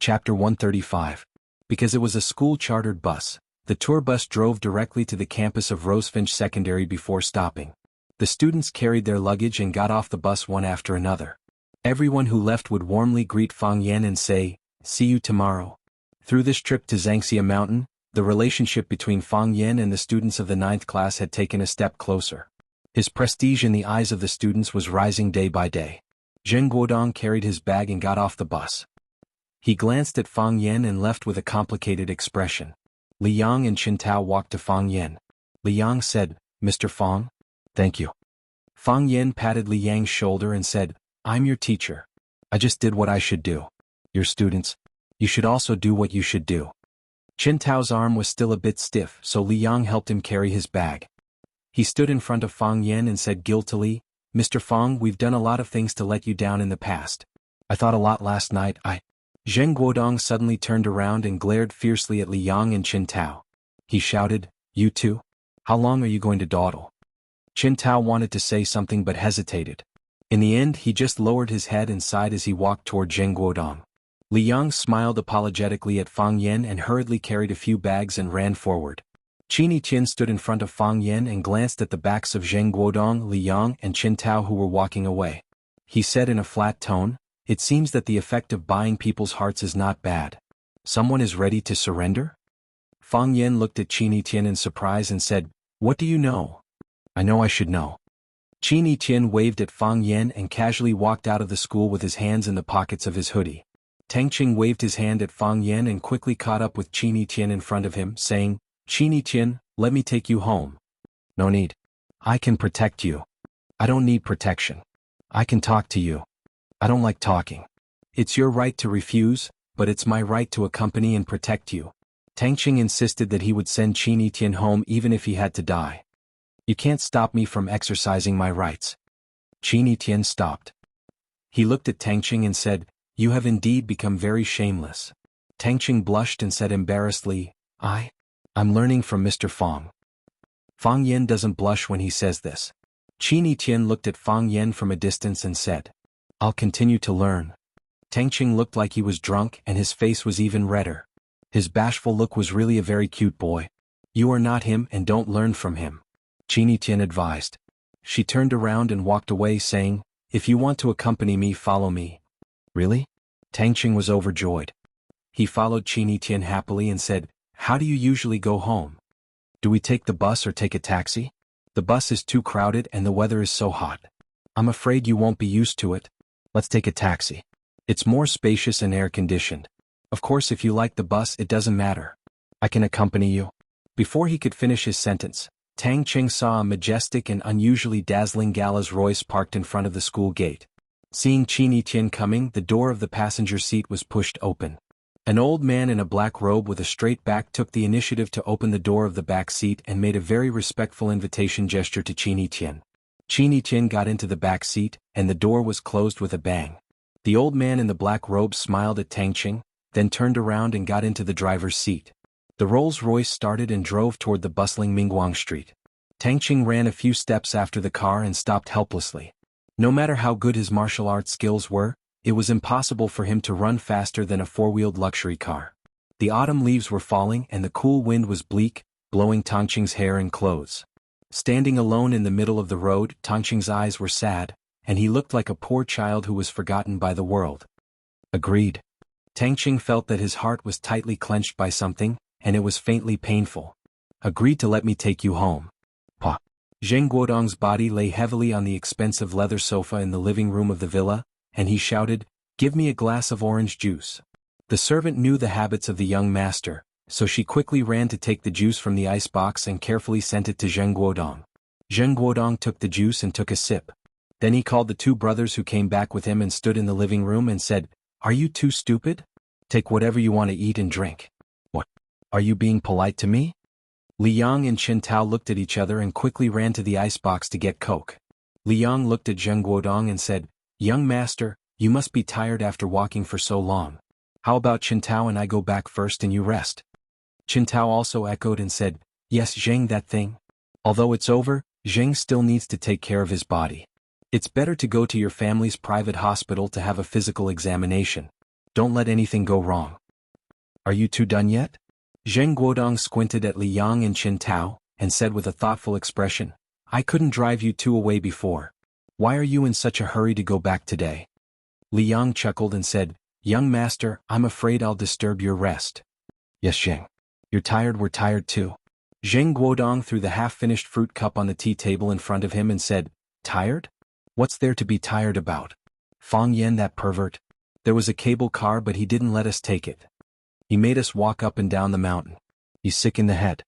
Chapter 135. Because it was a school-chartered bus, the tour bus drove directly to the campus of Rosefinch Secondary before stopping. The students carried their luggage and got off the bus one after another. Everyone who left would warmly greet Fang Yan and say, "See you tomorrow." Through this trip to Zhangxia Mountain, the relationship between Fang Yan and the students of the 9th class had taken a step closer. His prestige in the eyes of the students was rising day by day. Zheng Guodong carried his bag and got off the bus. He glanced at Fang Yan and left with a complicated expression. Li Yang and Qin Tao walked to Fang Yan. Li Yang said, "Mr. Fang? Thank you." Fang Yan patted Li Yang's shoulder and said, "I'm your teacher. I just did what I should do. Your students, you should also do what you should do." Qin Tao's arm was still a bit stiff, so Li Yang helped him carry his bag. He stood in front of Fang Yan and said guiltily, "Mr. Fang, we've done a lot of things to let you down in the past. I thought a lot last night. Zheng Guodong suddenly turned around and glared fiercely at Li Yang and Qin Tao. He shouted, "You two? How long are you going to dawdle?" Qin Tao wanted to say something but hesitated. In the end, he just lowered his head and sighed as he walked toward Zheng Guodong. Li Yang smiled apologetically at Fang Yan and hurriedly carried a few bags and ran forward. Qin Qian stood in front of Fang Yan and glanced at the backs of Zheng Guodong, Li Yang, and Qin Tao who were walking away. He said in a flat tone, "It seems that the effect of buying people's hearts is not bad. Someone is ready to surrender?" Fang Yan looked at Qin Qian in surprise and said, "What do you know?" "I know I should know." Qin Qian waved at Fang Yan and casually walked out of the school with his hands in the pockets of his hoodie. Tang Qing waved his hand at Fang Yan and quickly caught up with Qin Qian in front of him, saying, "Qin Qian, let me take you home." "No need. I can protect you." "I don't need protection. I can talk to you." "I don't like talking." "It's your right to refuse, but it's my right to accompany and protect you." Tang Qing insisted that he would send Qin Qian home even if he had to die. "You can't stop me from exercising my rights." Qin Qian stopped. He looked at Tang Qing and said, "You have indeed become very shameless." Tang Qing blushed and said embarrassedly, I'm learning from Mr. Fang." Fang Yan doesn't blush when he says this. Qin Qian looked at Fang Yan from a distance and said, "I'll continue to learn." Tang Qing looked like he was drunk and his face was even redder. His bashful look was really a very cute boy. "You are not him and don't learn from him," Qin Qian advised. She turned around and walked away saying, "If you want to accompany me, follow me." "Really?" Tang Qing was overjoyed. He followed Qin Qian happily and said, "How do you usually go home? Do we take the bus or take a taxi? The bus is too crowded and the weather is so hot. I'm afraid you won't be used to it. Let's take a taxi. It's more spacious and air-conditioned. Of course, if you like the bus, it doesn't matter. I can accompany you." Before he could finish his sentence, Tang Qing saw a majestic and unusually dazzling Rolls-Royce parked in front of the school gate. Seeing Qin Qian coming, the door of the passenger seat was pushed open. An old man in a black robe with a straight back took the initiative to open the door of the back seat and made a very respectful invitation gesture to Qin Qian. Qin Qian got into the back seat, and the door was closed with a bang. The old man in the black robe smiled at Tang Qing, then turned around and got into the driver's seat. The Rolls-Royce started and drove toward the bustling Mingguang Street. Tang Qing ran a few steps after the car and stopped helplessly. No matter how good his martial arts skills were, it was impossible for him to run faster than a four-wheeled luxury car. The autumn leaves were falling and the cool wind was bleak, blowing Tang Qing's hair and clothes. Standing alone in the middle of the road, Tang Qing's eyes were sad, and he looked like a poor child who was forgotten by the world. "Agreed." Tang Qing felt that his heart was tightly clenched by something, and it was faintly painful. "Agreed to let me take you home." Pa. Zheng Guodong's body lay heavily on the expensive leather sofa in the living room of the villa, and he shouted, "Give me a glass of orange juice." The servant knew the habits of the young master, so she quickly ran to take the juice from the icebox and carefully sent it to Zheng Guodong. Zheng Guodong took the juice and took a sip. Then he called the two brothers who came back with him and stood in the living room and said, "Are you too stupid? Take whatever you want to eat and drink." "What? Are you being polite to me?" Li Yang and Qin Tao looked at each other and quickly ran to the icebox to get Coke. Li Yang looked at Zheng Guodong and said, "Young master, you must be tired after walking for so long. How about Qin Tao and I go back first and you rest?" Qin Tao also echoed and said, "Yes, Zheng, that thing. Although it's over, Zheng still needs to take care of his body. It's better to go to your family's private hospital to have a physical examination." Don't let anything go wrong. Are you two done yet? Zheng Guodong squinted at Li Yang and Qin Tao, and said with a thoughtful expression, I couldn't drive you two away before. Why are you in such a hurry to go back today? Li Yang chuckled and said, Young master, I'm afraid I'll disturb your rest. Yes, Zheng. You're tired, we're tired too. Zheng Guodong threw the half-finished fruit cup on the tea table in front of him and said, Tired? What's there to be tired about? Fang Yan, that pervert. There was a cable car but he didn't let us take it. He made us walk up and down the mountain. He's sick in the head.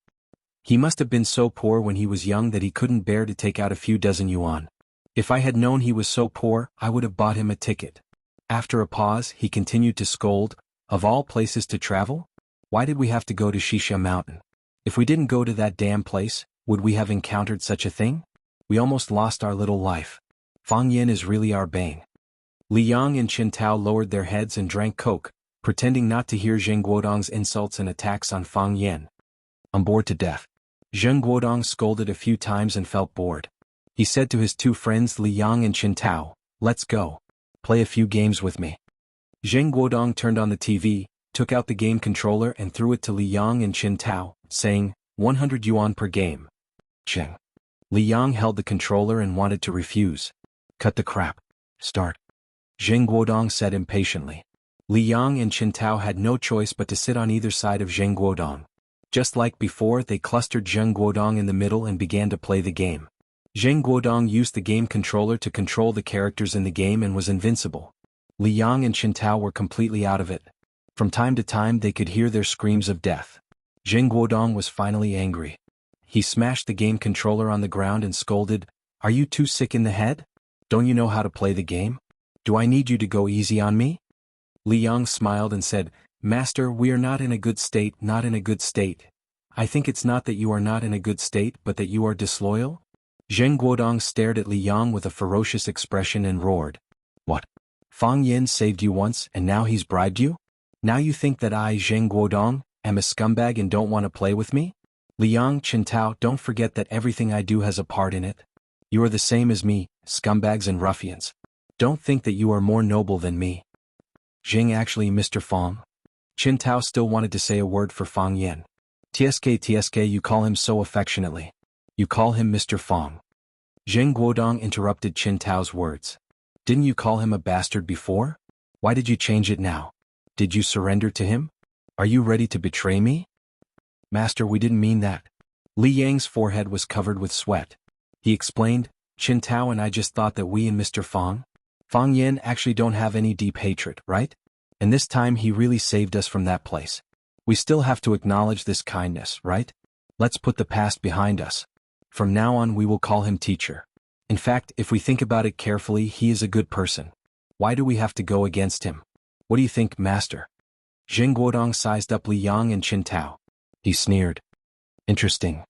He must have been so poor when he was young that he couldn't bear to take out a few dozen yuan. If I had known he was so poor, I would have bought him a ticket. After a pause, he continued to scold, Of all places to travel? Why did we have to go to Shisha Mountain? If we didn't go to that damn place, would we have encountered such a thing? We almost lost our little life. Fang Yan is really our bane. Li Yang and Qin Tao lowered their heads and drank coke, pretending not to hear Zheng Guodong's insults and attacks on Fang Yan. I'm bored to death. Zheng Guodong scolded a few times and felt bored. He said to his two friends Li Yang and Qin Tao, Let's go. Play a few games with me. Zheng Guodong turned on the TV, took out the game controller and threw it to Li Yang and Qin Tao, saying, 100 yuan per game. Zheng. Li Yang held the controller and wanted to refuse. Cut the crap. Start. Zheng Guodong said impatiently. Li Yang and Qin Tao had no choice but to sit on either side of Zheng Guodong. Just like before, they clustered Zheng Guodong in the middle and began to play the game. Zheng Guodong used the game controller to control the characters in the game and was invincible. Li Yang and Qin Tao were completely out of it. From time to time they could hear their screams of death. Zheng Guodong was finally angry. He smashed the game controller on the ground and scolded, Are you too sick in the head? Don't you know how to play the game? Do I need you to go easy on me? Li Yang smiled and said, Master, we are not in a good state, not in a good state. I think it's not that you are not in a good state but that you are disloyal? Zheng Guodong stared at Li Yang with a ferocious expression and roared. What? Fang Yan saved you once and now he's bribed you? Now you think that I, Zheng Guodong, am a scumbag and don't want to play with me? Li Yang, Qin Tao, don't forget that everything I do has a part in it. You are the same as me, scumbags and ruffians. Don't think that you are more noble than me. Zheng, actually, Mr. Fang. Qin Tao still wanted to say a word for Fang Yan. TSK, you call him so affectionately. You call him Mr. Fang. Zheng Guodong interrupted Qin Tao's words. Didn't you call him a bastard before? Why did you change it now? Did you surrender to him? Are you ready to betray me? Master, we didn't mean that. Li Yang's forehead was covered with sweat. He explained, Qin Tao and I just thought that we and Mr. Fang Yan actually don't have any deep hatred, right? And this time he really saved us from that place. We still have to acknowledge this kindness, right? Let's put the past behind us. From now on we will call him teacher. In fact, if we think about it carefully, he is a good person. Why do we have to go against him? What do you think, master? Zheng Guodong sized up Li Yang and Qin Tao. He sneered. Interesting.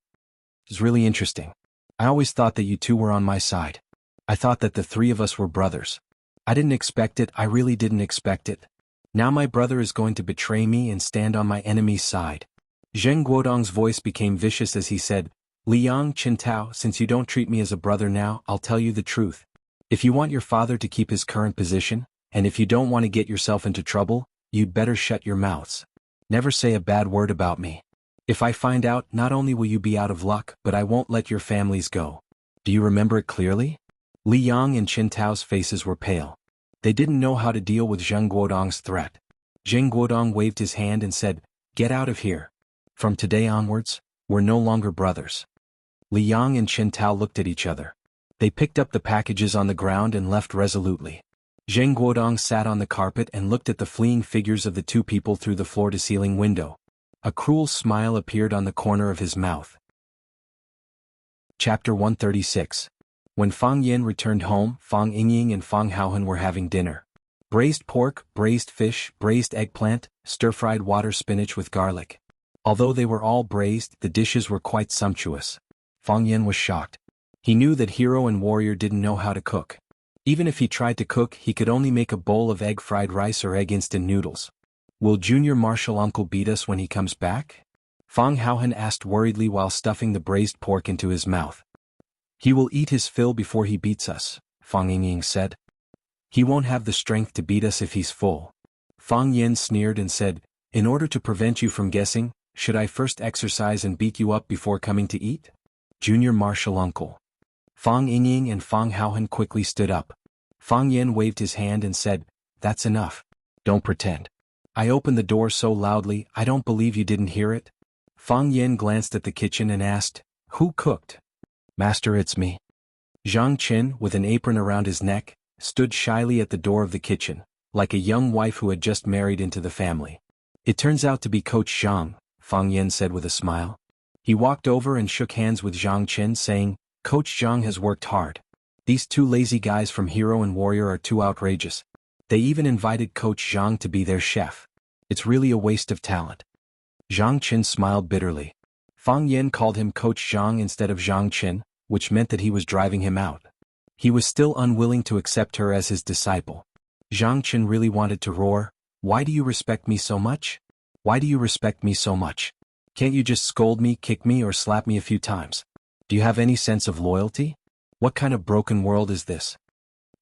It's really interesting. I always thought that you two were on my side. I thought that the three of us were brothers. I didn't expect it, I really didn't expect it. Now my brother is going to betray me and stand on my enemy's side. Zheng Guodong's voice became vicious as he said, Li Yang, Qin Tao, since you don't treat me as a brother now, I'll tell you the truth. If you want your father to keep his current position, and if you don't want to get yourself into trouble, you'd better shut your mouths. Never say a bad word about me. If I find out, not only will you be out of luck, but I won't let your families go. Do you remember it clearly? Li Yang and Qin Tao's faces were pale. They didn't know how to deal with Zheng Guodong's threat. Zheng Guodong waved his hand and said, Get out of here. From today onwards, we're no longer brothers. Li Yang and Qin Tao looked at each other. They picked up the packages on the ground and left resolutely. Zheng Guodong sat on the carpet and looked at the fleeing figures of the two people through the floor-to-ceiling window. A cruel smile appeared on the corner of his mouth. Chapter 136. When Fang Yan returned home, Fang Yingying and Fang Haohan were having dinner. Braised pork, braised fish, braised eggplant, stir-fried water spinach with garlic. Although they were all braised, the dishes were quite sumptuous. Fang Yan was shocked. He knew that hero and warrior didn't know how to cook. Even if he tried to cook, he could only make a bowl of egg-fried rice or egg instant noodles. Will Junior Martial Uncle beat us when he comes back? Fang Haohan asked worriedly while stuffing the braised pork into his mouth. He will eat his fill before he beats us, Fang Yingying said. He won't have the strength to beat us if he's full. Fang Yen sneered and said, "In order to prevent you from guessing, should I first exercise and beat you up before coming to eat?" Junior martial uncle. Fang Yingying and Fang Haohan quickly stood up. Fang Yen waved his hand and said, "That's enough. Don't pretend. I opened the door so loudly, I don't believe you didn't hear it." Fang Yen glanced at the kitchen and asked, "Who cooked?" "Master, it's me." Zhang Qin, with an apron around his neck, stood shyly at the door of the kitchen, like a young wife who had just married into the family. "It turns out to be Coach Zhang," Fang Yen said with a smile. He walked over and shook hands with Zhang Qin, saying, "Coach Zhang has worked hard. These two lazy guys from Hero and Warrior are too outrageous. They even invited Coach Zhang to be their chef. It's really a waste of talent." Zhang Qin smiled bitterly. Fang Yen called him Coach Zhang instead of Zhang Qin, which meant that he was driving him out. He was still unwilling to accept her as his disciple. Zhang Qin really wanted to roar, "Why do you respect me so much? Why do you respect me so much? Can't you just scold me, kick me, or slap me a few times? Do you have any sense of loyalty? What kind of broken world is this?"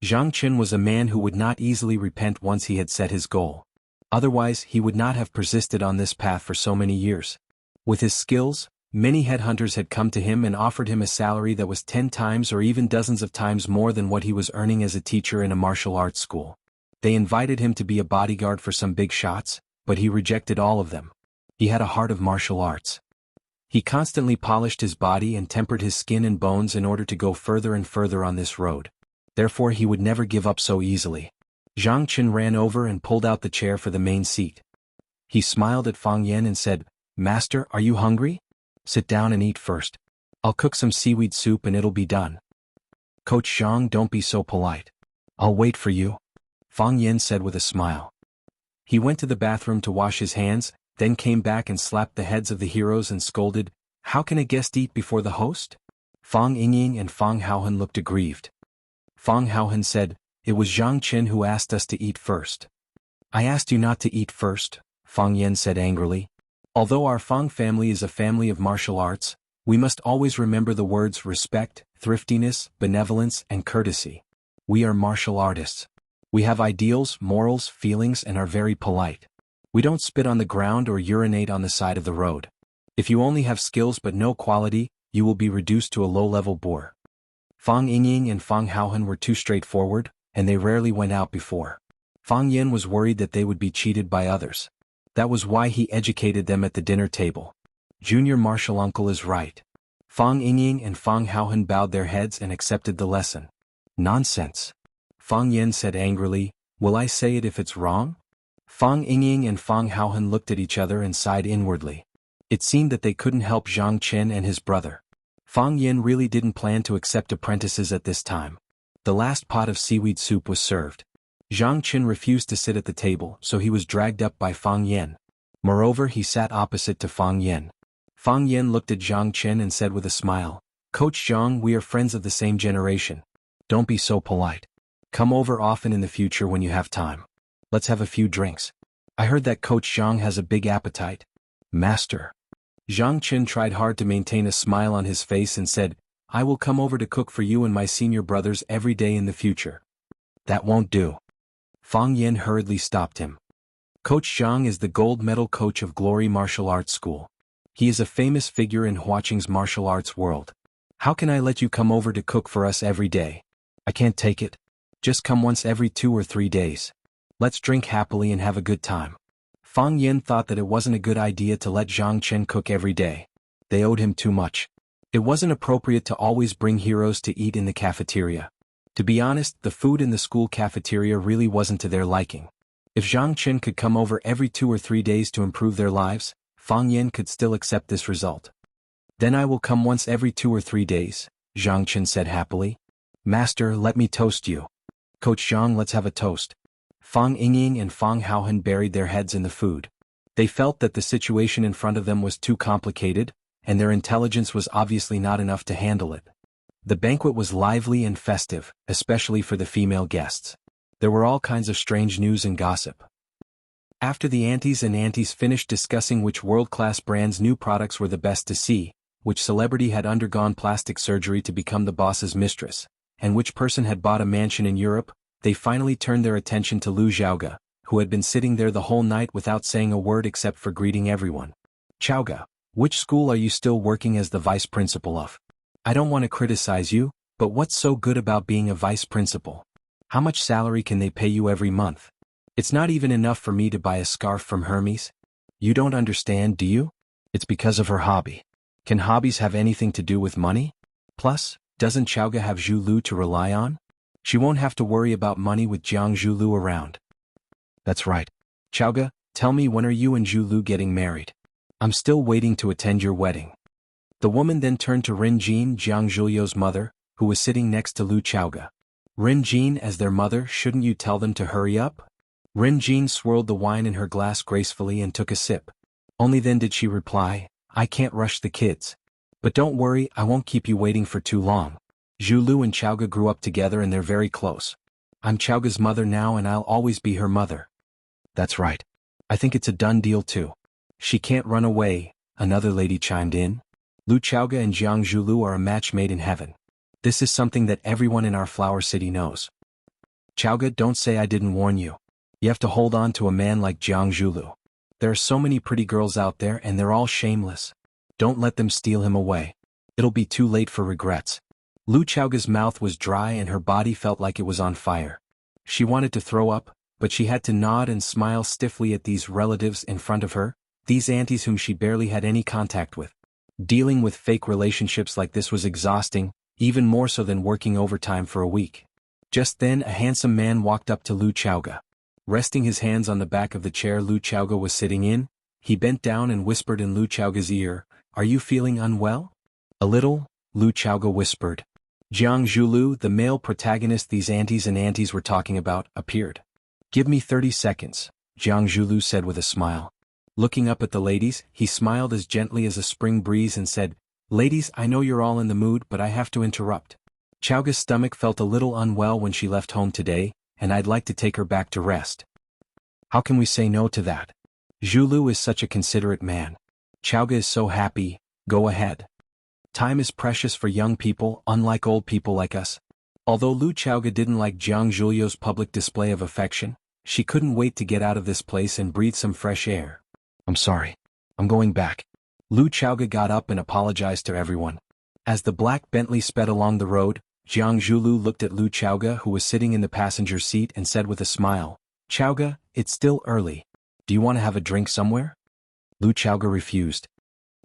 Zhang Qin was a man who would not easily repent once he had set his goal. Otherwise, he would not have persisted on this path for so many years. With his skills, many headhunters had come to him and offered him a salary that was 10 times or even dozens of times more than what he was earning as a teacher in a martial arts school. They invited him to be a bodyguard for some big shots, but he rejected all of them. He had a heart of martial arts. He constantly polished his body and tempered his skin and bones in order to go further and further on this road. Therefore he would never give up so easily. Zhang Qin ran over and pulled out the chair for the main seat. He smiled at Fang Yen and said, "Master, are you hungry? Sit down and eat first. I'll cook some seaweed soup and it'll be done." "Coach Zhang, don't be so polite. I'll wait for you," Fang Yen said with a smile. He went to the bathroom to wash his hands, then came back and slapped the heads of the heroes and scolded, "How can a guest eat before the host?" Fang Yingying and Fang Haohan looked aggrieved. Fang Haohan said, "It was Zhang Qin who asked us to eat first." "I asked you not to eat first," Fang Yen said angrily. "Although our Fang family is a family of martial arts, we must always remember the words respect, thriftiness, benevolence, and courtesy. We are martial artists. We have ideals, morals, feelings, and are very polite. We don't spit on the ground or urinate on the side of the road. If you only have skills but no quality, you will be reduced to a low-level boor." Fang Yingying and Fang Haohan were too straightforward, and they rarely went out before. Fang Yen was worried that they would be cheated by others. That was why he educated them at the dinner table. Junior martial uncle is right. Fang Yingying and Fang Haohan bowed their heads and accepted the lesson. "Nonsense," Fang Yen said angrily, "will I say it if it's wrong?" Fang Yingying and Fang Haohan looked at each other and sighed inwardly. It seemed that they couldn't help Zhang Qin and his brother. Fang Yen really didn't plan to accept apprentices at this time. The last pot of seaweed soup was served. Zhang Qin refused to sit at the table, so he was dragged up by Fang Yen. Moreover, he sat opposite to Fang Yen. Fang Yen looked at Zhang Qin and said with a smile, "Coach Zhang, we are friends of the same generation. Don't be so polite. Come over often in the future when you have time. Let's have a few drinks. I heard that Coach Zhang has a big appetite." "Master." Zhang Qin tried hard to maintain a smile on his face and said, "I will come over to cook for you and my senior brothers every day in the future." "That won't do." Fang Yen hurriedly stopped him. "Coach Zhang is the gold medal coach of Glory Martial Arts School. He is a famous figure in Huaqing's martial arts world. How can I let you come over to cook for us every day? I can't take it. Just come once every 2 or 3 days. Let's drink happily and have a good time." Fang Yen thought that it wasn't a good idea to let Zhang Qin cook every day. They owed him too much. It wasn't appropriate to always bring heroes to eat in the cafeteria. To be honest, the food in the school cafeteria really wasn't to their liking. If Zhang Qin could come over every 2 or 3 days to improve their lives, Fang Yen could still accept this result. "Then I will come once every 2 or 3 days, Zhang Qin said happily. "Master, let me toast you." "Coach Zhang, let's have a toast." Fang Yingying and Fang Haohan buried their heads in the food. They felt that the situation in front of them was too complicated, and their intelligence was obviously not enough to handle it. The banquet was lively and festive, especially for the female guests. There were all kinds of strange news and gossip. After the aunties and aunties finished discussing which world-class brand's new products were the best to see, which celebrity had undergone plastic surgery to become the boss's mistress, and which person had bought a mansion in Europe, they finally turned their attention to Lu Xiaoge, who had been sitting there the whole night without saying a word except for greeting everyone. Chowga, which school are you still working as the vice principal of? I don't want to criticize you, but what's so good about being a vice principal? How much salary can they pay you every month? It's not even enough for me to buy a scarf from Hermes. You don't understand, do you? It's because of her hobby. Can hobbies have anything to do with money? Plus, doesn't Chowga have Zhu Lu to rely on? She won't have to worry about money with Jiang Zhu Lu around. That's right. Chowga, tell me, when are you and Zhu Lu getting married? I'm still waiting to attend your wedding. The woman then turned to Rin Jin, Jiang Zhuliu's mother, who was sitting next to Lu Chowga. Rin Jin, as their mother, shouldn't you tell them to hurry up? Rin Jin swirled the wine in her glass gracefully and took a sip. Only then did she reply, I can't rush the kids. But don't worry, I won't keep you waiting for too long. Zhu Lu and Chowga grew up together and they're very close. I'm Chowga's mother now and I'll always be her mother. That's right. I think it's a done deal too. She can't run away, another lady chimed in. Lu Chowga and Jiang Zhu Lu are a match made in heaven. This is something that everyone in our flower city knows. Chowga, don't say I didn't warn you. You have to hold on to a man like Jiang Zhu Lu. There are so many pretty girls out there and they're all shameless. Don't let them steal him away. It'll be too late for regrets. Lu Chowga's mouth was dry and her body felt like it was on fire. She wanted to throw up, but she had to nod and smile stiffly at these relatives in front of her, these aunties whom she barely had any contact with. Dealing with fake relationships like this was exhausting, even more so than working overtime for a week. Just then a handsome man walked up to Lu Chowga. Resting his hands on the back of the chair Lu Chowga was sitting in, he bent down and whispered in Lu Chowga's ear, Are you feeling unwell? A little, Lu Chowga whispered. Jiang Zhu Lu, the male protagonist these aunties and aunties were talking about, appeared. Give me 30 seconds, Jiang Zhu Lu said with a smile. Looking up at the ladies, he smiled as gently as a spring breeze and said, Ladies, I know you're all in the mood, but I have to interrupt. Chowga's stomach felt a little unwell when she left home today, and I'd like to take her back to rest. How can we say no to that? Zhu Lu is such a considerate man. Chowga is so happy, go ahead. Time is precious for young people, unlike old people like us. Although Lu Chowga didn't like Jiang Zhuliu's public display of affection, she couldn't wait to get out of this place and breathe some fresh air. I'm sorry. I'm going back. Lu Chowga got up and apologized to everyone. As the black Bentley sped along the road, Jiang Zhu looked at Lu Chowga, who was sitting in the passenger seat, and said with a smile, Chowga, it's still early. Do you want to have a drink somewhere? Lu Chowga refused.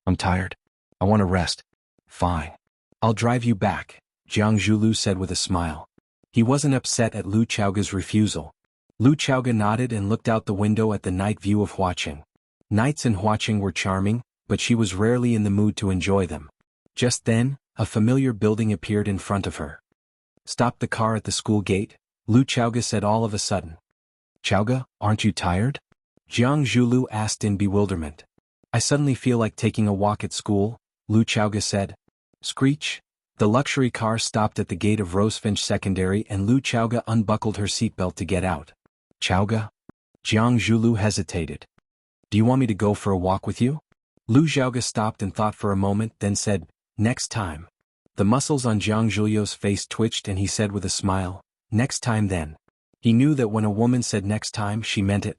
I'm tired. I want to rest. Fine. I'll drive you back, Jiang Zhu said with a smile. He wasn't upset at Lu Chowga's refusal. Lu Chowga nodded and looked out the window at the night view of Huaqing. Nights in Huaqing were charming, but she was rarely in the mood to enjoy them. Just then, a familiar building appeared in front of her. Stop the car at the school gate, Lu Chowga said all of a sudden. Chowga, aren't you tired? Jiang Zhu asked in bewilderment. I suddenly feel like taking a walk at school, Lu Chowga said. Screech. The luxury car stopped at the gate of Rosefinch Secondary and Lu Chowga unbuckled her seatbelt to get out. Chowga? Jiang Zhu hesitated. Do you want me to go for a walk with you? Lu Chowga stopped and thought for a moment, then said, Next time. The muscles on Jiang Zhuliu's face twitched and he said with a smile, Next time then. He knew that when a woman said next time, she meant it.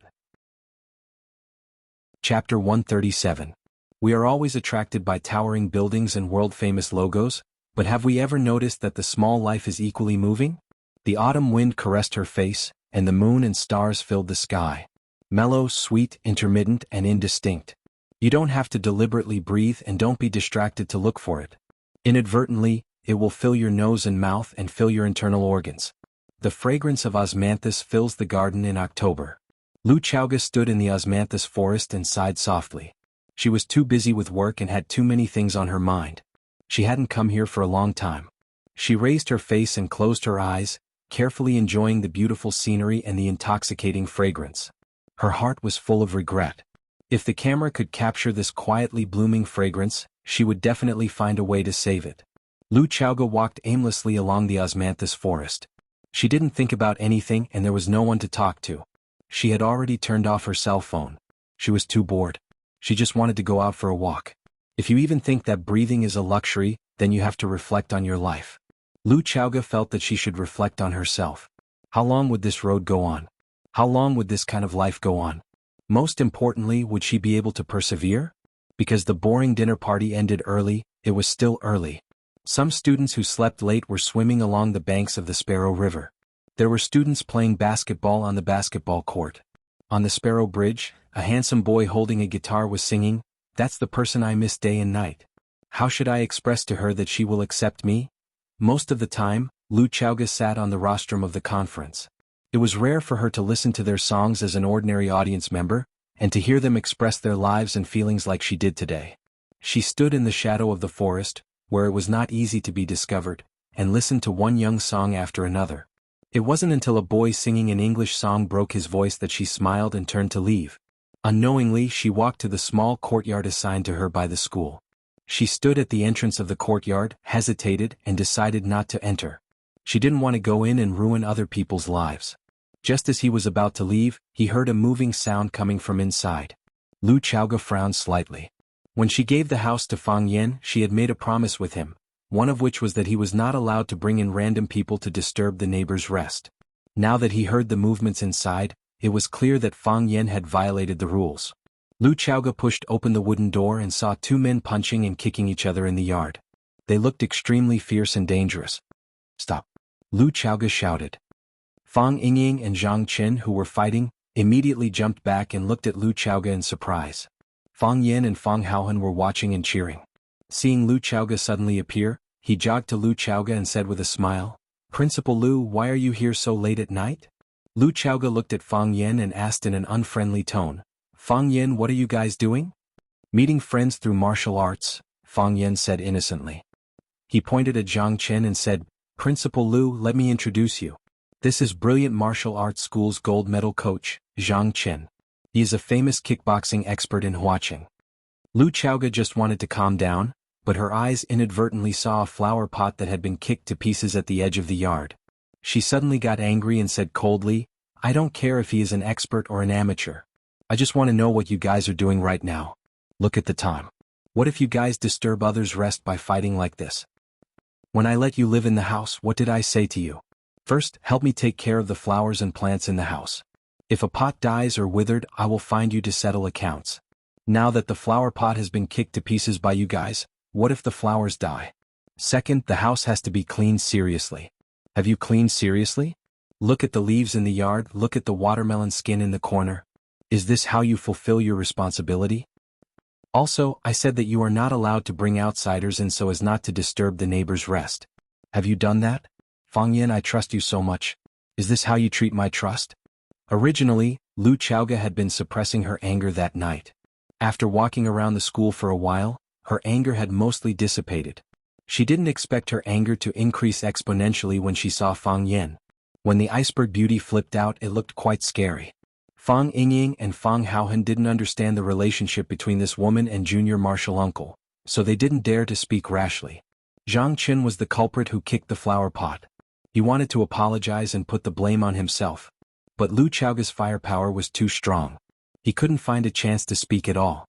Chapter 137. We are always attracted by towering buildings and world-famous logos, but have we ever noticed that the small life is equally moving? The autumn wind caressed her face, and the moon and stars filled the sky. Mellow, sweet, intermittent, and indistinct. You don't have to deliberately breathe and don't be distracted to look for it. Inadvertently, it will fill your nose and mouth and fill your internal organs. The fragrance of osmanthus fills the garden in October. Lu Chowga stood in the osmanthus forest and sighed softly. She was too busy with work and had too many things on her mind. She hadn't come here for a long time. She raised her face and closed her eyes, carefully enjoying the beautiful scenery and the intoxicating fragrance. Her heart was full of regret. If the camera could capture this quietly blooming fragrance, she would definitely find a way to save it. Lu Chowga walked aimlessly along the osmanthus forest. She didn't think about anything and there was no one to talk to. She had already turned off her cell phone. She was too bored. She just wanted to go out for a walk. If you even think that breathing is a luxury, then you have to reflect on your life. Lu Chowga felt that she should reflect on herself. How long would this road go on? How long would this kind of life go on? Most importantly, would she be able to persevere? Because the boring dinner party ended early, it was still early. Some students who slept late were swimming along the banks of the Sparrow River. There were students playing basketball on the basketball court. On the Sparrow Bridge, a handsome boy holding a guitar was singing, "That's the person I miss day and night. How should I express to her that she will accept me?" Most of the time, Lu Chaoga sat on the rostrum of the conference. It was rare for her to listen to their songs as an ordinary audience member, and to hear them express their lives and feelings like she did today. She stood in the shadow of the forest, where it was not easy to be discovered, and listened to one young song after another. It wasn't until a boy singing an English song broke his voice that she smiled and turned to leave. Unknowingly, she walked to the small courtyard assigned to her by the school. She stood at the entrance of the courtyard, hesitated, and decided not to enter. She didn't want to go in and ruin other people's lives. Just as he was about to leave, he heard a moving sound coming from inside. Lu Chaoga frowned slightly. When she gave the house to Fang Yan, she had made a promise with him, one of which was that he was not allowed to bring in random people to disturb the neighbor's rest. Now that he heard the movements inside, it was clear that Fang Yan had violated the rules. Lu Chaoga pushed open the wooden door and saw two men punching and kicking each other in the yard. They looked extremely fierce and dangerous. "Stop!" Lu Chaoga shouted. Fang Yingying and Zhang Qin, who were fighting, immediately jumped back and looked at Lu Chaoga in surprise. Fang Yan and Fang Haohan were watching and cheering. Seeing Lu Chaoga suddenly appear, he jogged to Lu Chaoga and said with a smile, "Principal Lu, why are you here so late at night?" Lu Chaoga looked at Fang Yan and asked in an unfriendly tone, "Fang Yan, what are you guys doing?" "Meeting friends through martial arts," Fang Yan said innocently. He pointed at Zhang Chen and said, "Principal Lu, let me introduce you. This is Brilliant Martial Arts School's gold medal coach, Zhang Chen. He is a famous kickboxing expert in Huaqing." Lu Chaoga just wanted to calm down, but her eyes inadvertently saw a flower pot that had been kicked to pieces at the edge of the yard. She suddenly got angry and said coldly, "I don't care if he is an expert or an amateur. I just want to know what you guys are doing right now. Look at the time. What if you guys disturb others' rest by fighting like this? When I let you live in the house, what did I say to you? First, help me take care of the flowers and plants in the house. If a pot dies or withered, I will find you to settle accounts. Now that the flower pot has been kicked to pieces by you guys, what if the flowers die? Second, the house has to be cleaned seriously. Have you cleaned seriously? Look at the leaves in the yard, look at the watermelon skin in the corner. Is this how you fulfill your responsibility? Also, I said that you are not allowed to bring outsiders in so as not to disturb the neighbor's rest. Have you done that? Fang Yan, I trust you so much. Is this how you treat my trust?" Originally, Lu Chaoga had been suppressing her anger that night. After walking around the school for a while, her anger had mostly dissipated. She didn't expect her anger to increase exponentially when she saw Fang Yan. When the iceberg beauty flipped out, it looked quite scary. Fang Yingying and Fang Haohan didn't understand the relationship between this woman and junior martial uncle, so they didn't dare to speak rashly. Zhang Qin was the culprit who kicked the flower pot. He wanted to apologize and put the blame on himself. But Lu Chaoga's firepower was too strong. He couldn't find a chance to speak at all.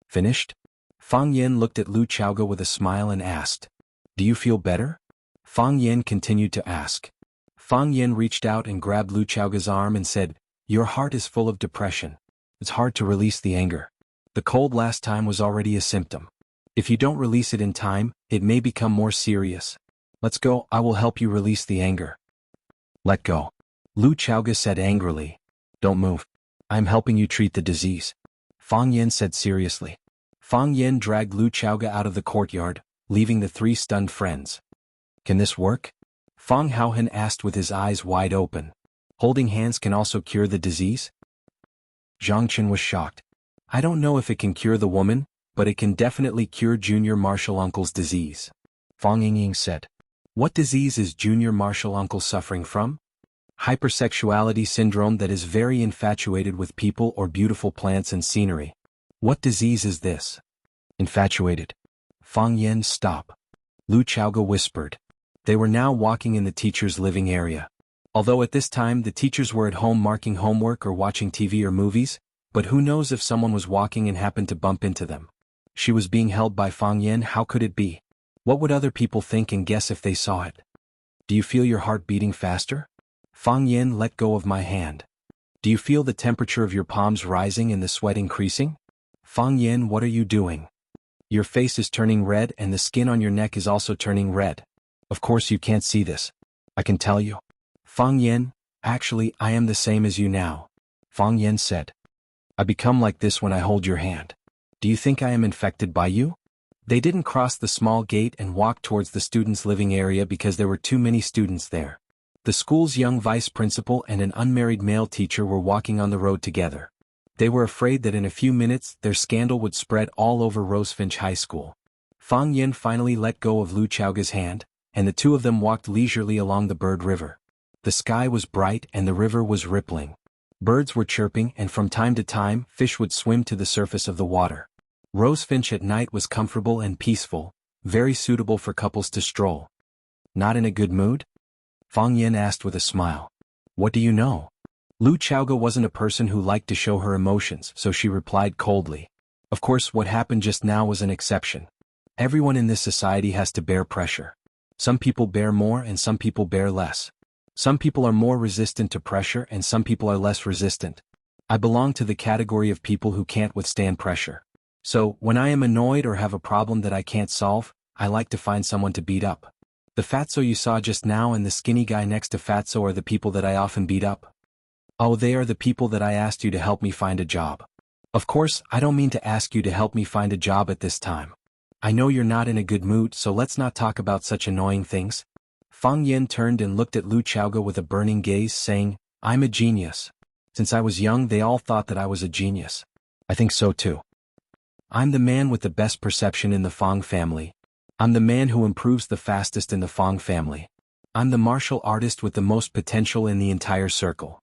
"Finished?" Fang Yan looked at Lu Chaoga with a smile and asked, "Do you feel better?" Fang Yan continued to ask. Fang Yan reached out and grabbed Lu Chaoga's arm and said, "Your heart is full of depression. It's hard to release the anger. The cold last time was already a symptom. If you don't release it in time, it may become more serious. Let's go, I will help you release the anger." "Let go," Lu Chaoga said angrily. "Don't move. I'm helping you treat the disease," Fang Yan said seriously. Fang Yan dragged Lu Chaoga out of the courtyard, leaving the three stunned friends. "Can this work?" Fang Haohan asked with his eyes wide open. "Holding hands can also cure the disease?" Zhang Qin was shocked. "I don't know if it can cure the woman, but it can definitely cure Junior Martial Uncle's disease," Fang Yingying said. "What disease is Junior Martial Uncle suffering from?" "Hypersexuality syndrome that is very infatuated with people or beautiful plants and scenery." "What disease is this?" "Infatuated." Fang Yan, stop. Lu Chaoga whispered. They were now walking in the teacher's living area. Although at this time the teachers were at home marking homework or watching TV or movies, but who knows if someone was walking and happened to bump into them. She was being held by Fang Yan. How could it be? What would other people think and guess if they saw it? "Do you feel your heart beating faster?" Fang Yan, let go of my hand. "Do Do you feel the temperature of your palms rising and the sweat increasing? Fang Yan, what are you doing? Your face is turning red and the skin on your neck is also turning red. Of course you can't see this. I can tell you. Fang Yan, actually I am the same as you now. Fang Yan said. I become like this when I hold your hand. Do you think I am infected by you? They didn't cross the small gate and walk towards the students' living area because there were too many students there. The school's young vice principal and an unmarried male teacher were walking on the road together. They were afraid that in a few minutes their scandal would spread all over Rosefinch High School. Fang Yan finally let go of Lu Chaoga's hand, and the two of them walked leisurely along the Bird River. The sky was bright and the river was rippling. Birds were chirping and from time to time fish would swim to the surface of the water. Rosefinch at night was comfortable and peaceful, very suitable for couples to stroll. Not in a good mood? Fang Yan asked with a smile. What do you know? Lu Chaoga wasn't a person who liked to show her emotions, so she replied coldly. Of course, what happened just now was an exception. Everyone in this society has to bear pressure. Some people bear more and some people bear less. Some people are more resistant to pressure and some people are less resistant. I belong to the category of people who can't withstand pressure. So, when I am annoyed or have a problem that I can't solve, I like to find someone to beat up. The fatso you saw just now and the skinny guy next to fatso are the people that I often beat up. Oh, they are the people that I asked you to help me find a job. Of course, I don't mean to ask you to help me find a job at this time. I know you're not in a good mood, so let's not talk about such annoying things. Fang Yan turned and looked at Lu Chaoga with a burning gaze, saying, I'm a genius. Since I was young, they all thought that I was a genius. I think so too. I'm the man with the best perception in the Fang family. I'm the man who improves the fastest in the Fang family. I'm the martial artist with the most potential in the entire circle.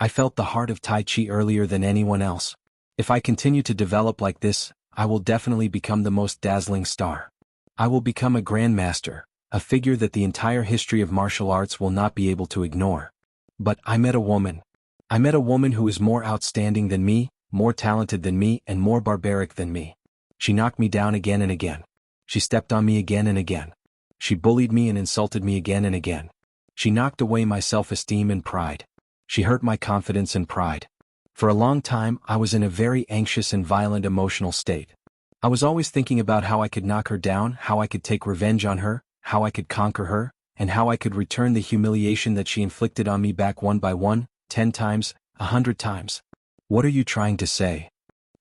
I felt the heart of Tai Chi earlier than anyone else. If I continue to develop like this, I will definitely become the most dazzling star. I will become a grandmaster, a figure that the entire history of martial arts will not be able to ignore. But I met a woman. I met a woman who is more outstanding than me, more talented than me, and more barbaric than me. She knocked me down again and again. She stepped on me again and again. She bullied me and insulted me again and again. She knocked away my self-esteem and pride. She hurt my confidence and pride. For a long time, I was in a very anxious and violent emotional state. I was always thinking about how I could knock her down, how I could take revenge on her, how I could conquer her, and how I could return the humiliation that she inflicted on me back 1 by 1, 10 times, 100 times. What are you trying to say?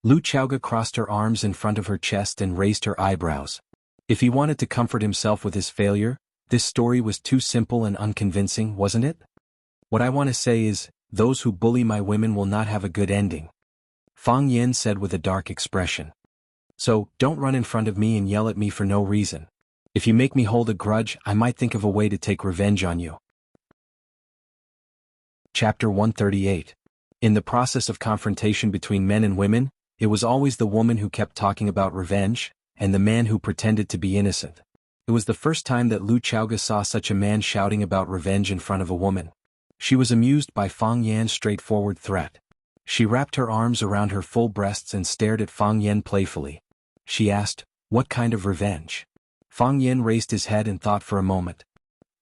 Lu Chaoga crossed her arms in front of her chest and raised her eyebrows. If he wanted to comfort himself with his failure, this story was too simple and unconvincing, wasn't it? What I want to say is, those who bully my women will not have a good ending. Fang Yan said with a dark expression. So, don't run in front of me and yell at me for no reason. If you make me hold a grudge, I might think of a way to take revenge on you. Chapter 138. In the process of confrontation between men and women, it was always the woman who kept talking about revenge, and the man who pretended to be innocent. It was the first time that Lu Chaoga saw such a man shouting about revenge in front of a woman. She was amused by Fang Yan's straightforward threat. She wrapped her arms around her full breasts and stared at Fang Yan playfully. She asked, "What kind of revenge?" Fang Yan raised his head and thought for a moment.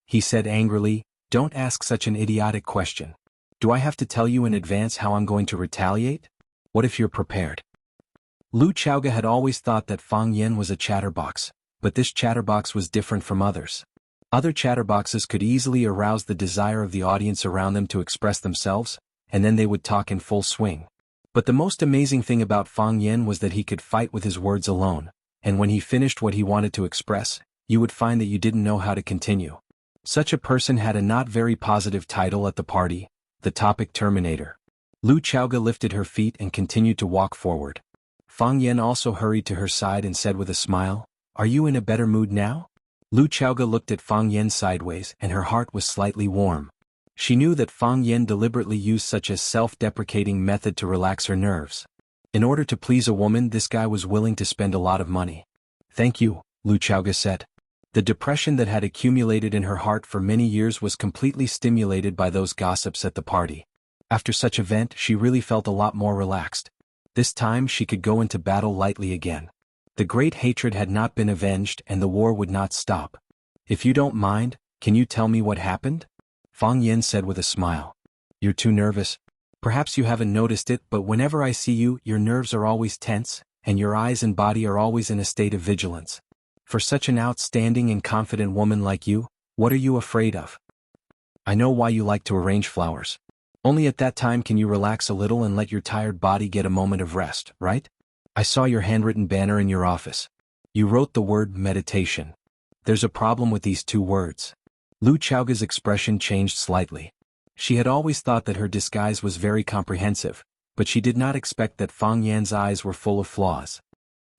He said angrily, "Don't ask such an idiotic question. Do I have to tell you in advance how I'm going to retaliate? What if you're prepared?" Lu Chaoga had always thought that Fang Yan was a chatterbox, but this chatterbox was different from others. Other chatterboxes could easily arouse the desire of the audience around them to express themselves, and then they would talk in full swing. But the most amazing thing about Fang Yan was that he could fight with his words alone, and when he finished what he wanted to express, you would find that you didn't know how to continue. Such a person had a not very positive title at the party, the topic Terminator. Lu Chaoga lifted her feet and continued to walk forward. Fang Yan also hurried to her side and said with a smile, "Are you in a better mood now?" Lu Chaoga looked at Fang Yan sideways and her heart was slightly warm. She knew that Fang Yan deliberately used such a self-deprecating method to relax her nerves. In order to please a woman, this guy was willing to spend a lot of money. "Thank you," Lu Chaoga said. The depression that had accumulated in her heart for many years was completely stimulated by those gossips at the party. After such event, she really felt a lot more relaxed. This time she could go into battle lightly again. The great hatred had not been avenged and the war would not stop. "If you don't mind, can you tell me what happened?" Fang Yan said with a smile. "You're too nervous. Perhaps you haven't noticed it, but whenever I see you, your nerves are always tense, and your eyes and body are always in a state of vigilance. For such an outstanding and confident woman like you, what are you afraid of? I know why you like to arrange flowers. Only at that time can you relax a little and let your tired body get a moment of rest, right? I saw your handwritten banner in your office. You wrote the word meditation. There's a problem with these two words. Lu Chaoga's expression changed slightly. She had always thought that her disguise was very comprehensive, but she did not expect that Fang Yan's eyes were full of flaws.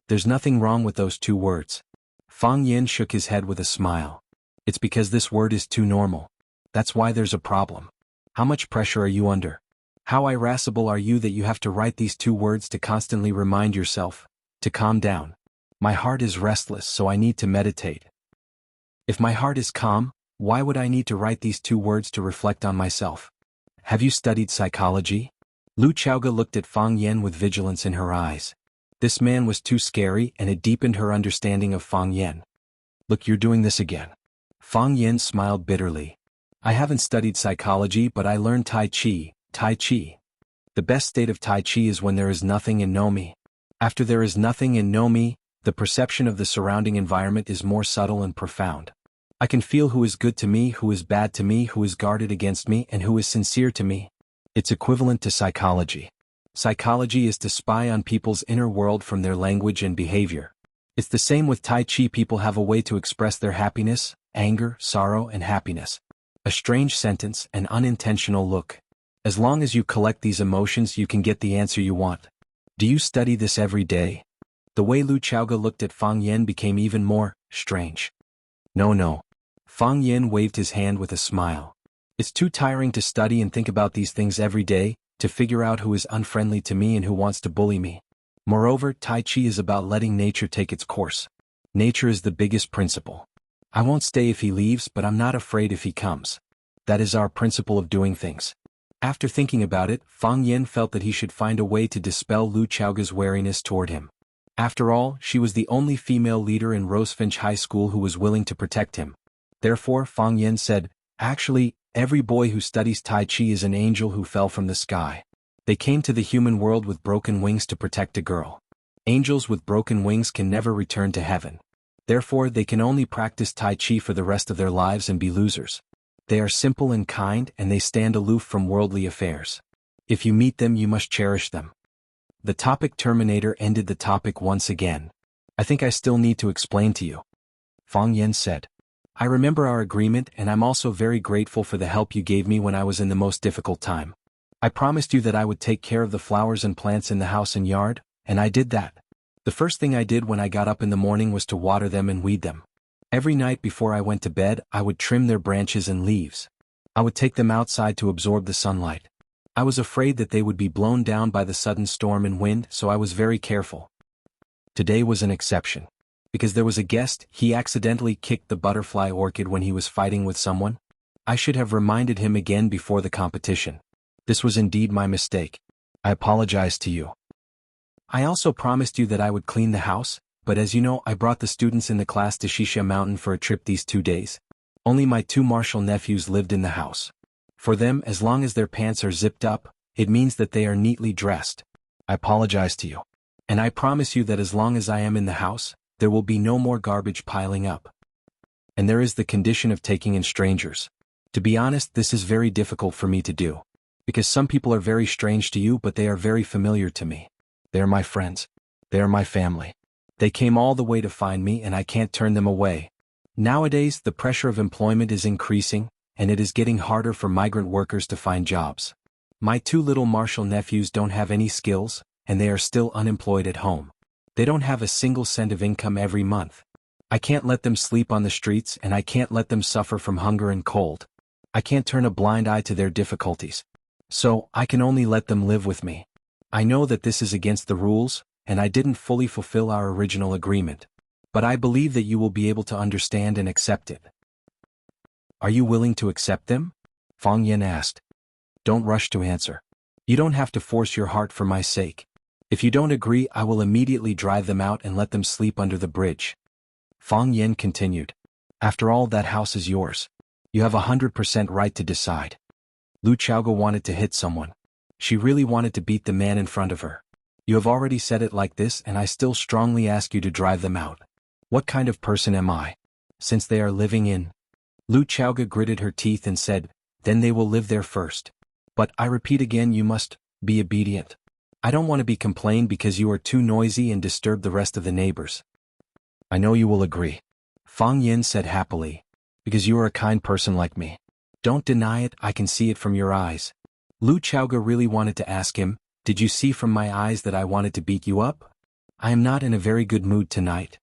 There's nothing wrong with those two words. Fang Yan shook his head with a smile. It's because this word is too normal. That's why there's a problem. How much pressure are you under? How irascible are you that you have to write these two words to constantly remind yourself to calm down? My heart is restless, so I need to meditate. If my heart is calm, why would I need to write these two words to reflect on myself? Have you studied psychology? Lu Chaoga looked at Fang Yan with vigilance in her eyes. This man was too scary, and it deepened her understanding of Fang Yan. Look, you're doing this again. Fang Yan smiled bitterly. I haven't studied psychology, but I learned Tai Chi. The best state of Tai Chi is when there is nothing and no me. After there is nothing and no me, the perception of the surrounding environment is more subtle and profound. I can feel who is good to me, who is bad to me, who is guarded against me, and who is sincere to me. It's equivalent to psychology. Psychology is to spy on people's inner world from their language and behavior. It's the same with Tai Chi. People have a way to express their happiness, anger, sorrow, and happiness. A strange sentence, an unintentional look. As long as you collect these emotions, you can get the answer you want. Do you study this every day? The way Lu Chaoga looked at Fang Yan became even more strange. No. Fang Yan waved his hand with a smile. It's too tiring to study and think about these things every day, to figure out who is unfriendly to me and who wants to bully me. Moreover, Tai Chi is about letting nature take its course. Nature is the biggest principle. I won't stay if he leaves, but I'm not afraid if he comes. That is our principle of doing things. After thinking about it, Fang Yan felt that he should find a way to dispel Lu Chaoga's wariness toward him. After all, she was the only female leader in Rosefinch High School who was willing to protect him. Therefore, Fang Yan said, actually, every boy who studies Tai Chi is an angel who fell from the sky. They came to the human world with broken wings to protect a girl. Angels with broken wings can never return to heaven. Therefore, they can only practice Tai Chi for the rest of their lives and be losers. They are simple and kind, and they stand aloof from worldly affairs. If you meet them, you must cherish them. The topic terminator ended the topic once again. I think I still need to explain to you. Fang Yan said. I remember our agreement, and I'm also very grateful for the help you gave me when I was in the most difficult time. I promised you that I would take care of the flowers and plants in the house and yard, and I did that. The first thing I did when I got up in the morning was to water them and weed them. Every night before I went to bed, I would trim their branches and leaves. I would take them outside to absorb the sunlight. I was afraid that they would be blown down by the sudden storm and wind, so I was very careful. Today was an exception. Because there was a guest, he accidentally kicked the butterfly orchid when he was fighting with someone. I should have reminded him again before the competition. This was indeed my mistake. I apologize to you. I also promised you that I would clean the house, but as you know, I brought the students in the class to Shisha Mountain for a trip these 2 days. Only my 2 martial nephews lived in the house. For them, as long as their pants are zipped up, it means that they are neatly dressed. I apologize to you. And I promise you that as long as I am in the house, there will be no more garbage piling up. And there is the condition of taking in strangers. To be honest, this is very difficult for me to do. Because some people are very strange to you, but they are very familiar to me. They are my friends. They are my family. They came all the way to find me, and I can't turn them away. Nowadays, the pressure of employment is increasing, and it is getting harder for migrant workers to find jobs. My 2 little martial nephews don't have any skills, and they are still unemployed at home. They don't have a single cent of income every month. I can't let them sleep on the streets, and I can't let them suffer from hunger and cold. I can't turn a blind eye to their difficulties. So, I can only let them live with me. I know that this is against the rules, and I didn't fully fulfill our original agreement. But I believe that you will be able to understand and accept it. Are you willing to accept them? Fang Yan asked. Don't rush to answer. You don't have to force your heart for my sake. If you don't agree, I will immediately drive them out and let them sleep under the bridge. Fang Yan continued. After all, that house is yours. You have 100% right to decide. Lu Chaoga wanted to hit someone. She really wanted to beat the man in front of her. You have already said it like this and I still strongly ask you to drive them out. What kind of person am I? Since they are living in. Lu Chaoga gritted her teeth and said, then they will live there first. But I repeat again, you must be obedient. I don't want to be complained because you are too noisy and disturb the rest of the neighbors. I know you will agree. Fang Yin said happily. Because you are a kind person like me. Don't deny it, I can see it from your eyes. Lu Chaoga really wanted to ask him, did you see from my eyes that I wanted to beat you up? I am not in a very good mood tonight.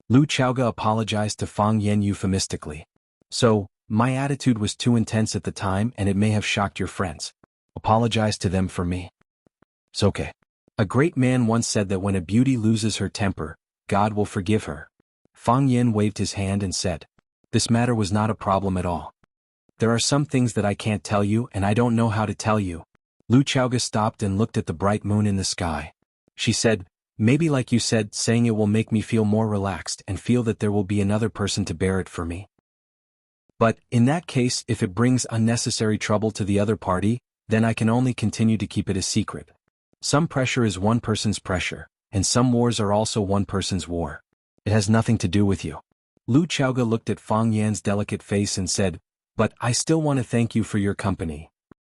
Lu Chaoga apologized to Fang Yin euphemistically. So, my attitude was too intense at the time and it may have shocked your friends. Apologize to them for me. It's okay. A great man once said that when a beauty loses her temper, God will forgive her. Fang Yin waved his hand and said, this matter was not a problem at all. There are some things that I can't tell you and I don't know how to tell you. Lu Chaoga stopped and looked at the bright moon in the sky. She said, maybe like you said, saying it will make me feel more relaxed and feel that there will be another person to bear it for me. But, in that case, if it brings unnecessary trouble to the other party, then I can only continue to keep it a secret. Some pressure is one person's pressure, and some wars are also one person's war. It has nothing to do with you. Lu Chaoga looked at Fang Yan's delicate face and said, but I still want to thank you for your company.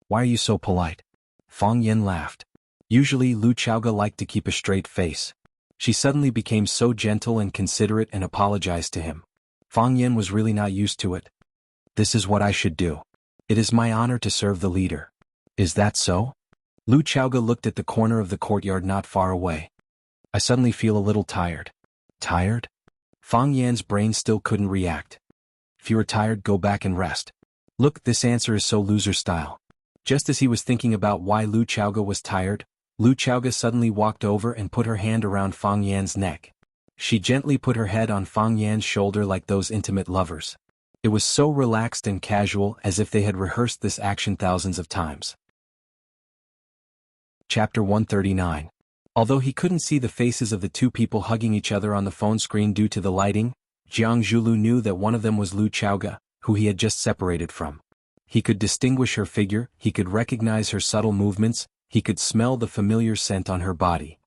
Why are you so polite? Fang Yan laughed. Usually Lu Chaoga liked to keep a straight face. She suddenly became so gentle and considerate and apologized to him. Fang Yan was really not used to it. This is what I should do. It is my honor to serve the leader. Is that so? Lu Chaoga looked at the corner of the courtyard not far away. I suddenly feel a little tired. Tired? Fang Yan's brain still couldn't react. If you are tired, go back and rest. Look, this answer is so loser style. Just as he was thinking about why Lu Chaoga was tired, Lu Chaoga suddenly walked over and put her hand around Fang Yan's neck. She gently put her head on Fang Yan's shoulder like those intimate lovers. It was so relaxed and casual as if they had rehearsed this action thousands of times. Chapter 139. Although he couldn't see the faces of the two people hugging each other on the phone screen due to the lighting, Jiang Zhulu knew that one of them was Lu Chaoga, who he had just separated from. He could distinguish her figure, he could recognize her subtle movements, he could smell the familiar scent on her body.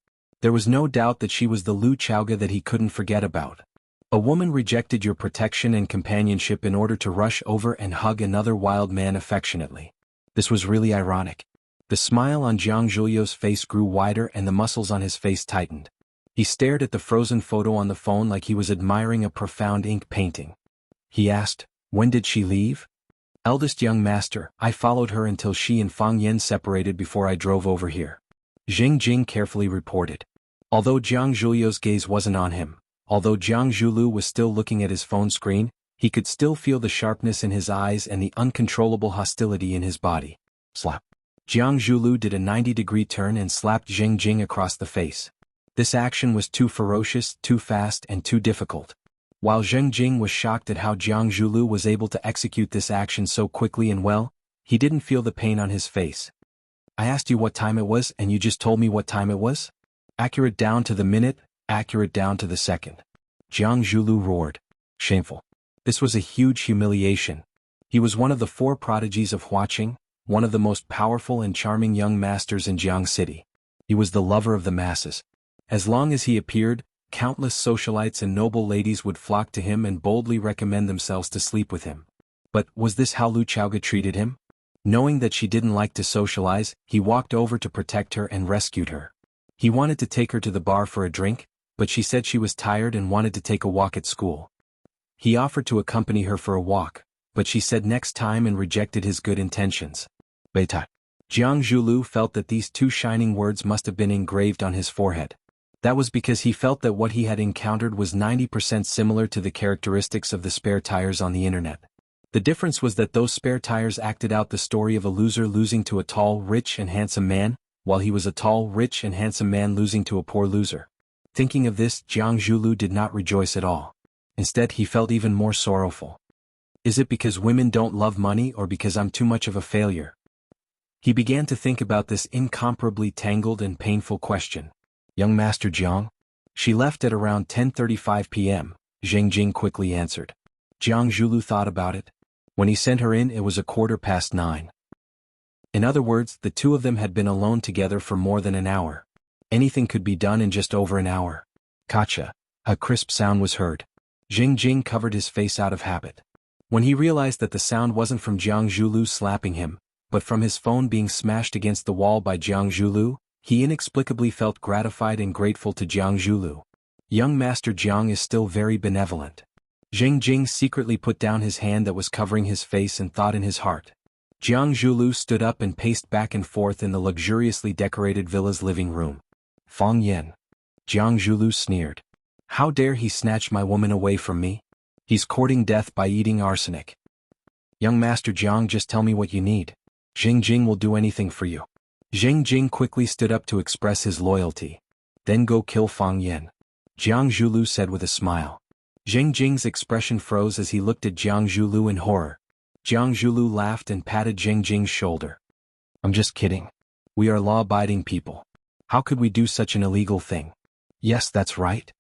There was no doubt that she was the Lu Chaoga that he couldn't forget about. A woman rejected your protection and companionship in order to rush over and hug another wild man affectionately. This was really ironic. The smile on Jiang Zhulio's face grew wider and the muscles on his face tightened. He stared at the frozen photo on the phone like he was admiring a profound ink painting. He asked, when did she leave? Eldest young master, I followed her until she and Fang Yan separated before I drove over here. Jing Jing carefully reported. Although Jiang Zhulio's gaze wasn't on him, although Jiang Zhulu was still looking at his phone screen, he could still feel the sharpness in his eyes and the uncontrollable hostility in his body. Slap. Jiang Zhulu did a 90-degree turn and slapped Jing Jing across the face. This action was too ferocious, too fast, and too difficult. While Zheng Jing was shocked at how Jiang Zhulu was able to execute this action so quickly and well, he didn't feel the pain on his face. I asked you what time it was and you just told me what time it was? Accurate down to the minute, accurate down to the second. Jiang Zhulu roared. Shameful. This was a huge humiliation. He was one of the 4 prodigies of Huaqing, one of the most powerful and charming young masters in Jiang City. He was the lover of the masses. As long as he appeared, countless socialites and noble ladies would flock to him and boldly recommend themselves to sleep with him. But was this how Lu Chaoga treated him? Knowing that she didn't like to socialize, he walked over to protect her and rescued her. He wanted to take her to the bar for a drink, but she said she was tired and wanted to take a walk at school. He offered to accompany her for a walk, but she said next time and rejected his good intentions. Beitai. Jiang Zhulu felt that these 2 shining words must have been engraved on his forehead. That was because he felt that what he had encountered was 90% similar to the characteristics of the spare tires on the internet. The difference was that those spare tires acted out the story of a loser losing to a tall, rich and handsome man, while he was a tall, rich and handsome man losing to a poor loser. Thinking of this, Jiang Zhulu did not rejoice at all. Instead, he felt even more sorrowful. Is it because women don't love money or because I'm too much of a failure? He began to think about this incomparably tangled and painful question. Young Master Jiang? She left at around 10:35 p.m., Zheng Jing quickly answered. Jiang Zhulu thought about it. When he sent her in, it was 9:15. In other words, the two of them had been alone together for more than an hour. Anything could be done in just over an hour. Gotcha. A crisp sound was heard. Jing Jing covered his face out of habit. When he realized that the sound wasn't from Jiang Zhulu slapping him, but from his phone being smashed against the wall by Jiang Zhulu, he inexplicably felt gratified and grateful to Jiang Zhulu. Young Master Jiang is still very benevolent. Jing Jing secretly put down his hand that was covering his face and thought in his heart. Jiang Zhulu stood up and paced back and forth in the luxuriously decorated villa's living room. Fang Yan. Jiang Zhulu sneered. How dare he snatch my woman away from me? He's courting death by eating arsenic. Young Master Jiang, just tell me what you need. Jing Jing will do anything for you. Jing Jing quickly stood up to express his loyalty. Then go kill Fang Yan. Jiang Zhulu said with a smile. Jing Jing's expression froze as he looked at Jiang Zhulu in horror. Jiang Zhulu laughed and patted Jing Jing's shoulder. I'm just kidding. We are law-abiding people. How could we do such an illegal thing? Yes, that's right.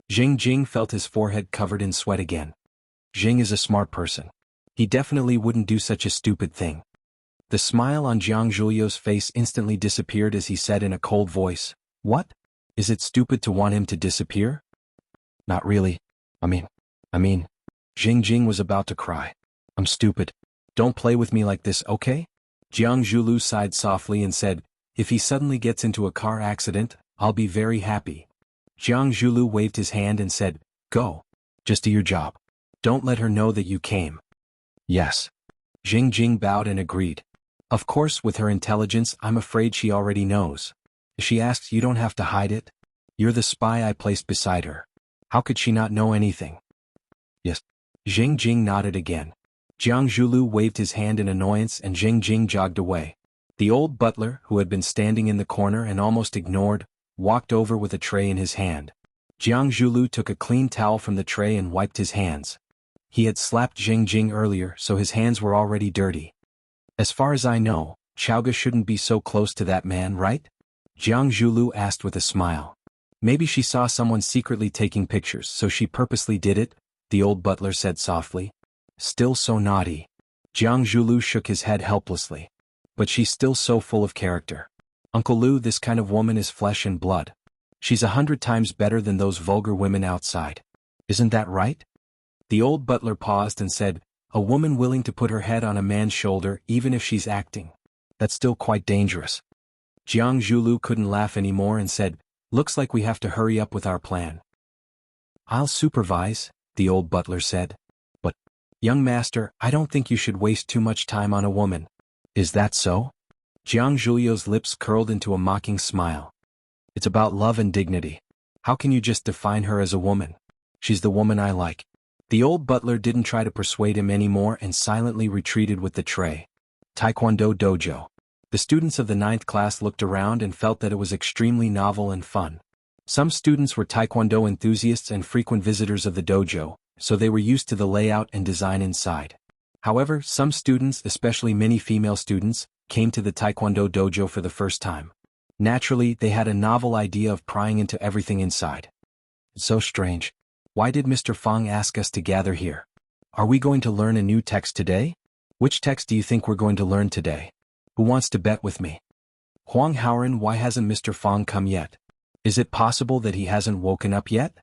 Jing Jing felt his forehead covered in sweat again. Jing is a smart person. He definitely wouldn't do such a stupid thing. The smile on Jiang Zhulio's face instantly disappeared as he said in a cold voice, What? Is it stupid to want him to disappear? Not really. I mean, Jing Jing was about to cry. I'm stupid. Don't play with me like this, okay? Jiang Zhulu sighed softly and said, If he suddenly gets into a car accident, I'll be very happy. Jiang Zhulu waved his hand and said, Go. Just do your job. Don't let her know that you came. Yes. Jing Jing bowed and agreed. Of course, with her intelligence, I'm afraid she already knows. If she asks, you don't have to hide it. You're the spy I placed beside her. How could she not know anything? Yes. Jing Jing nodded again. Jiang Zhulu waved his hand in annoyance and Jing Jing jogged away. The old butler, who had been standing in the corner and almost ignored, walked over with a tray in his hand. Jiang Zhulu took a clean towel from the tray and wiped his hands. He had slapped Jing Jing earlier, so his hands were already dirty. As far as I know, Chaoga shouldn't be so close to that man, right? Jiang Zhulu asked with a smile. Maybe she saw someone secretly taking pictures, so she purposely did it, the old butler said softly. Still so naughty. Jiang Zhulu shook his head helplessly. But she's still so full of character. Uncle Lu, this kind of woman is flesh and blood. She's 100 times better than those vulgar women outside. Isn't that right? The old butler paused and said, A woman willing to put her head on a man's shoulder even if she's acting. That's still quite dangerous. Jiang Zhulu couldn't laugh anymore and said, Looks like we have to hurry up with our plan. I'll supervise, the old butler said. But, young master, I don't think you should waste too much time on a woman. Is that so? Jiang Zhulio's lips curled into a mocking smile. It's about love and dignity. How can you just define her as a woman? She's the woman I like. The old butler didn't try to persuade him anymore and silently retreated with the tray. Taekwondo Dojo. The students of the 9th class looked around and felt that it was extremely novel and fun. Some students were Taekwondo enthusiasts and frequent visitors of the dojo, so they were used to the layout and design inside. However, some students, especially many female students, came to the Taekwondo dojo for the first time. Naturally, they had a novel idea of prying into everything inside. It's so strange. Why did Mr. Fang ask us to gather here? Are we going to learn a new text today? Which text do you think we're going to learn today? Who wants to bet with me? Huang Haoran, why hasn't Mr. Fang come yet? Is it possible that he hasn't woken up yet?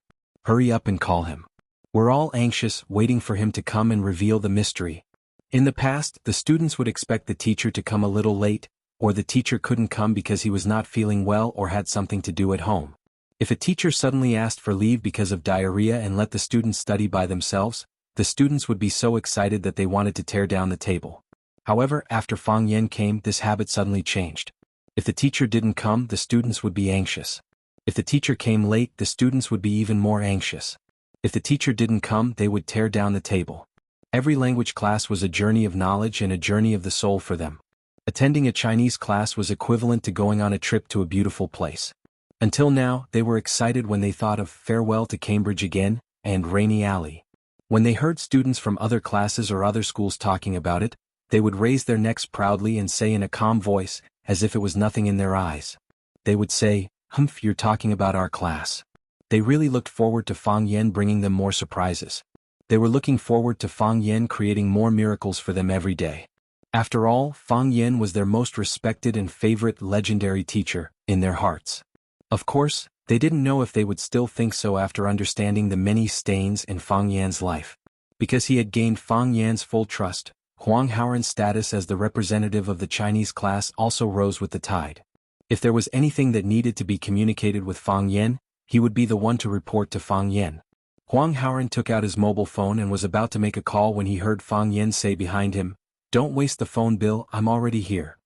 Hurry up and call him. We're all anxious, waiting for him to come and reveal the mystery. In the past, the students would expect the teacher to come a little late, or the teacher couldn't come because he was not feeling well or had something to do at home. If a teacher suddenly asked for leave because of diarrhea and let the students study by themselves, the students would be so excited that they wanted to tear down the table. However, after Fang Yan came, this habit suddenly changed. If the teacher didn't come, the students would be anxious. If the teacher came late, the students would be even more anxious. If the teacher didn't come, they would tear down the table. Every language class was a journey of knowledge and a journey of the soul for them. Attending a Chinese class was equivalent to going on a trip to a beautiful place. Until now, they were excited when they thought of Farewell to Cambridge Again and Rainy Alley. When they heard students from other classes or other schools talking about it, they would raise their necks proudly and say in a calm voice, as if it was nothing in their eyes. They would say, Humph, you're talking about our class. They really looked forward to Fang Yan bringing them more surprises. They were looking forward to Fang Yan creating more miracles for them every day. After all, Fang Yen was their most respected and favorite legendary teacher, in their hearts. Of course, they didn't know if they would still think so after understanding the many stains in Fang Yan's life. Because he had gained Fang Yan's full trust, Huang Haoran's status as the representative of the Chinese class also rose with the tide. If there was anything that needed to be communicated with Fang Yen, he would be the one to report to Fang Yen. Huang Haoran took out his mobile phone and was about to make a call when he heard Fang Yen say behind him, "Don't waste the phone, Bill, I'm already here."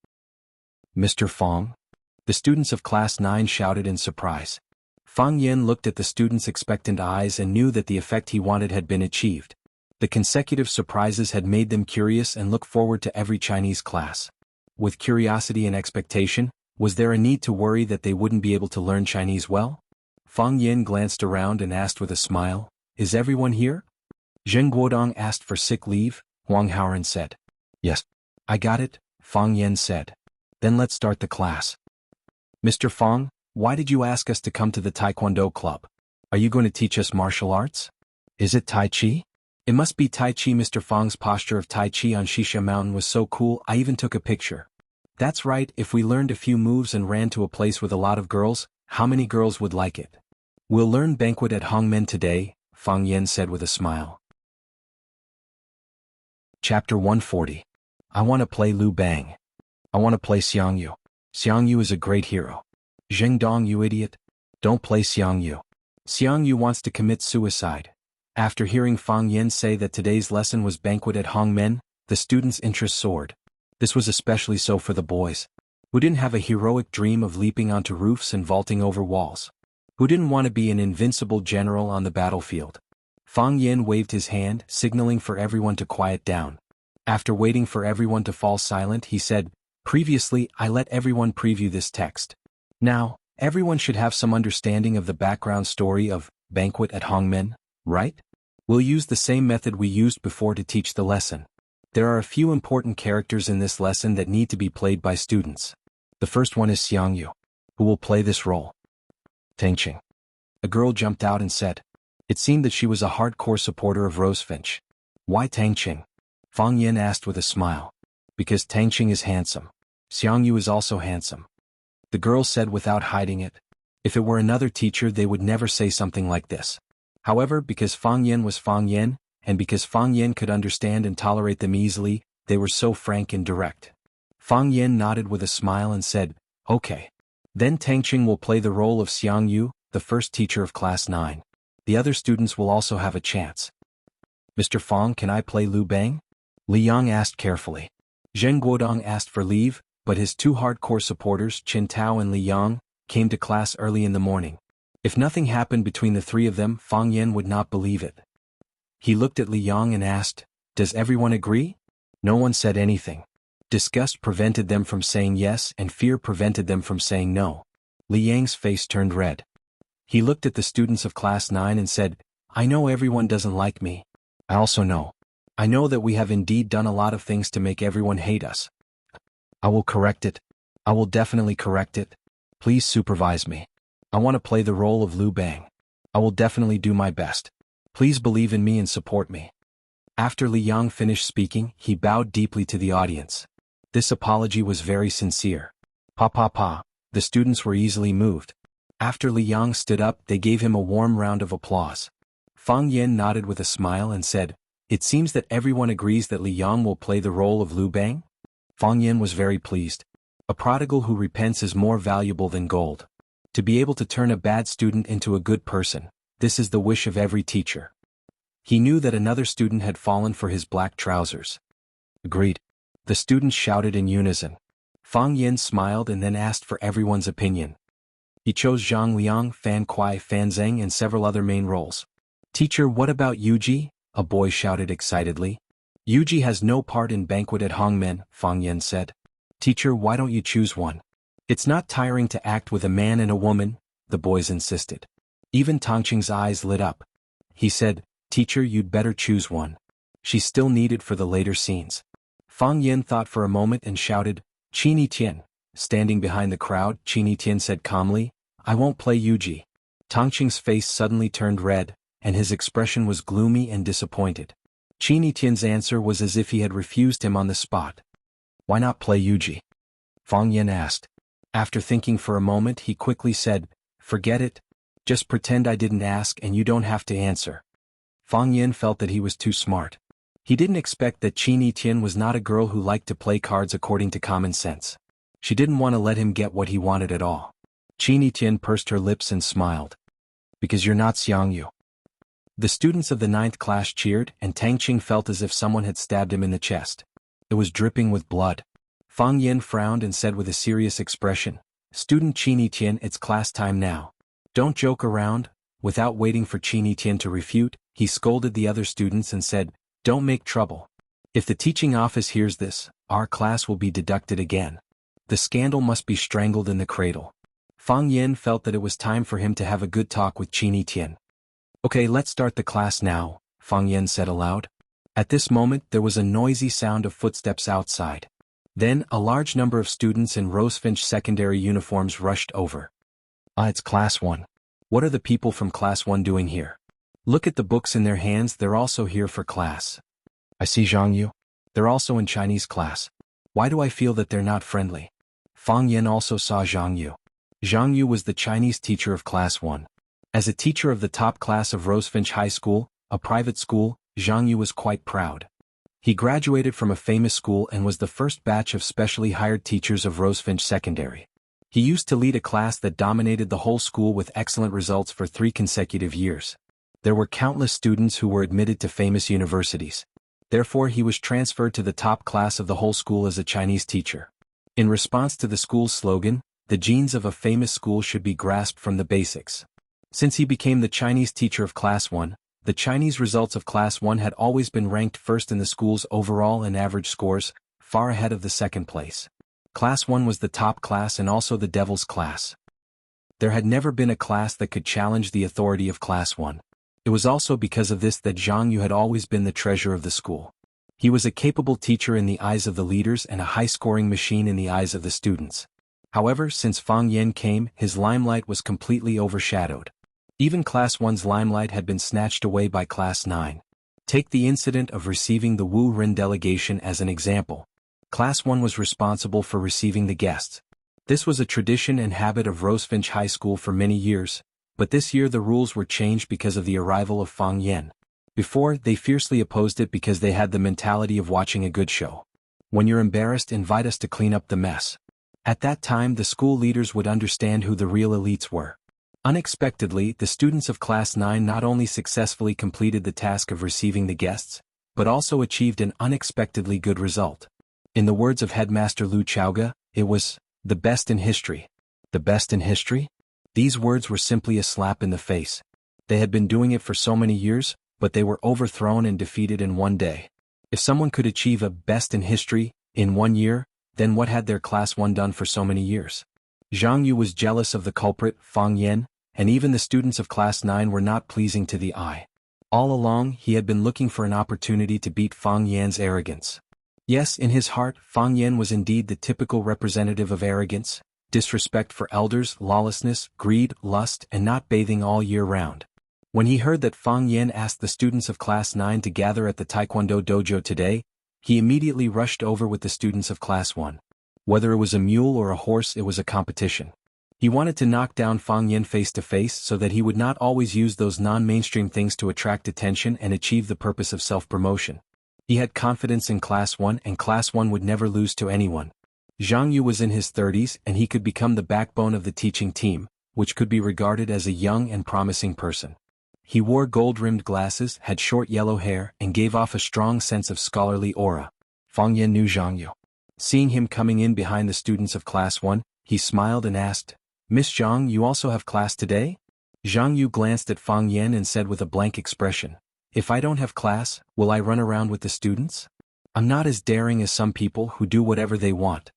"Mr. Fang?" The students of Class 9 shouted in surprise. Fang Yen looked at the students' expectant eyes and knew that the effect he wanted had been achieved. The consecutive surprises had made them curious and look forward to every Chinese class. With curiosity and expectation, was there a need to worry that they wouldn't be able to learn Chinese well? Fang Yen glanced around and asked with a smile, "Is everyone here?" Zheng Guodong asked for sick leave, Huang Haoran said. "Yes. I got it," Fang Yen said. "Then let's start the class." "Mr. Fang, why did you ask us to come to the Taekwondo club? Are you going to teach us martial arts? Is it Tai Chi?" "It must be Tai Chi." Mr. Fang's posture of Tai Chi on Shisha Mountain was so cool I even took a picture. "That's right, if we learned a few moves and ran to a place with a lot of girls, how many girls would like it?" "We'll learn banquet at Hongmen today," Fang Yen said with a smile. Chapter 140. I want to play Liu Bang. I want to play Xiang Yu. Xiang Yu is a great hero. Zheng Dong, you idiot. Don't play Xiang Yu. Xiang Yu wants to commit suicide. After hearing Fang Yen say that today's lesson was banquet at Hongmen, the students' interest soared. This was especially so for the boys. Who didn't have a heroic dream of leaping onto roofs and vaulting over walls? Who didn't want to be an invincible general on the battlefield? Fang Yen waved his hand, signaling for everyone to quiet down. After waiting for everyone to fall silent, he said, "Previously, I let everyone preview this text. Now, everyone should have some understanding of the background story of banquet at Hongmen, right? We'll use the same method we used before to teach the lesson. There are a few important characters in this lesson that need to be played by students. The first one is Xiang Yu. Who will play this role?" "Tangqing." A girl jumped out and said. It seemed that she was a hardcore supporter of Rosefinch. "Why Tangqing?" Fang Yen asked with a smile. "Because Tangqing is handsome. Xiang Yu is also handsome." The girl said without hiding it. If it were another teacher they would never say something like this. However, because Fang Yen was Fang Yen, and because Fang Yen could understand and tolerate them easily, they were so frank and direct. Fang Yen nodded with a smile and said, "Okay. Then Tangqing will play the role of Xiang Yu, the first teacher of Class 9. The other students will also have a chance." "Mr. Fang, can I play Liu Bang?" Li Yang asked carefully. Zheng Guodong asked for leave, but his two hardcore supporters, Qin Tao and Li Yang, came to class early in the morning. If nothing happened between the three of them, Fang Yen would not believe it. He looked at Li Yang and asked, "Does everyone agree?" No one said anything. Disgust prevented them from saying yes and fear prevented them from saying no. Li Yang's face turned red. He looked at the students of Class 9 and said, "I know everyone doesn't like me. I also know. I know that we have indeed done a lot of things to make everyone hate us. I will correct it. I will definitely correct it. Please supervise me. I want to play the role of Liu Bang. I will definitely do my best. Please believe in me and support me." After Li Yang finished speaking, he bowed deeply to the audience. This apology was very sincere. Pa. The students were easily moved. After Li Yang stood up, they gave him a warm round of applause. Fang Yen nodded with a smile and said, "It seems that everyone agrees that Li Yang will play the role of Liu Bang?" Fang Yen was very pleased. A prodigal who repents is more valuable than gold. To be able to turn a bad student into a good person, this is the wish of every teacher. He knew that another student had fallen for his black trousers. "Agreed." The students shouted in unison. Fang Yen smiled and then asked for everyone's opinion. He chose Zhang Liang, Fan Kuai, Fan Zheng and several other main roles. "Teacher, what about Yuji?" a boy shouted excitedly. "Yuji has no part in banquet at Hongmen," Fang Yen said. "Teacher, why don't you choose one? It's not tiring to act with a man and a woman," the boys insisted. Even Tangqing's eyes lit up. He said, "Teacher, you'd better choose one. She's still needed for the later scenes." Fang Yen thought for a moment and shouted, "Qini Tian." Standing behind the crowd, Qini Tian said calmly, "I won't play Yuji." Tangqing's face suddenly turned red, and his expression was gloomy and disappointed. Qini Tian's answer was as if he had refused him on the spot. Why not play Yuji? Fang Yan asked. After thinking for a moment he quickly said, forget it. Just pretend I didn't ask and you don't have to answer. Fang Yan felt that he was too smart. He didn't expect that Qin Tian was not a girl who liked to play cards according to common sense. She didn't want to let him get what he wanted at all. Qin Tian pursed her lips and smiled. Because you're not Xiangyu. The students of the 9th class cheered and Tang Qing felt as if someone had stabbed him in the chest. It was dripping with blood. Fang Yan frowned and said with a serious expression, Student Qin Tian, it's class time now. Don't joke around. Without waiting for Qin Tian to refute, he scolded the other students and said, don't make trouble. If the teaching office hears this, our class will be deducted again. The scandal must be strangled in the cradle. Fang Yan felt that it was time for him to have a good talk with Qin Tian. Okay, let's start the class now, Fang Yan said aloud. At this moment there was a noisy sound of footsteps outside. Then a large number of students in Rosefinch secondary uniforms rushed over. It's class 1. What are the people from class 1 doing here? Look at the books in their hands, they're also here for class. I see Xiangyu. They're also in Chinese class. Why do I feel that they're not friendly? Fang Yan also saw Xiangyu. Xiangyu was the Chinese teacher of class 1. As a teacher of the top class of Rosefinch High School, a private school, Xiangyu was quite proud. He graduated from a famous school and was the first batch of specially hired teachers of Rosefinch Secondary. He used to lead a class that dominated the whole school with excellent results for 3 consecutive years. There were countless students who were admitted to famous universities. Therefore he was transferred to the top class of the whole school as a Chinese teacher. In response to the school's slogan, the genes of a famous school should be grasped from the basics. Since he became the Chinese teacher of class 1, the Chinese results of class 1 had always been ranked first in the school's overall and average scores, far ahead of the second place. Class 1 was the top class and also the devil's class. There had never been a class that could challenge the authority of class 1. It was also because of this that Xiangyu had always been the treasure of the school. He was a capable teacher in the eyes of the leaders and a high-scoring machine in the eyes of the students. However, since Fang Yan came, his limelight was completely overshadowed. Even Class 1's limelight had been snatched away by Class 9. Take the incident of receiving the Wu Rin delegation as an example. Class 1 was responsible for receiving the guests. This was a tradition and habit of Rosefinch High School for many years, but this year the rules were changed because of the arrival of Fang Yan. Before, they fiercely opposed it because they had the mentality of watching a good show. When you're embarrassed, invite us to clean up the mess. At that time the school leaders would understand who the real elites were. Unexpectedly, the students of Class 9 not only successfully completed the task of receiving the guests, but also achieved an unexpectedly good result. In the words of Headmaster Lu Chaoga, it was the best in history. The best in history? These words were simply a slap in the face. They had been doing it for so many years, but they were overthrown and defeated in one day. If someone could achieve a best in history in 1 year, then what had their Class 1 done for so many years? Xiangyu was jealous of the culprit, Fang Yan, and even the students of Class 9 were not pleasing to the eye. All along, he had been looking for an opportunity to beat Fang Yan's arrogance. Yes, in his heart, Fang Yan was indeed the typical representative of arrogance, disrespect for elders, lawlessness, greed, lust, and not bathing all year round. When he heard that Fang Yan asked the students of Class 9 to gather at the Taekwondo dojo today, he immediately rushed over with the students of Class 1. Whether it was a mule or a horse, it was a competition. He wanted to knock down Fang Yan face to face so that he would not always use those non-mainstream things to attract attention and achieve the purpose of self-promotion. He had confidence in Class 1 and Class 1 would never lose to anyone. Xiangyu was in his 30s and he could become the backbone of the teaching team, which could be regarded as a young and promising person. He wore gold-rimmed glasses, had short yellow hair, and gave off a strong sense of scholarly aura. Fang Yan knew Xiangyu. Seeing him coming in behind the students of Class 1, he smiled and asked, "Miss Zhang, you also have class today?" Xiangyu glanced at Fang Yan and said with a blank expression, "If I don't have class, will I run around with the students? I'm not as daring as some people who do whatever they want."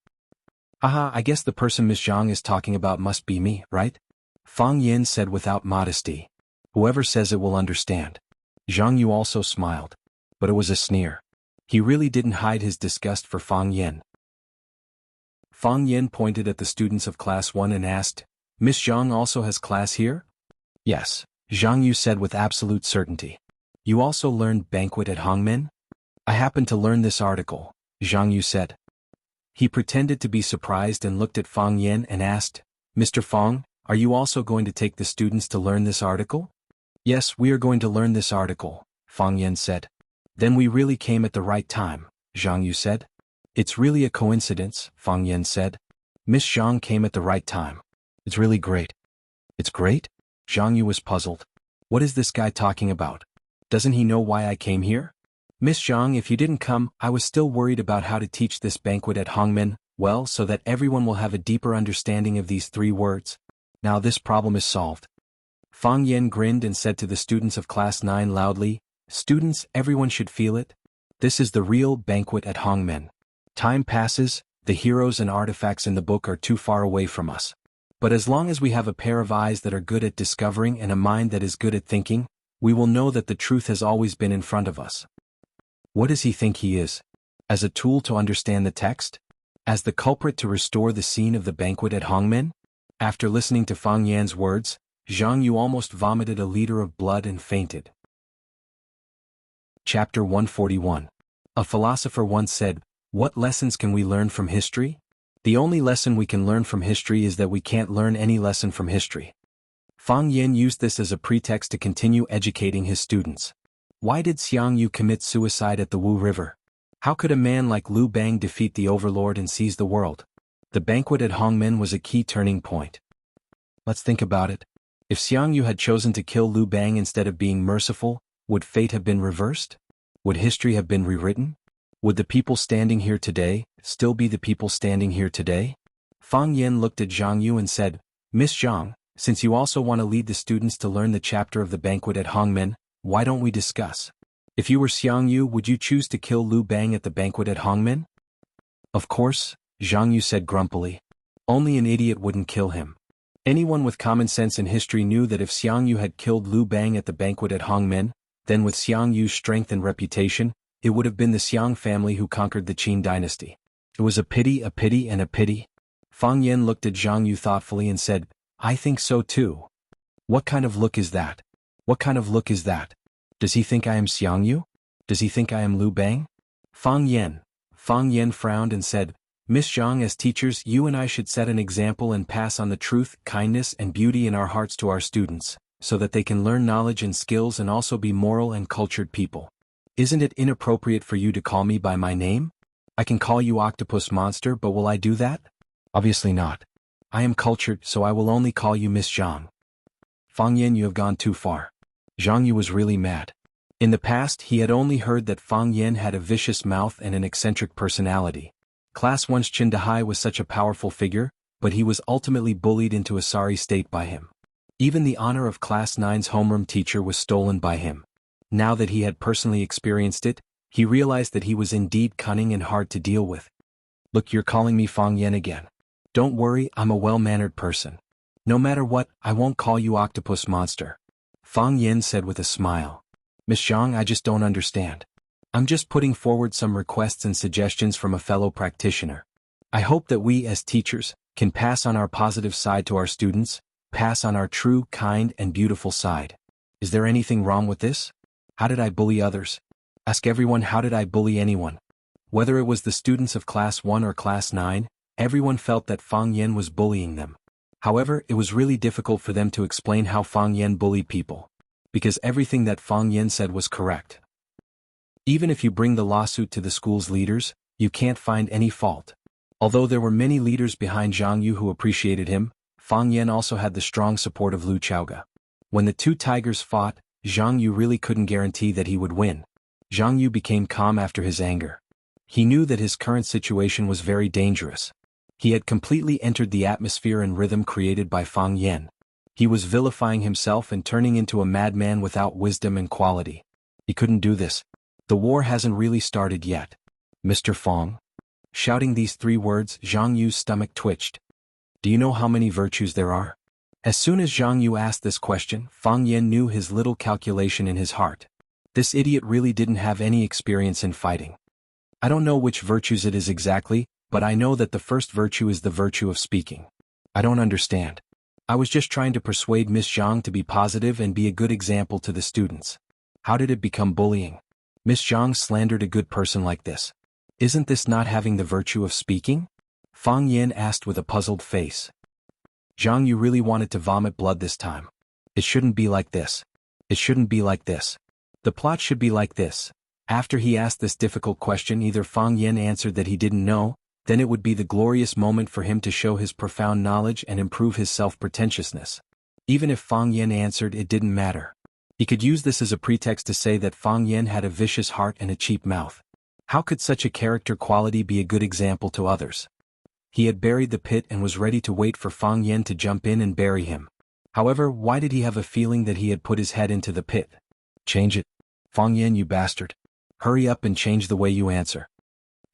"Aha, I guess the person Miss Zhang is talking about must be me, right?" Fang Yan said without modesty. "Whoever says it will understand." Xiangyu also smiled. But it was a sneer. He really didn't hide his disgust for Fang Yan. Fang Yan pointed at the students of Class 1 and asked, "Miss Zhang also has class here?" "Yes," Xiangyu said with absolute certainty. "You also learned banquet at Hongmen?" "I happened to learn this article," Xiangyu said. He pretended to be surprised and looked at Fang Yan and asked, "Mr. Fang, are you also going to take the students to learn this article?" "Yes, we are going to learn this article," Fang Yan said. "Then we really came at the right time," Zhang Yu said. "It's really a coincidence," Fang Yan said. "Miss Zhang came at the right time. It's really great." "It's great?" Zhang Yu was puzzled. "What is this guy talking about? Doesn't he know why I came here?" "Miss Zhang, if you didn't come, I was still worried about how to teach this banquet at Hongmen, well, so that everyone will have a deeper understanding of these 3 words. Now this problem is solved." Fang Yan grinned and said to the students of Class 9 loudly, "Students, everyone should feel it. This is the real banquet at Hongmen. Time passes, the heroes and artifacts in the book are too far away from us. But as long as we have a pair of eyes that are good at discovering and a mind that is good at thinking, we will know that the truth has always been in front of us." What does he think he is? As a tool to understand the text? As the culprit to restore the scene of the banquet at Hongmen? After listening to Fang Yan's words, Zhang Yu almost vomited a liter of blood and fainted. Chapter 141. A philosopher once said, "What lessons can we learn from history? The only lesson we can learn from history is that we can't learn any lesson from history." Fang Yan used this as a pretext to continue educating his students. Why did Xiang Yu commit suicide at the Wu River? How could a man like Liu Bang defeat the overlord and seize the world? The banquet at Hongmen was a key turning point. Let's think about it. If Xiang Yu had chosen to kill Liu Bang instead of being merciful, would fate have been reversed? Would history have been rewritten? Would the people standing here today still be the people standing here today? Fang Yan looked at Zhang Yu and said, "Miss Zhang, since you also want to lead the students to learn the chapter of the banquet at Hongmen, why don't we discuss? If you were Xiang Yu, would you choose to kill Liu Bang at the banquet at Hongmen?" "Of course," Zhang Yu said grumpily. "Only an idiot wouldn't kill him." Anyone with common sense in history knew that if Xiang Yu had killed Liu Bang at the banquet at Hongmen, then with Xiang Yu's strength and reputation, it would have been the Xiang family who conquered the Qin dynasty. It was a pity, and a pity. Fang Yan looked at Zhang Yu thoughtfully and said, "I think so too." "What kind of look is that? What kind of look is that? Does he think I am Xiang Yu? Does he think I am Liu Bang?" Fang Yan frowned and said, "Miss Zhang, as teachers, you and I should set an example and pass on the truth, kindness and beauty in our hearts to our students, so that they can learn knowledge and skills and also be moral and cultured people. Isn't it inappropriate for you to call me by my name? I can call you Octopus Monster, but will I do that? Obviously not. I am cultured, so I will only call you Miss Zhang." "Fang Yan, you have gone too far." Zhang Yu was really mad. In the past, he had only heard that Fang Yan had a vicious mouth and an eccentric personality. Class 1's Qin Dahai was such a powerful figure, but he was ultimately bullied into a sorry state by him. Even the honor of Class 9's homeroom teacher was stolen by him. Now that he had personally experienced it, he realized that he was indeed cunning and hard to deal with. "Look, you're calling me Fang Yan again. Don't worry, I'm a well-mannered person. No matter what, I won't call you Octopus Monster." Fang Yan said with a smile. "Miss Zhang, I just don't understand. I'm just putting forward some requests and suggestions from a fellow practitioner. I hope that we, as teachers, can pass on our positive side to our students, pass on our true, kind, and beautiful side. Is there anything wrong with this? How did I bully others? Ask everyone, how did I bully anyone?" Whether it was the students of Class 1 or Class 9, everyone felt that Fang Yan was bullying them. However, it was really difficult for them to explain how Fang Yan bullied people, because everything that Fang Yan said was correct. Even if you bring the lawsuit to the school's leaders, you can't find any fault. Although there were many leaders behind Zhang Yu who appreciated him, Fang Yan also had the strong support of Liu Chaoga. When the 2 tigers fought, Zhang Yu really couldn't guarantee that he would win. Zhang Yu became calm after his anger. He knew that his current situation was very dangerous. He had completely entered the atmosphere and rhythm created by Fang Yan. He was vilifying himself and turning into a madman without wisdom and quality. He couldn't do this. The war hasn't really started yet. "Mr. Fang?" Shouting these 3 words, Zhang Yu's stomach twitched. "Do you know how many virtues there are?" As soon as Zhang Yu asked this question, Fang Yan knew his little calculation in his heart. This idiot really didn't have any experience in fighting. "I don't know which virtues it is exactly, but I know that the first virtue is the virtue of speaking." "I don't understand. I was just trying to persuade Miss Zhang to be positive and be a good example to the students. How did it become bullying? Miss Zhang slandered a good person like this. Isn't this not having the virtue of speaking? Fang Yin asked with a puzzled face. Zhang Yu really wanted to vomit blood this time. It shouldn't be like this. It shouldn't be like this. The plot should be like this. After he asked this difficult question, either Fang Yin answered that he didn't know, then it would be the glorious moment for him to show his profound knowledge and improve his self-pretentiousness. Even if Fang Yin answered, it didn't matter. He could use this as a pretext to say that Fang Yin had a vicious heart and a cheap mouth. How could such a character quality be a good example to others? He had buried the pit and was ready to wait for Fang Yin to jump in and bury him. However, why did he have a feeling that he had put his head into the pit? Change it. Fang Yin, you bastard. Hurry up and change the way you answer.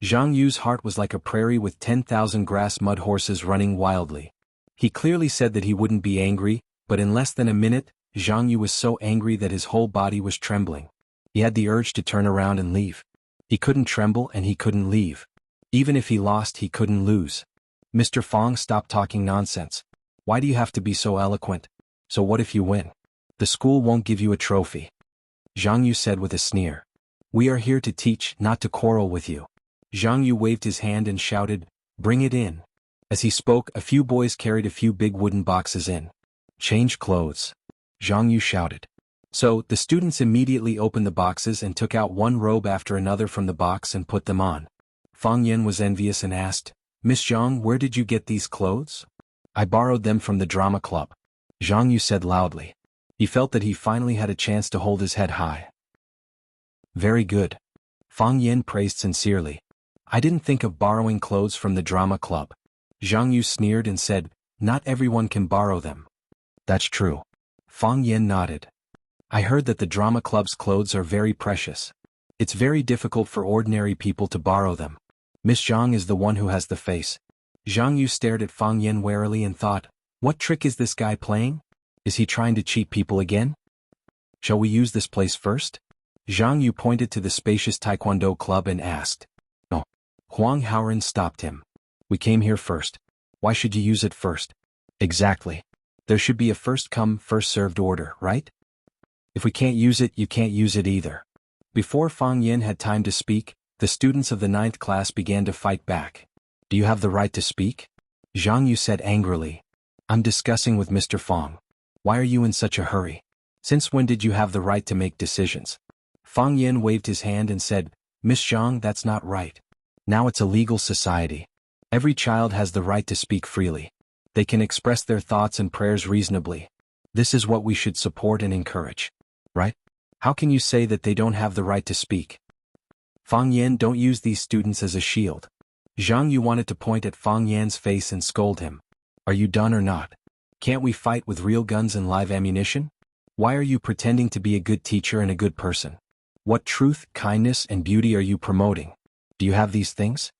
Zhang Yu's heart was like a prairie with 10,000 grass mud horses running wildly. He clearly said that he wouldn't be angry, but in less than a minute, Zhang Yu was so angry that his whole body was trembling. He had the urge to turn around and leave. He couldn't tremble and he couldn't leave. Even if he lost, he couldn't lose. Mr. Fang, stop talking nonsense. Why do you have to be so eloquent? So what if you win? The school won't give you a trophy. Zhang Yu said with a sneer. We are here to teach, not to quarrel with you. Zhang Yu waved his hand and shouted, bring it in. As he spoke, a few boys carried a few big wooden boxes in. Change clothes. Zhang Yu shouted. So, the students immediately opened the boxes and took out one robe after another from the box and put them on. Fang Yin was envious and asked, Miss Zhang, where did you get these clothes? I borrowed them from the drama club. Zhang Yu said loudly. He felt that he finally had a chance to hold his head high. Very good. Fang Yin praised sincerely. I didn't think of borrowing clothes from the drama club. Zhang Yu sneered and said, not everyone can borrow them. That's true. Fang Yin nodded. I heard that the drama club's clothes are very precious. It's very difficult for ordinary people to borrow them. Miss Zhang is the one who has the face. Zhang Yu stared at Fang Yin warily and thought, what trick is this guy playing? Is he trying to cheat people again? Shall we use this place first? Zhang Yu pointed to the spacious taekwondo club and asked. No. Huang Haoren stopped him. We came here first. Why should you use it first? Exactly. There should be a first-come, first-served order, right? If we can't use it, you can't use it either. Before Fang Yin had time to speak, the students of the 9th class began to fight back. Do you have the right to speak? Zhang Yu said angrily. I'm discussing with Mr. Fang. Why are you in such a hurry? Since when did you have the right to make decisions? Fang Yin waved his hand and said, Miss Zhang, that's not right. Now it's a legal society. Every child has the right to speak freely. They can express their thoughts and prayers reasonably. This is what we should support and encourage. Right? How can you say that they don't have the right to speak? Fang Yin, don't use these students as a shield. Zhang Yu wanted to point at Fang Yan's face and scold him. Are you done or not? Can't we fight with real guns and live ammunition? Why are you pretending to be a good teacher and a good person? What truth, kindness, and beauty are you promoting? Do you have these things?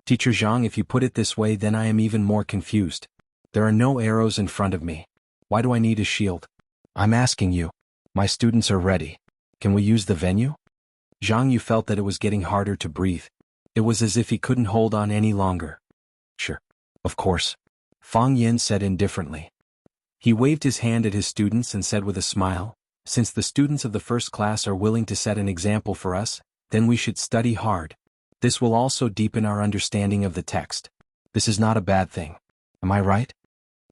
Teacher Zhang, if you put it this way, then I am even more confused. There are no arrows in front of me. Why do I need a shield? I'm asking you. My students are ready. Can we use the venue? Zhang Yu felt that it was getting harder to breathe. It was as if he couldn't hold on any longer. Sure. Of course. Fang Yin said indifferently. He waved his hand at his students and said with a smile, since the students of the first class are willing to set an example for us, then we should study hard. This will also deepen our understanding of the text. This is not a bad thing. Am I right?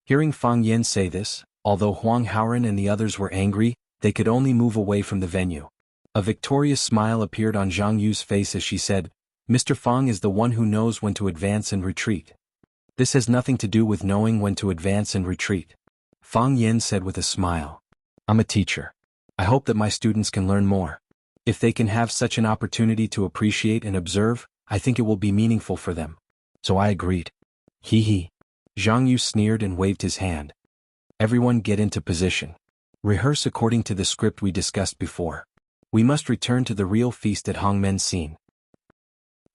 Hearing Fang Yin say this, although Huang Haoren and the others were angry, they could only move away from the venue. A victorious smile appeared on Zhang Yu's face as she said, Mr. Fang is the one who knows when to advance and retreat. This has nothing to do with knowing when to advance and retreat. Fang Yin said with a smile. I'm a teacher. I hope that my students can learn more. If they can have such an opportunity to appreciate and observe, I think it will be meaningful for them. So I agreed. Hee hee. Zhang Yu sneered and waved his hand. Everyone get into position. Rehearse according to the script we discussed before. We must return to the real feast at Hongmen scene.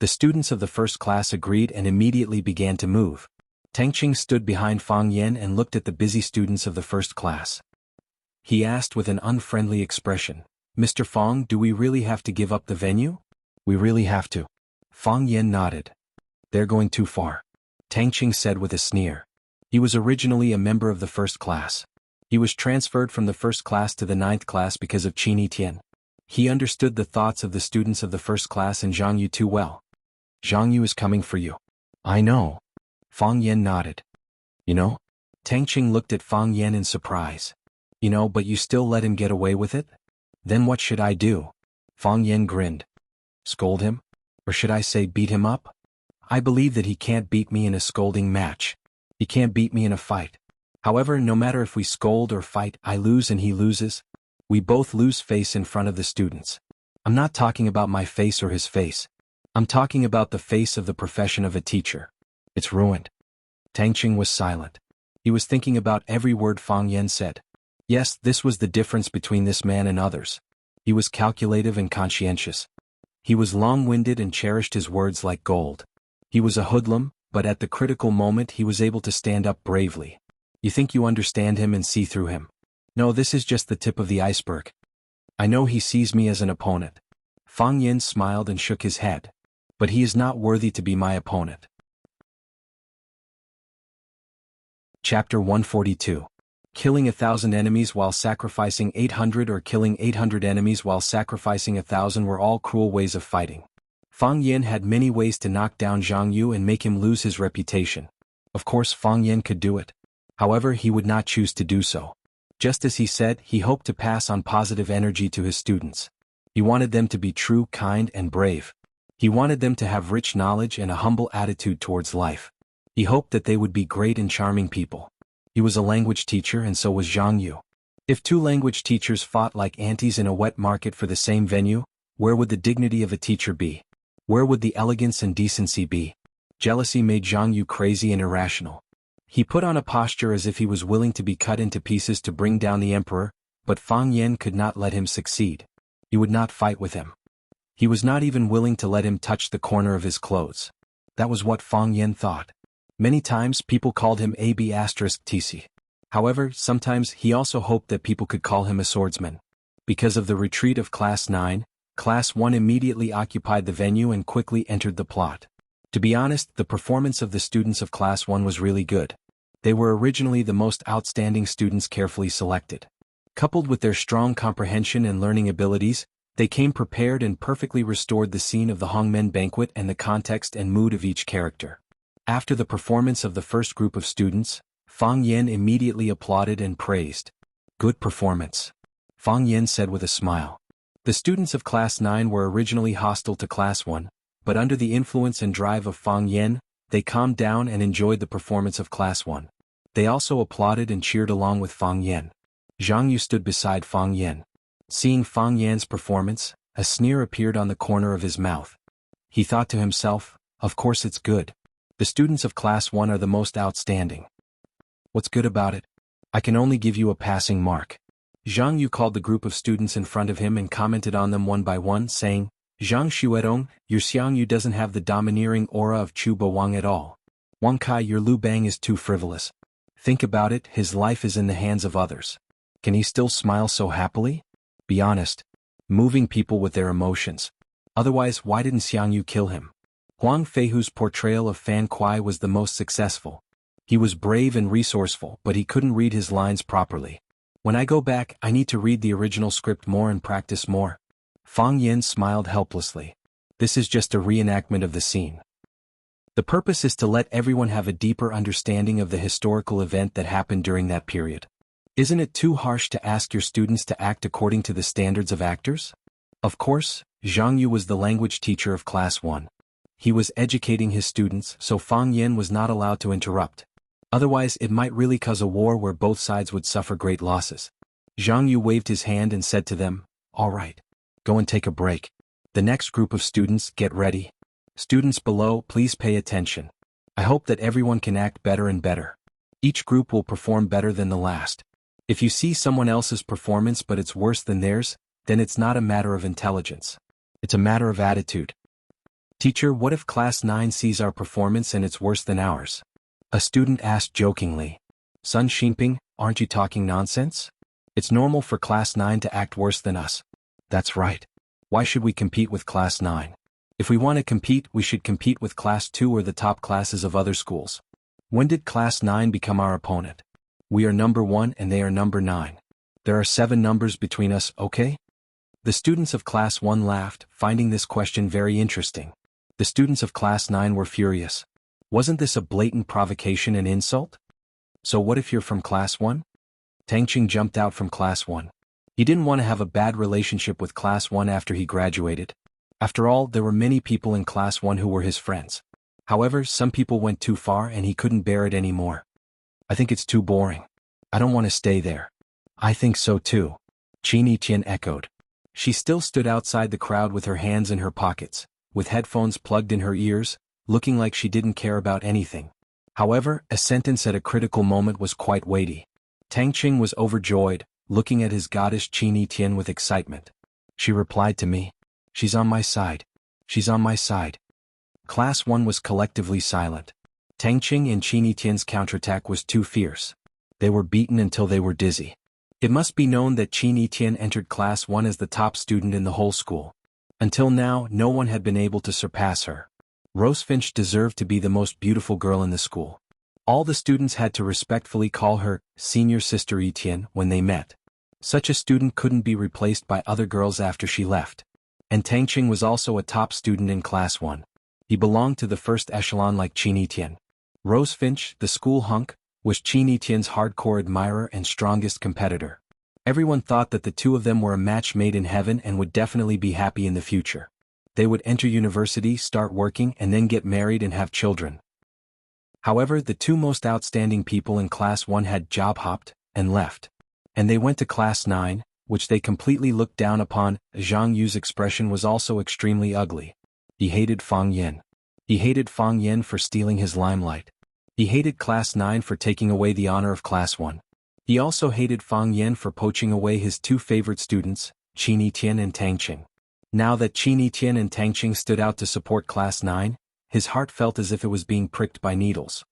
The students of the first class agreed and immediately began to move. Tangqing stood behind Fang Yin and looked at the busy students of the first class. He asked with an unfriendly expression, Mr. Fang, do we really have to give up the venue? We really have to. Fang Yin nodded. They're going too far. Tangqing said with a sneer. He was originally a member of the first class. He was transferred from the first class to the 9th class because of Qin Tian. He understood the thoughts of the students of the first class and Zhang Yu too well. Zhang Yu is coming for you. I know. Fang Yan nodded. You know? Tang Qing looked at Fang Yan in surprise. You know, but you still let him get away with it? Then what should I do? Fang Yan grinned. Scold him? Or should I say beat him up? I believe that he can't beat me in a scolding match. He can't beat me in a fight. However, no matter if we scold or fight, I lose and he loses. We both lose face in front of the students. I'm not talking about my face or his face. I'm talking about the face of the profession of a teacher. It's ruined. Tang Qing was silent. He was thinking about every word Fang Yan said. Yes, this was the difference between this man and others. He was calculative and conscientious. He was long-winded and cherished his words like gold. He was a hoodlum, but at the critical moment he was able to stand up bravely. You think you understand him and see through him? No, this is just the tip of the iceberg. I know he sees me as an opponent. Fang Yan smiled and shook his head. But he is not worthy to be my opponent. Chapter 142. Killing 1,000 enemies while sacrificing 800 or killing 800 enemies while sacrificing 1,000 were all cruel ways of fighting. Fang Yan had many ways to knock down Zhang Yu and make him lose his reputation. Of course Fang Yan could do it. However, he would not choose to do so. Just as he said, he hoped to pass on positive energy to his students. He wanted them to be true, kind, and brave. He wanted them to have rich knowledge and a humble attitude towards life. He hoped that they would be great and charming people. He was a language teacher and so was Zhang Yu. If two language teachers fought like antis in a wet market for the same venue, where would the dignity of a teacher be? Where would the elegance and decency be? Jealousy made Zhang Yu crazy and irrational. He put on a posture as if he was willing to be cut into pieces to bring down the emperor, but Fang Yan could not let him succeed. He would not fight with him. He was not even willing to let him touch the corner of his clothes. That was what Fang Yan thought. Many times people called him AB*TC. However, sometimes he also hoped that people could call him a swordsman. Because of the retreat of Class 9, Class 1 immediately occupied the venue and quickly entered the plot. To be honest, the performance of the students of Class 1 was really good. They were originally the most outstanding students carefully selected. Coupled with their strong comprehension and learning abilities, they came prepared and perfectly restored the scene of the Hongmen banquet and the context and mood of each character. After the performance of the first group of students, Fang Yan immediately applauded and praised. Good performance. Fang Yan said with a smile. The students of Class 9 were originally hostile to Class 1, but under the influence and drive of Fang Yan, they calmed down and enjoyed the performance of Class 1. They also applauded and cheered along with Fang Yan. Zhang Yu stood beside Fang Yan. Seeing Fang Yan's performance, a sneer appeared on the corner of his mouth. He thought to himself, of course it's good. The students of Class 1 are the most outstanding. What's good about it? I can only give you a passing mark. Zhang Yu called the group of students in front of him and commented on them one by one, saying, Zhang Xuedong, your Xiang Yu doesn't have the domineering aura of Chu Bawang at all. Wang Kai, your Lu Bang is too frivolous. Think about it, his life is in the hands of others. Can he still smile so happily? Be honest. Moving people with their emotions. Otherwise, why didn't Xiang Yu kill him? Huang Feihu's portrayal of Fan Kuai was the most successful. He was brave and resourceful, but he couldn't read his lines properly. When I go back, I need to read the original script more and practice more. Fang Yan smiled helplessly. This is just a reenactment of the scene. The purpose is to let everyone have a deeper understanding of the historical event that happened during that period. Isn't it too harsh to ask your students to act according to the standards of actors? Of course, Zhang Yu was the language teacher of Class 1. He was educating his students, so Fang Yan was not allowed to interrupt. Otherwise, it might really cause a war where both sides would suffer great losses. Zhang Yu waved his hand and said to them, all right. Go and take a break. The next group of students, get ready. Students below, please pay attention. I hope that everyone can act better and better. Each group will perform better than the last. If you see someone else's performance but it's worse than theirs, then it's not a matter of intelligence. It's a matter of attitude. Teacher, what if Class 9 sees our performance and it's worse than ours? A student asked jokingly. Sun Xinping, aren't you talking nonsense? It's normal for Class 9 to act worse than us. That's right. Why should we compete with Class 9? If we want to compete, we should compete with Class 2 or the top classes of other schools. When did Class 9 become our opponent? We are number 1 and they are number 9. There are 7 numbers between us, okay? The students of Class 1 laughed, finding this question very interesting. The students of Class 9 were furious. Wasn't this a blatant provocation and insult? So what if you're from Class 1? Tangqing jumped out from Class 1. He didn't want to have a bad relationship with Class 1 after he graduated. After all, there were many people in Class 1 who were his friends. However, some people went too far and he couldn't bear it anymore. I think it's too boring. I don't want to stay there. I think so too, Qin Tian echoed. She still stood outside the crowd with her hands in her pockets, with headphones plugged in her ears, looking like she didn't care about anything. However, a sentence at a critical moment was quite weighty. Tangqing was overjoyed, looking at his goddess Qin Tian with excitement. She replied to me. She's on my side. She's on my side. Class 1 was collectively silent. Tangqing and Qin Tian's counterattack was too fierce. They were beaten until they were dizzy. It must be known that Qin Tian entered Class 1 as the top student in the whole school. Until now, no one had been able to surpass her. Rose Finch deserved to be the most beautiful girl in the school. All the students had to respectfully call her senior sister Etienne when they met. Such a student couldn't be replaced by other girls after she left. And Tangqing was also a top student in Class 1. He belonged to the first echelon like Qin Etienne. Rose Finch, the school hunk, was Qin Etienne's hardcore admirer and strongest competitor. Everyone thought that the two of them were a match made in heaven and would definitely be happy in the future. They would enter university, start working, and then get married and have children. However, the two most outstanding people in Class 1 had job-hopped and left. And they went to Class 9, which they completely looked down upon. Zhang Yu's expression was also extremely ugly. He hated Fang Yen. He hated Fang Yen for stealing his limelight. He hated Class 9 for taking away the honor of Class 1. He also hated Fang Yen for poaching away his two favorite students, Qin Tian and Tangqing. Now that Qin Tian and Tangqing stood out to support Class 9, his heart felt as if it was being pricked by needles.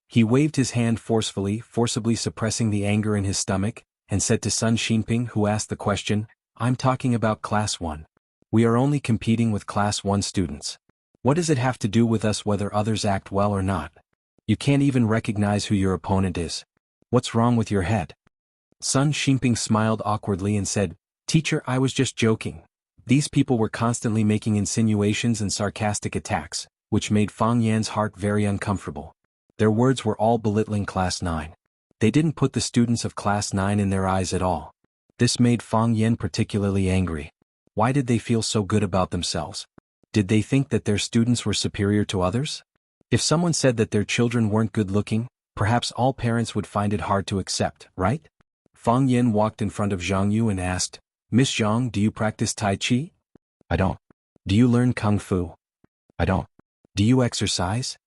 He waved his hand forcibly suppressing the anger in his stomach, and said to Sun Xinping, who asked the question, "I'm talking about Class 1. We are only competing with Class 1 students. What does it have to do with us whether others act well or not? You can't even recognize who your opponent is. What's wrong with your head?" Sun Xinping smiled awkwardly and said, "Teacher, I was just joking." These people were constantly making insinuations and sarcastic attacks, which made Fang Yan's heart very uncomfortable. Their words were all belittling Class 9. They didn't put the students of Class 9 in their eyes at all. This made Fang Yan particularly angry. Why did they feel so good about themselves? Did they think that their students were superior to others? If someone said that their children weren't good-looking, perhaps all parents would find it hard to accept, right? Fang Yan walked in front of Zhang Yu and asked, "Miss Zhang, do you practice Tai Chi?" "I don't." "Do you learn Kung Fu?" "I don't." "Do you exercise?"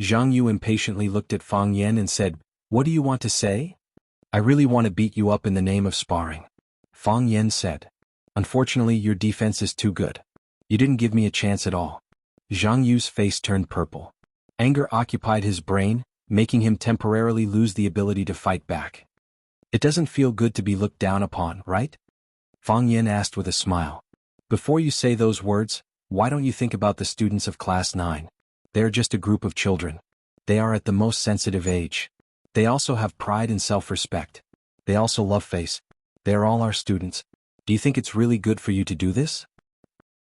Zhang Yu impatiently looked at Fang Yan and said, "What do you want to say?" "I really want to beat you up in the name of sparring," Fang Yan said. "Unfortunately, your defense is too good. You didn't give me a chance at all." Zhang Yu's face turned purple. Anger occupied his brain, making him temporarily lose the ability to fight back. "It doesn't feel good to be looked down upon, right?" Fang Yan asked with a smile. "Before you say those words, why don't you think about the students of Class 9? They are just a group of children. They are at the most sensitive age. They also have pride and self-respect. They also love face. They are all our students. Do you think it's really good for you to do this?"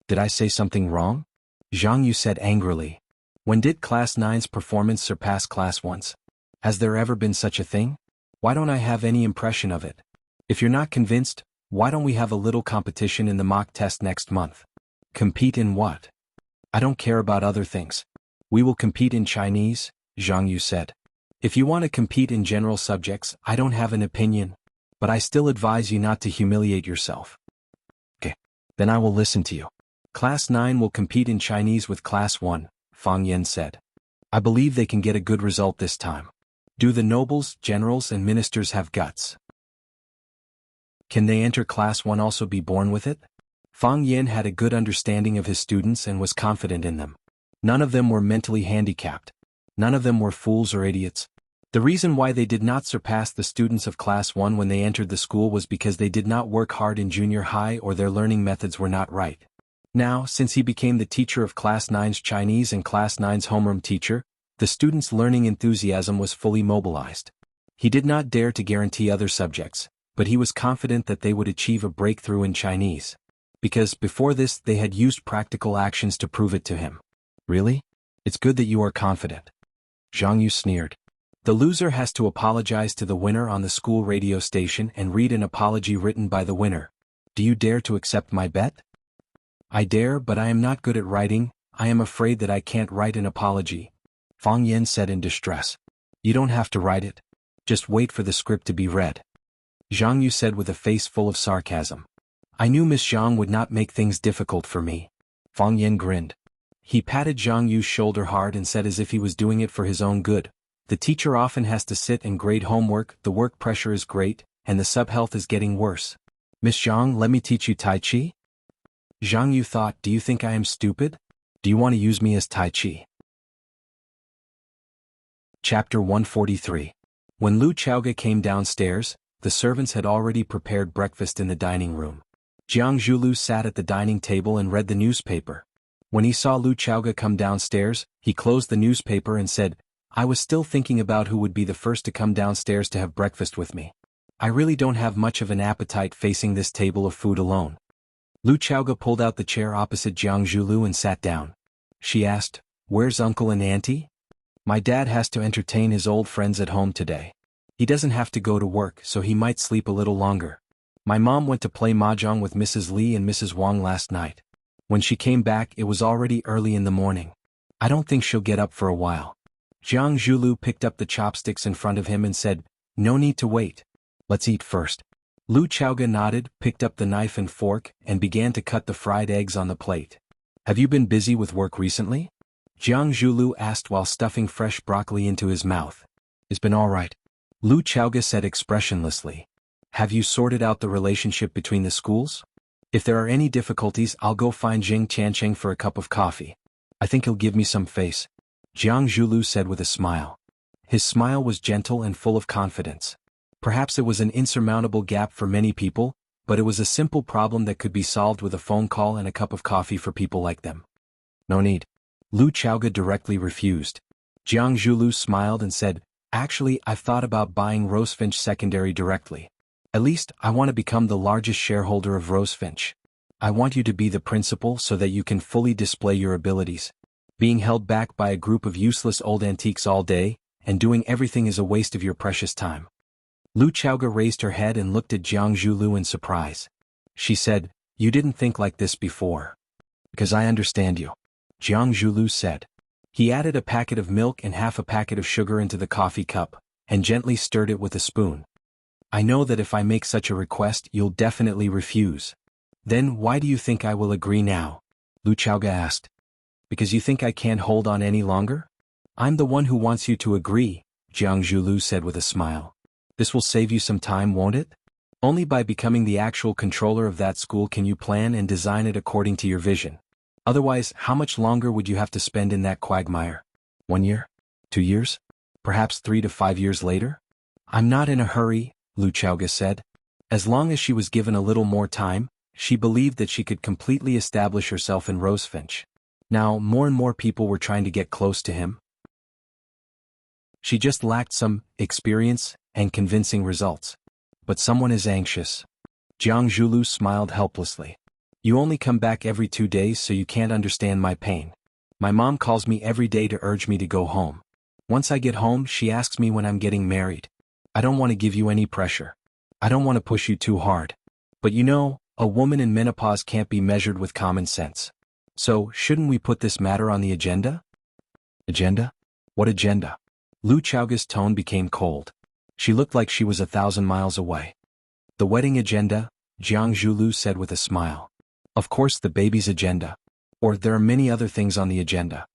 "Did I say something wrong?" Zhang Yu said angrily. "When did Class 9's performance surpass Class 1's? Has there ever been such a thing? Why don't I have any impression of it? If you're not convinced, why don't we have a little competition in the mock test next month?" "Compete in what?" "I don't care about other things. We will compete in Chinese," Zhang Yu said. "If you want to compete in general subjects, I don't have an opinion, but I still advise you not to humiliate yourself." "Okay, then I will listen to you." "Class 9 will compete in Chinese with Class 1, Fang Yan said. "I believe they can get a good result this time. Do the nobles, generals, and ministers have guts? Can they enter Class 1 also be born with it?" Fang Yan had a good understanding of his students and was confident in them. None of them were mentally handicapped. None of them were fools or idiots. The reason why they did not surpass the students of Class 1 when they entered the school was because they did not work hard in junior high or their learning methods were not right. Now, since he became the teacher of Class 9's Chinese and Class 9's homeroom teacher, the students' learning enthusiasm was fully mobilized. He did not dare to guarantee other subjects, but he was confident that they would achieve a breakthrough in Chinese. Because before this they had used practical actions to prove it to him. Really? It's good that you are confident. Zhang Yu sneered. The loser has to apologize to the winner on the school radio station and read an apology written by the winner. Do you dare to accept my bet? I dare, but I am not good at writing. I am afraid that I can't write an apology, Fang Yan said in distress. You don't have to write it. Just wait for the script to be read. Zhang Yu said with a face full of sarcasm. I knew Miss Zhang would not make things difficult for me. Fang Yan grinned. He patted Zhang Yu's shoulder hard and said as if he was doing it for his own good. The teacher often has to sit and grade homework, the work pressure is great, and the sub-health is getting worse. Miss Zhang, let me teach you Tai Chi? Zhang Yu thought, do you think I am stupid? Do you want to use me as Tai Chi? Chapter 143. When Lu Chaoge came downstairs, the servants had already prepared breakfast in the dining room. Jiang Zhulu sat at the dining table and read the newspaper. When he saw Lu Chaoge come downstairs, he closed the newspaper and said, I was still thinking about who would be the first to come downstairs to have breakfast with me. I really don't have much of an appetite facing this table of food alone. Lu Chaoge pulled out the chair opposite Jiang Zhulu and sat down. She asked, Where's Uncle and Auntie? My dad has to entertain his old friends at home today. He doesn't have to go to work, so he might sleep a little longer. My mom went to play mahjong with Mrs. Li and Mrs. Wang last night. When she came back, it was already early in the morning. I don't think she'll get up for a while. Jiang Zhulu picked up the chopsticks in front of him and said, No need to wait. Let's eat first. Lu Chaoge nodded, picked up the knife and fork, and began to cut the fried eggs on the plate. Have you been busy with work recently? Jiang Zhulu asked while stuffing fresh broccoli into his mouth. It's been all right. Lu Chaoge said expressionlessly. Have you sorted out the relationship between the schools? If there are any difficulties, I'll go find Jing Chancheng for a cup of coffee. I think he'll give me some face. Jiang Zhulu said with a smile. His smile was gentle and full of confidence. Perhaps it was an insurmountable gap for many people, but it was a simple problem that could be solved with a phone call and a cup of coffee for people like them. No need. Lu Chaoge directly refused. Jiang Zhulu smiled and said, Actually, I've thought about buying Rosefinch Secondary directly. At least, I want to become the largest shareholder of Rosefinch. I want you to be the principal so that you can fully display your abilities. Being held back by a group of useless old antiques all day, and doing everything is a waste of your precious time. Lu Chaoge raised her head and looked at Jiang Zhulu in surprise. She said, You didn't think like this before. Because I understand you. Jiang Zhulu said. He added a packet of milk and half a packet of sugar into the coffee cup, and gently stirred it with a spoon. I know that if I make such a request, you'll definitely refuse. Then why do you think I will agree now? Lu Chaoge asked. Because you think I can't hold on any longer? I'm the one who wants you to agree, Jiang Zhulu said with a smile. This will save you some time, won't it? Only by becoming the actual controller of that school can you plan and design it according to your vision. Otherwise, how much longer would you have to spend in that quagmire? 1 year? 2 years? Perhaps 3 to 5 years later? I'm not in a hurry, Lu Chaoge said. As long as she was given a little more time, she believed that she could completely establish herself in Rosefinch. Now, more and more people were trying to get close to him. She just lacked some experience and convincing results. But someone is anxious. Jiang Zhulu smiled helplessly. You only come back every 2 days, so you can't understand my pain. My mom calls me every day to urge me to go home. Once I get home, she asks me when I'm getting married. I don't want to give you any pressure. I don't want to push you too hard. But you know, a woman in menopause can't be measured with common sense. So, shouldn't we put this matter on the agenda? Agenda? What agenda? Lu Chaoge's tone became cold. She looked like she was 1,000 miles away. The wedding agenda, Jiang Zhulu said with a smile. Of course, the baby's agenda. Or there are many other things on the agenda.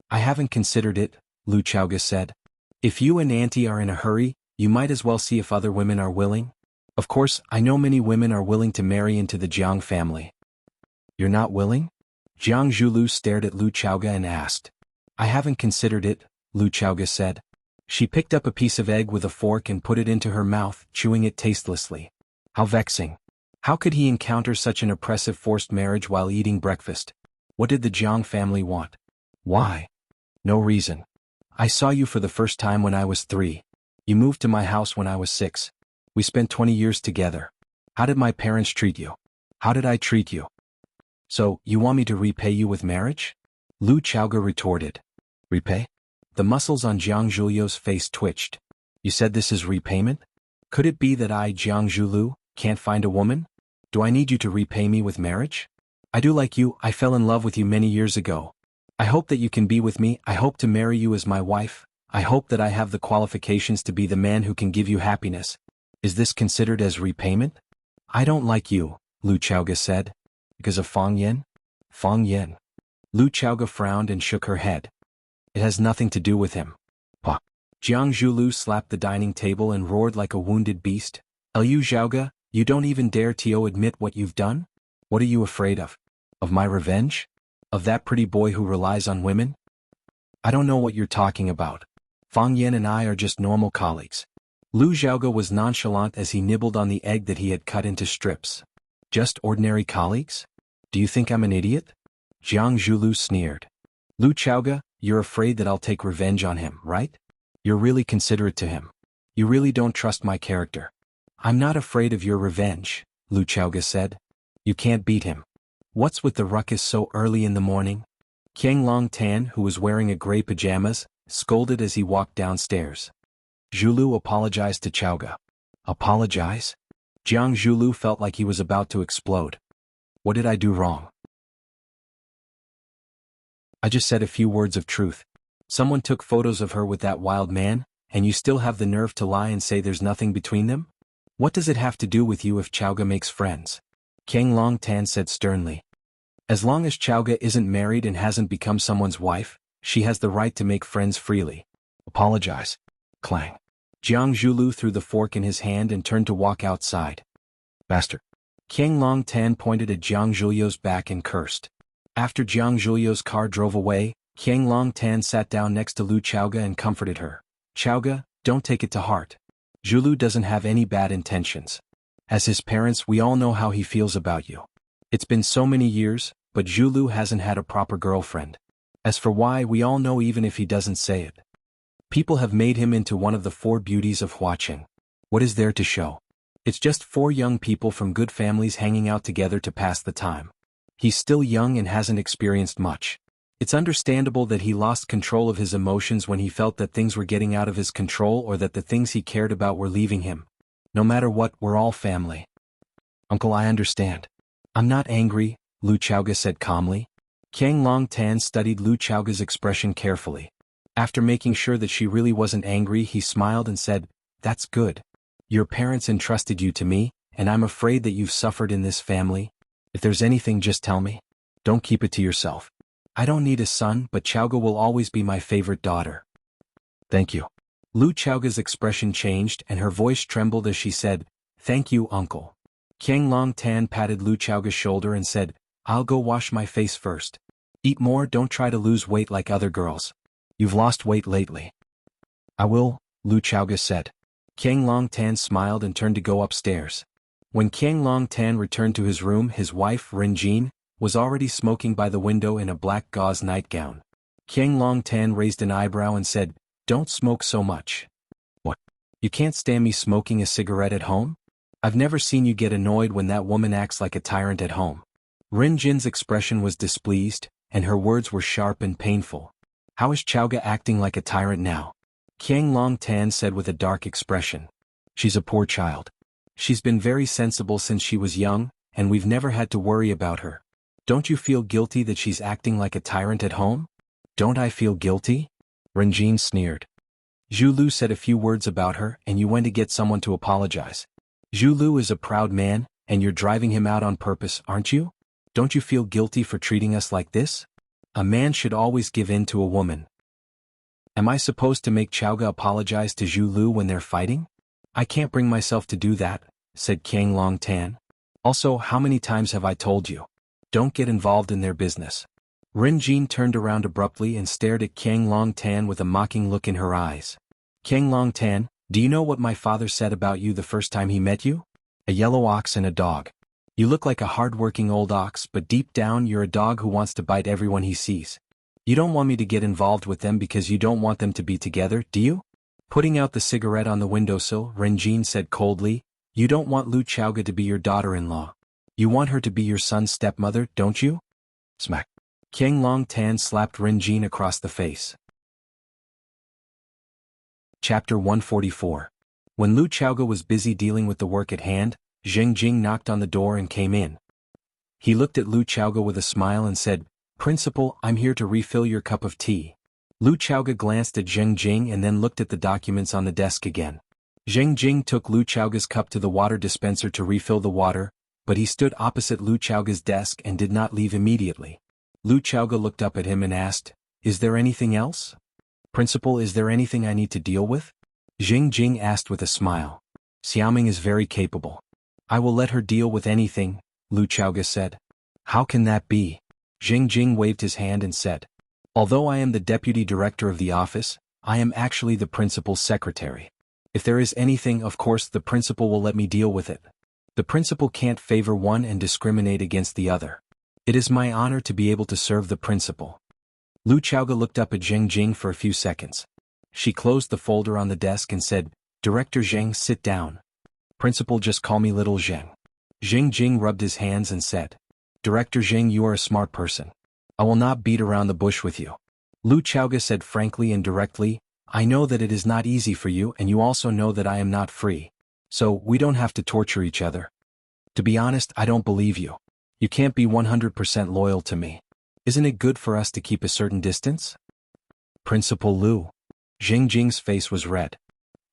I haven't considered it, Lu Chaoge said. If you and Auntie are in a hurry, you might as well see if other women are willing. Of course, I know many women are willing to marry into the Jiang family. You're not willing? Jiang Zhulu stared at Lu Chaoge and asked. I haven't considered it, Lu Chaoge said. She picked up a piece of egg with a fork and put it into her mouth, chewing it tastelessly. How vexing. How could he encounter such an oppressive forced marriage while eating breakfast? What did the Jiang family want? Why? No reason. I saw you for the first time when I was 3. You moved to my house when I was 6. We spent 20 years together. How did my parents treat you? How did I treat you? So, you want me to repay you with marriage? Lu Chaoga retorted. Repay? The muscles on Jiang Zhuliu's face twitched. You said this is repayment? Could it be that I, Jiang Zhuliu, can't find a woman? Do I need you to repay me with marriage? I do like you, I fell in love with you many years ago. I hope that you can be with me, I hope to marry you as my wife, I hope that I have the qualifications to be the man who can give you happiness. Is this considered as repayment? I don't like you, Lu Chaoga said. Because of Fang Yan? Fang Yan. Lu Chaoga frowned and shook her head. It has nothing to do with him. Pah. Jiang Zhuliu slapped the dining table and roared like a wounded beast. Liu Zhaoga, you don't even dare to admit what you've done? What are you afraid of? Of my revenge? Of that pretty boy who relies on women? I don't know what you're talking about. Fang Yan and I are just normal colleagues. Liu Zhaoga was nonchalant as he nibbled on the egg that he had cut into strips. Just ordinary colleagues? Do you think I'm an idiot? Jiang Zhuliu sneered. Lu Chaoga, you're afraid that I'll take revenge on him, right? You're really considerate to him. You really don't trust my character. I'm not afraid of your revenge, Lu Chaoga said. You can't beat him. What's with the ruckus so early in the morning? Qiang Long Tan, who was wearing a gray pajamas, scolded as he walked downstairs. Zhuliu apologized to Chaoga. Apologize? Jiang Zhuliu felt like he was about to explode. What did I do wrong? I just said a few words of truth. Someone took photos of her with that wild man, and you still have the nerve to lie and say there's nothing between them? What does it have to do with you if Chaoga makes friends? Qiang Long Tan said sternly. As long as Chaoga isn't married and hasn't become someone's wife, she has the right to make friends freely. Apologize. Clang. Jiang Zhuliu threw the fork in his hand and turned to walk outside. Bastard. Qiang Long Tan pointed at Jiang Zhuliu's back and cursed. After Jiang Zhuliu's car drove away, Qiang Long Tan sat down next to Lu Chaoga and comforted her. Chaoga, don't take it to heart. Zhuliu doesn't have any bad intentions. As his parents, we all know how he feels about you. It's been so many years, but Zhuliu hasn't had a proper girlfriend. As for why, we all know even if he doesn't say it. People have made him into one of the 4 beauties of Huaqing. What is there to show? It's just 4 young people from good families hanging out together to pass the time. He's still young and hasn't experienced much. It's understandable that he lost control of his emotions when he felt that things were getting out of his control or that the things he cared about were leaving him. No matter what, we're all family. Uncle, I understand. I'm not angry, Lu Chaoga said calmly. Qiang Long Tan studied Lu Chaoga's expression carefully. After making sure that she really wasn't angry, he smiled and said, That's good. Your parents entrusted you to me, and I'm afraid that you've suffered in this family. If there's anything, just tell me. Don't keep it to yourself. I don't need a son, but Chaoga will always be my favorite daughter. Thank you. Lu Chaoga's expression changed and her voice trembled as she said, Thank you, uncle. Qiang Long Tan patted Lu Chaoga's shoulder and said, I'll go wash my face first. Eat more, don't try to lose weight like other girls. You've lost weight lately. I will, Lu Chaoga said. Qiang Long Tan smiled and turned to go upstairs. When Qiang Long Tan returned to his room, his wife, Ren Jin, was already smoking by the window in a black gauze nightgown. Qiang Long Tan raised an eyebrow and said, Don't smoke so much. What? You can't stand me smoking a cigarette at home? I've never seen you get annoyed when that woman acts like a tyrant at home. Ren Jin's expression was displeased, and her words were sharp and painful. How is Chaoga acting like a tyrant now? Qiang Long Tan said with a dark expression. She's a poor child. She's been very sensible since she was young, and we've never had to worry about her. Don't you feel guilty that she's acting like a tyrant at home? Don't I feel guilty? Ren Jin sneered. Zhuliu said a few words about her and you went to get someone to apologize. Zhuliu is a proud man, and you're driving him out on purpose, aren't you? Don't you feel guilty for treating us like this? A man should always give in to a woman. Am I supposed to make Chaoga apologize to Zhuliu when they're fighting? I can't bring myself to do that, said Qiang Long Tan. Also, how many times have I told you? Don't get involved in their business. Ren Jin turned around abruptly and stared at Qiang Long Tan with a mocking look in her eyes. Qiang Long Tan, do you know what my father said about you the first time he met you? A yellow ox and a dog. You look like a hard-working old ox, but deep down you're a dog who wants to bite everyone he sees. You don't want me to get involved with them because you don't want them to be together, do you? Putting out the cigarette on the windowsill, Ren Jin said coldly, You don't want Lu Chaoga to be your daughter-in-law. You want her to be your son's stepmother, don't you? Smack. Qiang Long Tan slapped Rin Jin across the face. Chapter 144. When Lu Chaoge was busy dealing with the work at hand, Zheng Jing knocked on the door and came in. He looked at Lu Chaoge with a smile and said, "Principal, I'm here to refill your cup of tea." Lu Chaoge glanced at Zheng Jing and then looked at the documents on the desk again. Zheng Jing took Lu Chaoge's cup to the water dispenser to refill the water, but he stood opposite Lu Chaoge's desk and did not leave immediately. Lu Chaoge looked up at him and asked, "Is there anything else? Principal, is there anything I need to deal with?" Zheng Jing asked with a smile. "Xiaoming is very capable. I will let her deal with anything," Lu Chaoge said. "How can that be?" Zheng Jing waved his hand and said, "Although I am the deputy director of the office, I am actually the principal's secretary. If there is anything, of course the principal will let me deal with it. The principal can't favor one and discriminate against the other. It is my honor to be able to serve the principal." Lu Chaoge looked up at Zheng Jing for a few seconds. She closed the folder on the desk and said, "Director Zheng, sit down. Principal, just call me Little Zheng." Zheng Jing rubbed his hands and said, "Director Zheng, you are a smart person. I will not beat around the bush with you." Lu Chaoge said frankly and directly, "I know that it is not easy for you, and you also know that I am not free. So, we don't have to torture each other. To be honest, I don't believe you. You can't be 100% loyal to me. Isn't it good for us to keep a certain distance?" "Principal Lu." Zheng Jing's face was red.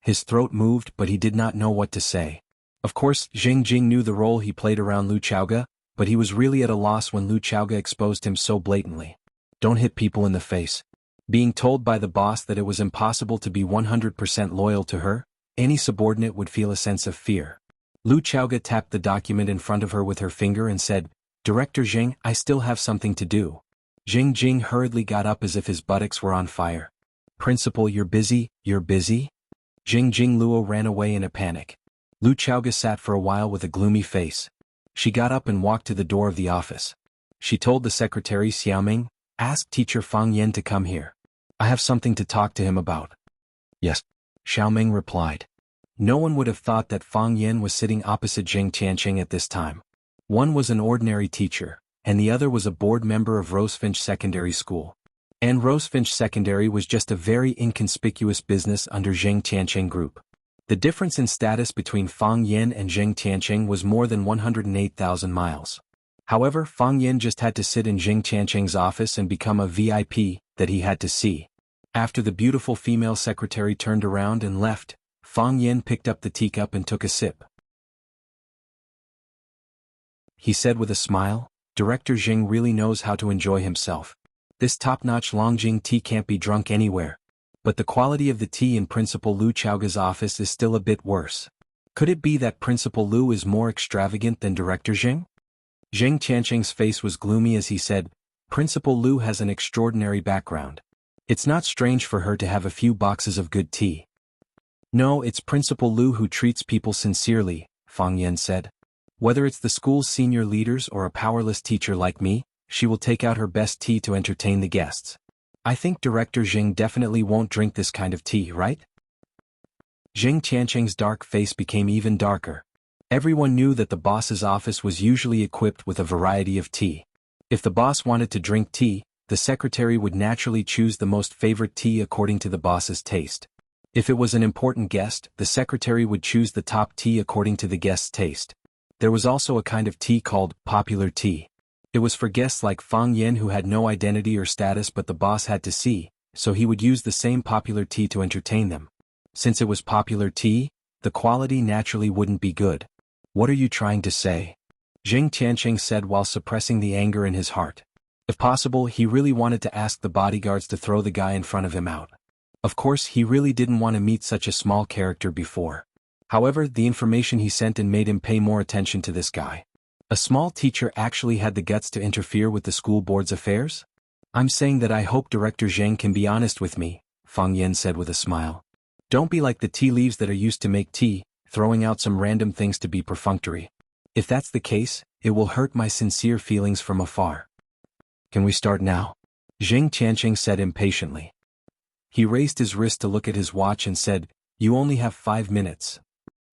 His throat moved, but he did not know what to say. Of course, Zheng Jing knew the role he played around Lu Chaoge, but he was really at a loss when Lu Chaoge exposed him so blatantly. Don't hit people in the face. Being told by the boss that it was impossible to be 100% loyal to her, any subordinate would feel a sense of fear. Lu Chaoge tapped the document in front of her with her finger and said, "Director Zheng, I still have something to do." Zheng Jing hurriedly got up as if his buttocks were on fire. "Principal, you're busy? You're busy?" Zheng Jing Luo ran away in a panic. Lu Chaoge sat for a while with a gloomy face. She got up and walked to the door of the office. She told the secretary Xiaoming, "Ask teacher Fang Yan to come here. I have something to talk to him about." "Yes," Xiaoming replied. No one would have thought that Fang Yan was sitting opposite Zheng Tianqing at this time. One was an ordinary teacher, and the other was a board member of Rosefinch Secondary School. And Rosefinch Secondary was just a very inconspicuous business under Zheng Tianqing Group. The difference in status between Fang Yan and Zheng Tianqing was more than 108,000 miles. However, Fang Yan just had to sit in Zheng Tianqing's office and become a VIP that he had to see. After the beautiful female secretary turned around and left, Fang Yan picked up the teacup and took a sip. He said with a smile, "Director Zheng really knows how to enjoy himself. This top-notch Longjing tea can't be drunk anywhere. But the quality of the tea in Principal Lu Chaoge's office is still a bit worse. Could it be that Principal Lu is more extravagant than Director Zheng?" Zheng Tianqing's face was gloomy as he said, "Principal Lu has an extraordinary background. It's not strange for her to have a few boxes of good tea." "No, it's Principal Lu who treats people sincerely," Fang Yan said. "Whether it's the school's senior leaders or a powerless teacher like me, she will take out her best tea to entertain the guests. I think Director Zheng definitely won't drink this kind of tea, right?" Zheng Tianqing's dark face became even darker. Everyone knew that the boss's office was usually equipped with a variety of tea. If the boss wanted to drink tea, the secretary would naturally choose the most favorite tea according to the boss's taste. If it was an important guest, the secretary would choose the top tea according to the guest's taste. There was also a kind of tea called popular tea. It was for guests like Fang Yan who had no identity or status but the boss had to see, so he would use the same popular tea to entertain them. Since it was popular tea, the quality naturally wouldn't be good. "What are you trying to say?" Zheng Tianqing said while suppressing the anger in his heart. If possible, he really wanted to ask the bodyguards to throw the guy in front of him out. Of course, he really didn't want to meet such a small character before. However, the information he sent in made him pay more attention to this guy. A small teacher actually had the guts to interfere with the school board's affairs? "I'm saying that I hope Director Zheng can be honest with me," Fang Yan said with a smile. "Don't be like the tea leaves that are used to make tea, throwing out some random things to be perfunctory. If that's the case, it will hurt my sincere feelings from afar." "Can we start now?" Zheng Tianqing said impatiently. He raised his wrist to look at his watch and said, "You only have 5 minutes."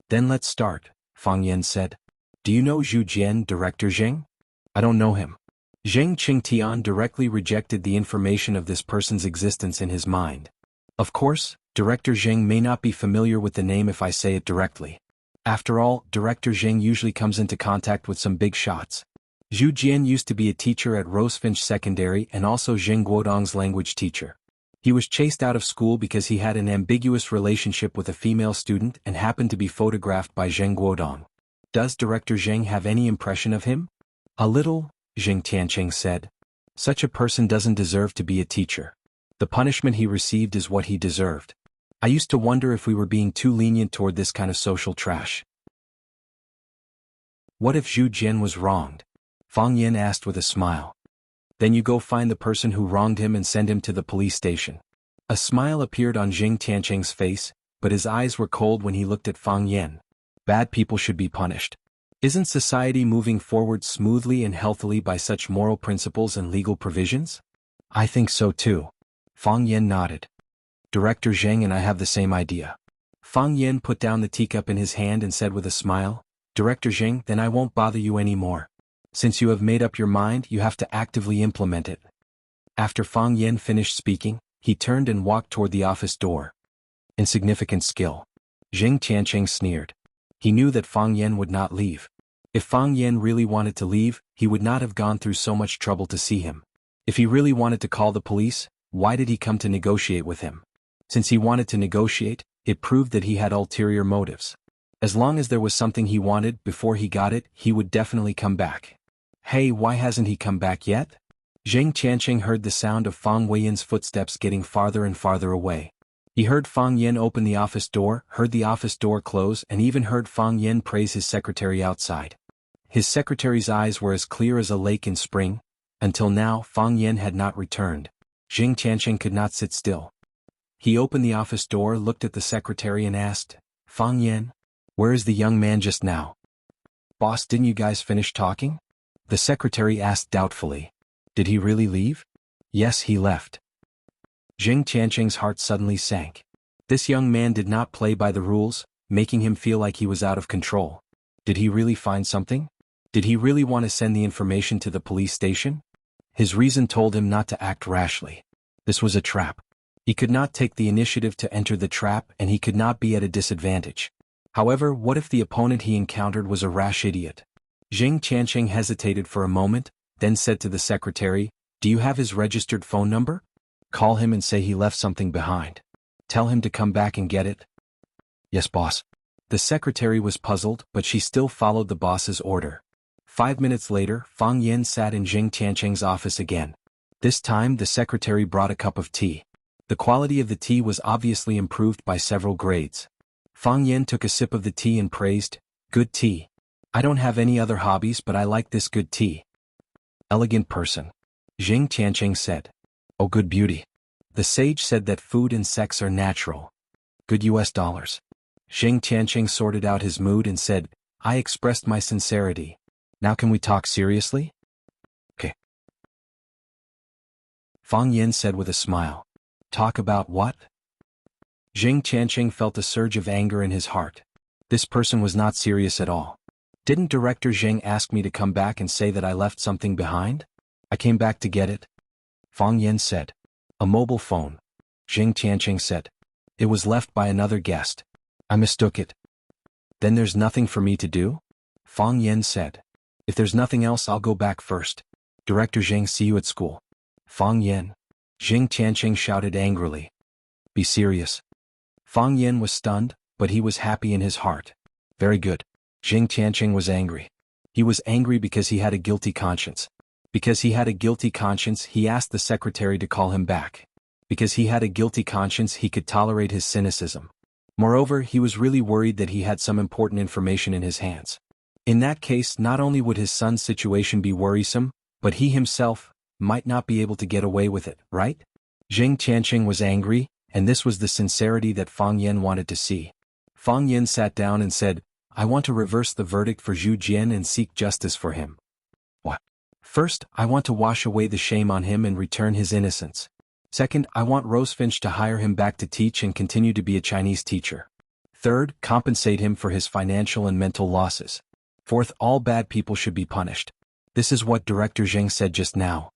"Then let's start," Fang Yan said. "Do you know Zhu Jian, Director Zheng?" "I don't know him." Zheng Qingtian directly rejected the information of this person's existence in his mind. Of course, Director Zheng may not be familiar with the name if I say it directly. After all, Director Zheng usually comes into contact with some big shots. Zhu Jian used to be a teacher at Rosefinch Secondary and also Zheng Guodong's language teacher. He was chased out of school because he had an ambiguous relationship with a female student and happened to be photographed by Zheng Guodong. Does Director Zheng have any impression of him? A little, Zheng Tianqing said. Such a person doesn't deserve to be a teacher. The punishment he received is what he deserved. I used to wonder if we were being too lenient toward this kind of social trash. What if Zhu Jian was wronged? Fang Yin asked with a smile. Then you go find the person who wronged him and send him to the police station. A smile appeared on Zheng Tianqing's face, but his eyes were cold when he looked at Fang Yin. Bad people should be punished. Isn't society moving forward smoothly and healthily by such moral principles and legal provisions? I think so too. Fang Yin nodded. Director Zheng and I have the same idea. Fang Yin put down the teacup in his hand and said with a smile, Director Zheng, then I won't bother you anymore. Since you have made up your mind, you have to actively implement it. After Fang Yin finished speaking, he turned and walked toward the office door. Insignificant skill. Zheng Tianqing sneered. He knew that Fang Yin would not leave. If Fang Yin really wanted to leave, he would not have gone through so much trouble to see him. If he really wanted to call the police, why did he come to negotiate with him? Since he wanted to negotiate, it proved that he had ulterior motives. As long as there was something he wanted before he got it, he would definitely come back. Hey, why hasn't he come back yet? Zheng Tianqing heard the sound of Fang Weiyin's footsteps getting farther and farther away. He heard Fang Yin open the office door, heard the office door close, and even heard Fang Yin praise his secretary outside. His secretary's eyes were as clear as a lake in spring. Until now, Fang Yin had not returned. Zheng Tianqing could not sit still. He opened the office door, looked at the secretary and asked, Fang Yin, where is the young man just now? Boss, didn't you guys finish talking? The secretary asked doubtfully. Did he really leave? Yes, he left. Zheng Tianqing's heart suddenly sank. This young man did not play by the rules, making him feel like he was out of control. Did he really find something? Did he really want to send the information to the police station? His reason told him not to act rashly. This was a trap. He could not take the initiative to enter the trap and he could not be at a disadvantage. However, what if the opponent he encountered was a rash idiot? Zheng Tianqing hesitated for a moment, then said to the secretary, Do you have his registered phone number? Call him and say he left something behind. Tell him to come back and get it. Yes, boss. The secretary was puzzled, but she still followed the boss's order. 5 minutes later, Fang Yin sat in Zheng Tianqing's office again. This time the secretary brought a cup of tea. The quality of the tea was obviously improved by several grades. Fang Yin took a sip of the tea and praised, Good tea. I don't have any other hobbies but I like this good tea. Elegant person. Zheng Tianqing said. Oh, good beauty. The sage said that food and sex are natural. Good US dollars. Zheng Tianqing sorted out his mood and said, I expressed my sincerity. Now can we talk seriously? Okay. Fang Yin said with a smile. Talk about what? Zheng Tianqing felt a surge of anger in his heart. This person was not serious at all. Didn't Director Zheng ask me to come back and say that I left something behind? I came back to get it. Fang Yin said. A mobile phone. Zheng Tianqing said. It was left by another guest. I mistook it. Then there's nothing for me to do? Fang Yin said. If there's nothing else, I'll go back first. Director Zheng, see you at school. Fang Yin. Zheng Tianqing shouted angrily. Be serious. Fang Yin was stunned, but he was happy in his heart. Very good. Zheng Tianqing was angry. He was angry because he had a guilty conscience. Because he had a guilty conscience, he asked the secretary to call him back. Because he had a guilty conscience, he could tolerate his cynicism. Moreover, he was really worried that he had some important information in his hands. In that case, not only would his son's situation be worrisome, but he himself might not be able to get away with it, right? Zheng Tianqing was angry, and this was the sincerity that Fang Yin wanted to see. Fang Yin sat down and said, I want to reverse the verdict for Zhu Jian and seek justice for him. What? First, I want to wash away the shame on him and return his innocence. Second, I want Rosefinch to hire him back to teach and continue to be a Chinese teacher. Third, compensate him for his financial and mental losses. Fourth, all bad people should be punished. This is what Director Zheng said just now.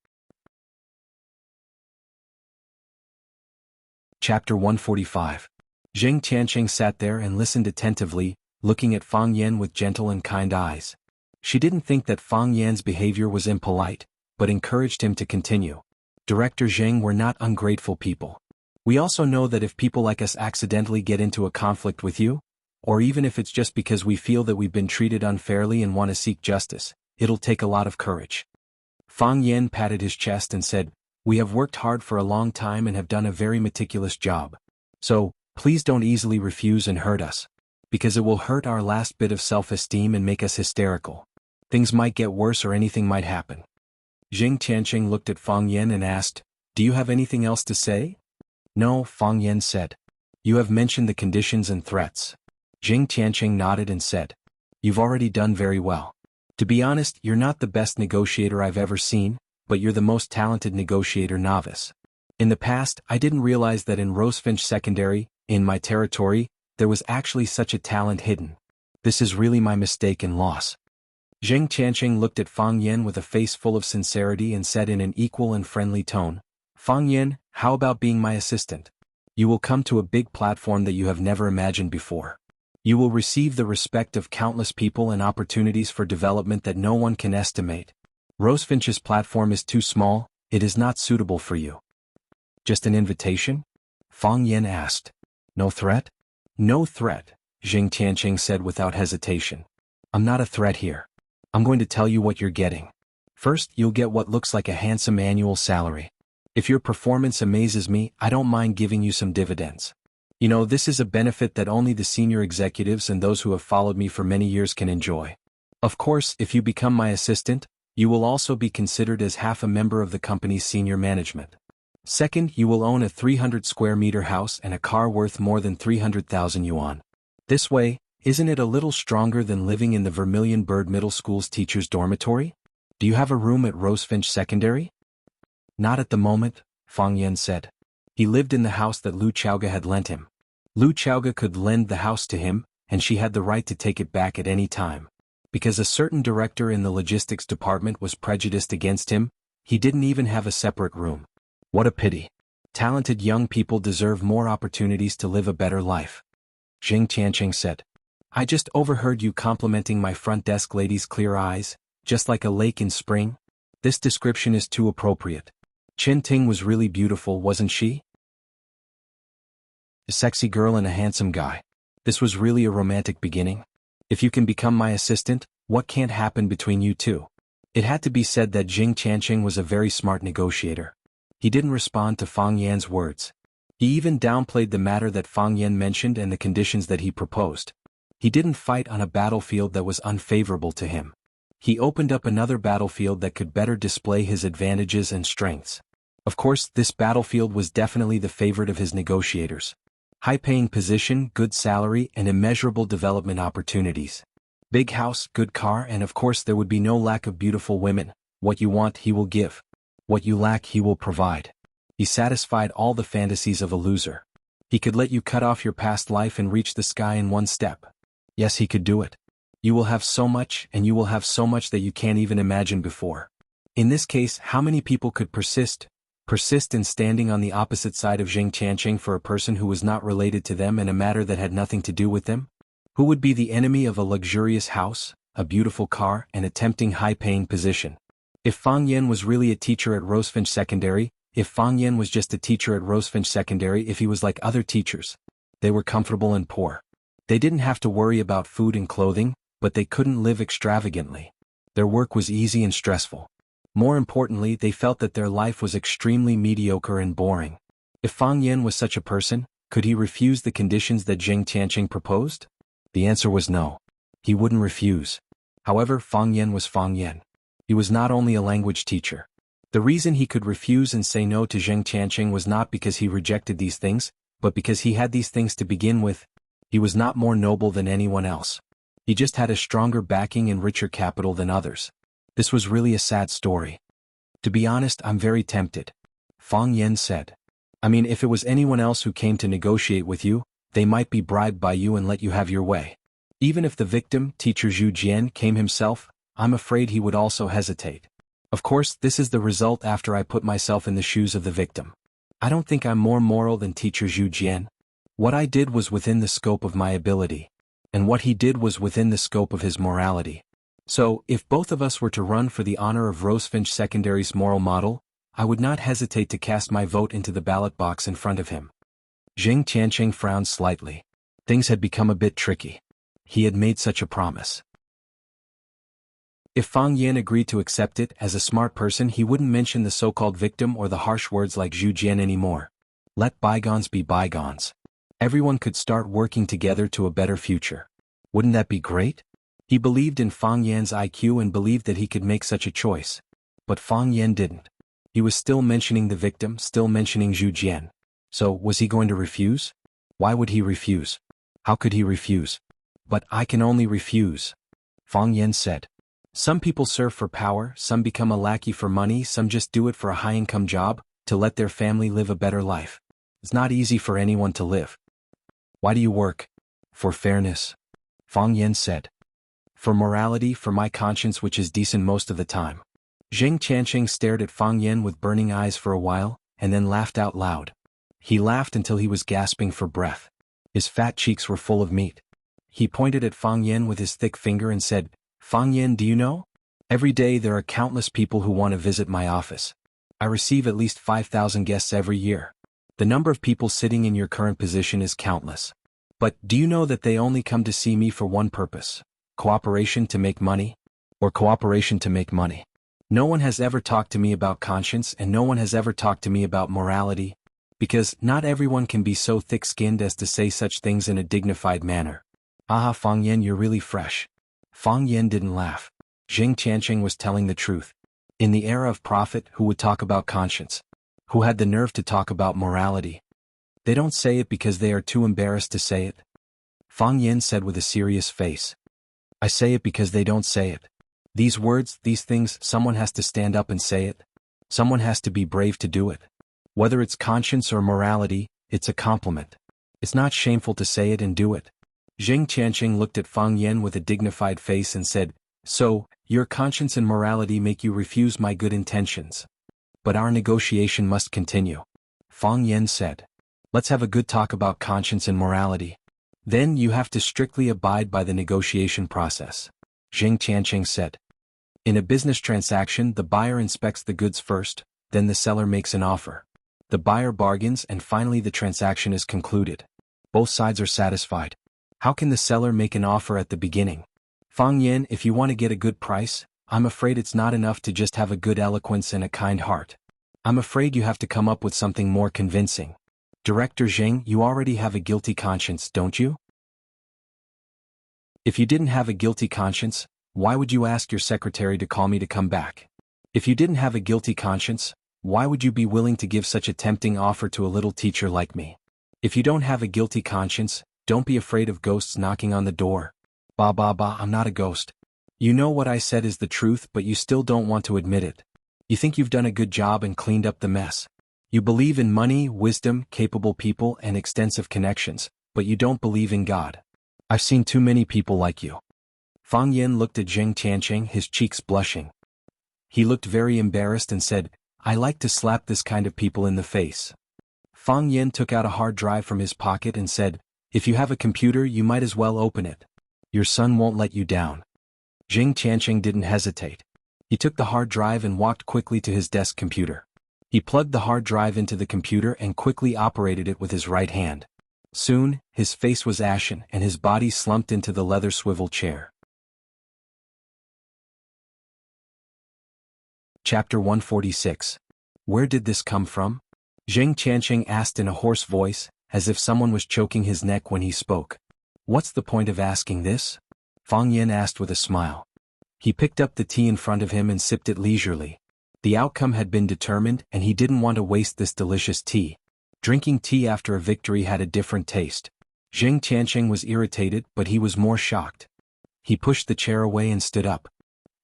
Chapter 145. Zheng Tianqing sat there and listened attentively, looking at Fang Yan with gentle and kind eyes. She didn't think that Fang Yan's behavior was impolite, but encouraged him to continue. Director Zheng, we're not ungrateful people. We also know that if people like us accidentally get into a conflict with you, or even if it's just because we feel that we've been treated unfairly and want to seek justice, it'll take a lot of courage. Fang Yan patted his chest and said, we have worked hard for a long time and have done a very meticulous job. So, please don't easily refuse and hurt us. Because it will hurt our last bit of self-esteem and make us hysterical. Things might get worse or anything might happen. Zheng Tianqing looked at Fang Yan and asked, do you have anything else to say? No, Fang Yan said. You have mentioned the conditions and threats. Zheng Tianqing nodded and said, you've already done very well. To be honest, you're not the best negotiator I've ever seen, but you're the most talented negotiator novice. In the past, I didn't realize that in Rosefinch Secondary, in my territory, there was actually such a talent hidden. This is really my mistake and loss. Zheng Tianqing looked at Fang Yan with a face full of sincerity and said in an equal and friendly tone, Fang Yan, how about being my assistant? You will come to a big platform that you have never imagined before. You will receive the respect of countless people and opportunities for development that no one can estimate. Rosefinch's platform is too small, it is not suitable for you. Just an invitation? Fang Yan asked. No threat? No threat, Zheng Tianqing said without hesitation. I'm not a threat here. I'm going to tell you what you're getting. First, you'll get what looks like a handsome annual salary. If your performance amazes me, I don't mind giving you some dividends. You know, this is a benefit that only the senior executives and those who have followed me for many years can enjoy. Of course, if you become my assistant, you will also be considered as half a member of the company's senior management. Second, you will own a 300 square meter house and a car worth more than 300,000 yuan. This way, isn't it a little stronger than living in the Vermilion Bird Middle School's teacher's dormitory? Do you have a room at Rosefinch Secondary? Not at the moment, Fang Yan said. He lived in the house that Lu Chaoga had lent him. Lu Chaoga could lend the house to him, and she had the right to take it back at any time. Because a certain director in the logistics department was prejudiced against him, he didn't even have a separate room. What a pity. Talented young people deserve more opportunities to live a better life. Zheng Tianqing said. I just overheard you complimenting my front desk lady's clear eyes, just like a lake in spring. This description is too appropriate. Chen Ting was really beautiful, wasn't she? A sexy girl and a handsome guy. This was really a romantic beginning. If you can become my assistant, what can't happen between you two? It had to be said that Zheng Tianqing was a very smart negotiator. He didn't respond to Fang Yan's words. He even downplayed the matter that Fang Yan mentioned and the conditions that he proposed. He didn't fight on a battlefield that was unfavorable to him. He opened up another battlefield that could better display his advantages and strengths. Of course, this battlefield was definitely the favorite of his negotiators. High-paying position, good salary, and immeasurable development opportunities. Big house, good car, and of course there would be no lack of beautiful women. What you want, he will give. What you lack, he will provide. He satisfied all the fantasies of a loser. He could let you cut off your past life and reach the sky in one step. Yes, he could do it. You will have so much, and you will have so much that you can't even imagine before. In this case, how many people could persist in standing on the opposite side of Zheng Tianqing for a person who was not related to them in a matter that had nothing to do with them? Who would be the enemy of a luxurious house, a beautiful car, and a tempting high-paying position? If Fang Yan was really a teacher at Rosefinch Secondary, if Fang Yan was just a teacher at Rosefinch Secondary, if he was like other teachers, they were comfortable and poor. They didn't have to worry about food and clothing, but they couldn't live extravagantly. Their work was easy and stressful. More importantly, they felt that their life was extremely mediocre and boring. If Fang Yan was such a person, could he refuse the conditions that Zheng Tianqing proposed? The answer was no. He wouldn't refuse. However, Fang Yan was Fang Yan. He was not only a language teacher. The reason he could refuse and say no to Zheng Tianqing was not because he rejected these things, but because he had these things to begin with. He was not more noble than anyone else. He just had a stronger backing and richer capital than others. This was really a sad story. To be honest, I'm very tempted. Fang Yan said. I mean, if it was anyone else who came to negotiate with you, they might be bribed by you and let you have your way. Even if the victim, teacher Zhu Jian, came himself, I'm afraid he would also hesitate. Of course, this is the result after I put myself in the shoes of the victim. I don't think I'm more moral than teacher Zhu Jian. What I did was within the scope of my ability. And what he did was within the scope of his morality. So, if both of us were to run for the honor of Rosefinch Secondary's moral model, I would not hesitate to cast my vote into the ballot box in front of him. Zheng Qianqing frowned slightly. Things had become a bit tricky. He had made such a promise. If Fang Yan agreed to accept it, as a smart person he wouldn't mention the so-called victim or the harsh words like Zhu Jian anymore. Let bygones be bygones. Everyone could start working together to a better future. Wouldn't that be great? He believed in Fang Yan's IQ and believed that he could make such a choice. But Fang Yan didn't. He was still mentioning the victim, still mentioning Zhu Jian. So, was he going to refuse? Why would he refuse? How could he refuse? But I can only refuse. Fang Yan said. Some people serve for power, some become a lackey for money, some just do it for a high-income job, to let their family live a better life. It's not easy for anyone to live. Why do you work? For fairness. Fang Yan said. For morality, for my conscience which is decent most of the time. Zheng Qianqing stared at Fang Yan with burning eyes for a while, and then laughed out loud. He laughed until he was gasping for breath. His fat cheeks were full of meat. He pointed at Fang Yan with his thick finger and said, Fang Yan, do you know? Every day there are countless people who want to visit my office. I receive at least 5,000 guests every year. The number of people sitting in your current position is countless. But do you know that they only come to see me for one purpose? Cooperation to make money? Or cooperation to make money? No one has ever talked to me about conscience and no one has ever talked to me about morality. Because not everyone can be so thick-skinned as to say such things in a dignified manner. Aha, Fang Yan, you're really fresh. Fang Yan didn't laugh. Zheng Qianqing was telling the truth. In the era of profit, who would talk about conscience? Who had the nerve to talk about morality? They don't say it because they are too embarrassed to say it. Fang Yan said with a serious face. I say it because they don't say it. These words, these things, someone has to stand up and say it. Someone has to be brave to do it. Whether it's conscience or morality, it's a compliment. It's not shameful to say it and do it. Zheng Qianqing looked at Fang Yan with a dignified face and said, So, your conscience and morality make you refuse my good intentions. But our negotiation must continue. Fang Yan said. Let's have a good talk about conscience and morality. Then you have to strictly abide by the negotiation process. Zheng Qianqing said. In a business transaction, the buyer inspects the goods first, then the seller makes an offer. The buyer bargains and finally the transaction is concluded. Both sides are satisfied. How can the seller make an offer at the beginning? Fang Yan, if you want to get a good price, I'm afraid it's not enough to just have a good eloquence and a kind heart. I'm afraid you have to come up with something more convincing. Director Zheng, you already have a guilty conscience, don't you? If you didn't have a guilty conscience, why would you ask your secretary to call me to come back? If you didn't have a guilty conscience, why would you be willing to give such a tempting offer to a little teacher like me? If you don't have a guilty conscience, don't be afraid of ghosts knocking on the door. Bah, I'm not a ghost. You know what I said is the truth, but you still don't want to admit it. You think you've done a good job and cleaned up the mess. You believe in money, wisdom, capable people, and extensive connections, but you don't believe in God. I've seen too many people like you. Fang Yan looked at Zheng Qianqing, his cheeks blushing. He looked very embarrassed and said, I like to slap this kind of people in the face. Fang Yan took out a hard drive from his pocket and said, If you have a computer, you might as well open it. Your son won't let you down. Zheng Qianqing didn't hesitate. He took the hard drive and walked quickly to his desk computer. He plugged the hard drive into the computer and quickly operated it with his right hand. Soon, his face was ashen and his body slumped into the leather swivel chair. Chapter 146. Where did this come from? Zheng Qianqing asked in a hoarse voice, as if someone was choking his neck when he spoke. What's the point of asking this? Fang Yan asked with a smile. He picked up the tea in front of him and sipped it leisurely. The outcome had been determined and he didn't want to waste this delicious tea. Drinking tea after a victory had a different taste. Zheng Qianqing was irritated, but he was more shocked. He pushed the chair away and stood up.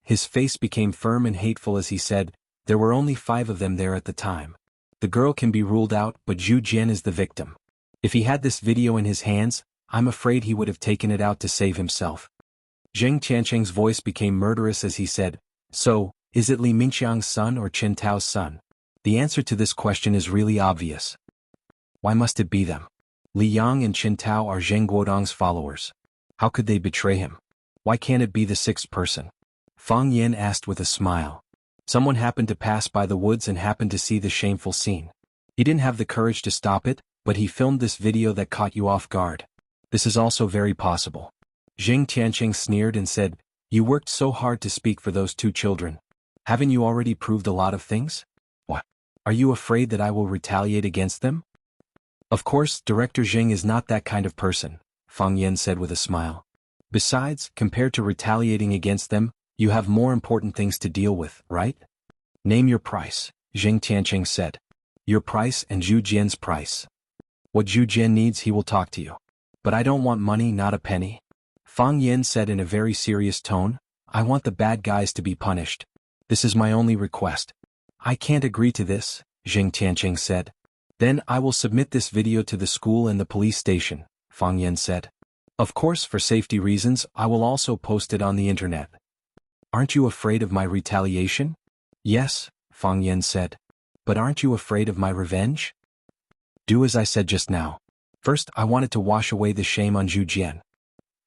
His face became firm and hateful as he said, There were only 5 of them there at the time. The girl can be ruled out, but Zhu Jian is the victim. If he had this video in his hands, I'm afraid he would have taken it out to save himself. Zheng Tiancheng's voice became murderous as he said, "So, is it Li Mingxiang's son or Qin Tao's son? The answer to this question is really obvious. Why must it be them? Li Yang and Qin Tao are Zheng Guodong's followers. How could they betray him? Why can't it be the sixth person?" Fang Yan asked with a smile. Someone happened to pass by the woods and happened to see the shameful scene. He didn't have the courage to stop it, but he filmed this video that caught you off guard. This is also very possible. Zheng Tiancheng sneered and said, "You worked so hard to speak for those two children. Haven't you already proved a lot of things? What? Are you afraid that I will retaliate against them?" "Of course, Director Zheng is not that kind of person," Fang Yan said with a smile. "Besides, compared to retaliating against them, you have more important things to deal with, right?" "Name your price," Zheng Tiancheng said. "Your price and Zhu Jian's price. What Zhu Jian needs he will talk to you. But I don't want money, not a penny." Fang Yan said in a very serious tone, "I want the bad guys to be punished. This is my only request." "I can't agree to this," Zheng Tiancheng said. "Then I will submit this video to the school and the police station," Fang Yan said. "Of course, for safety reasons, I will also post it on the internet." "Aren't you afraid of my retaliation?" "Yes," Fang Yan said. "But aren't you afraid of my revenge?" "Do as I said just now. First, I wanted to wash away the shame on Zhu Jian.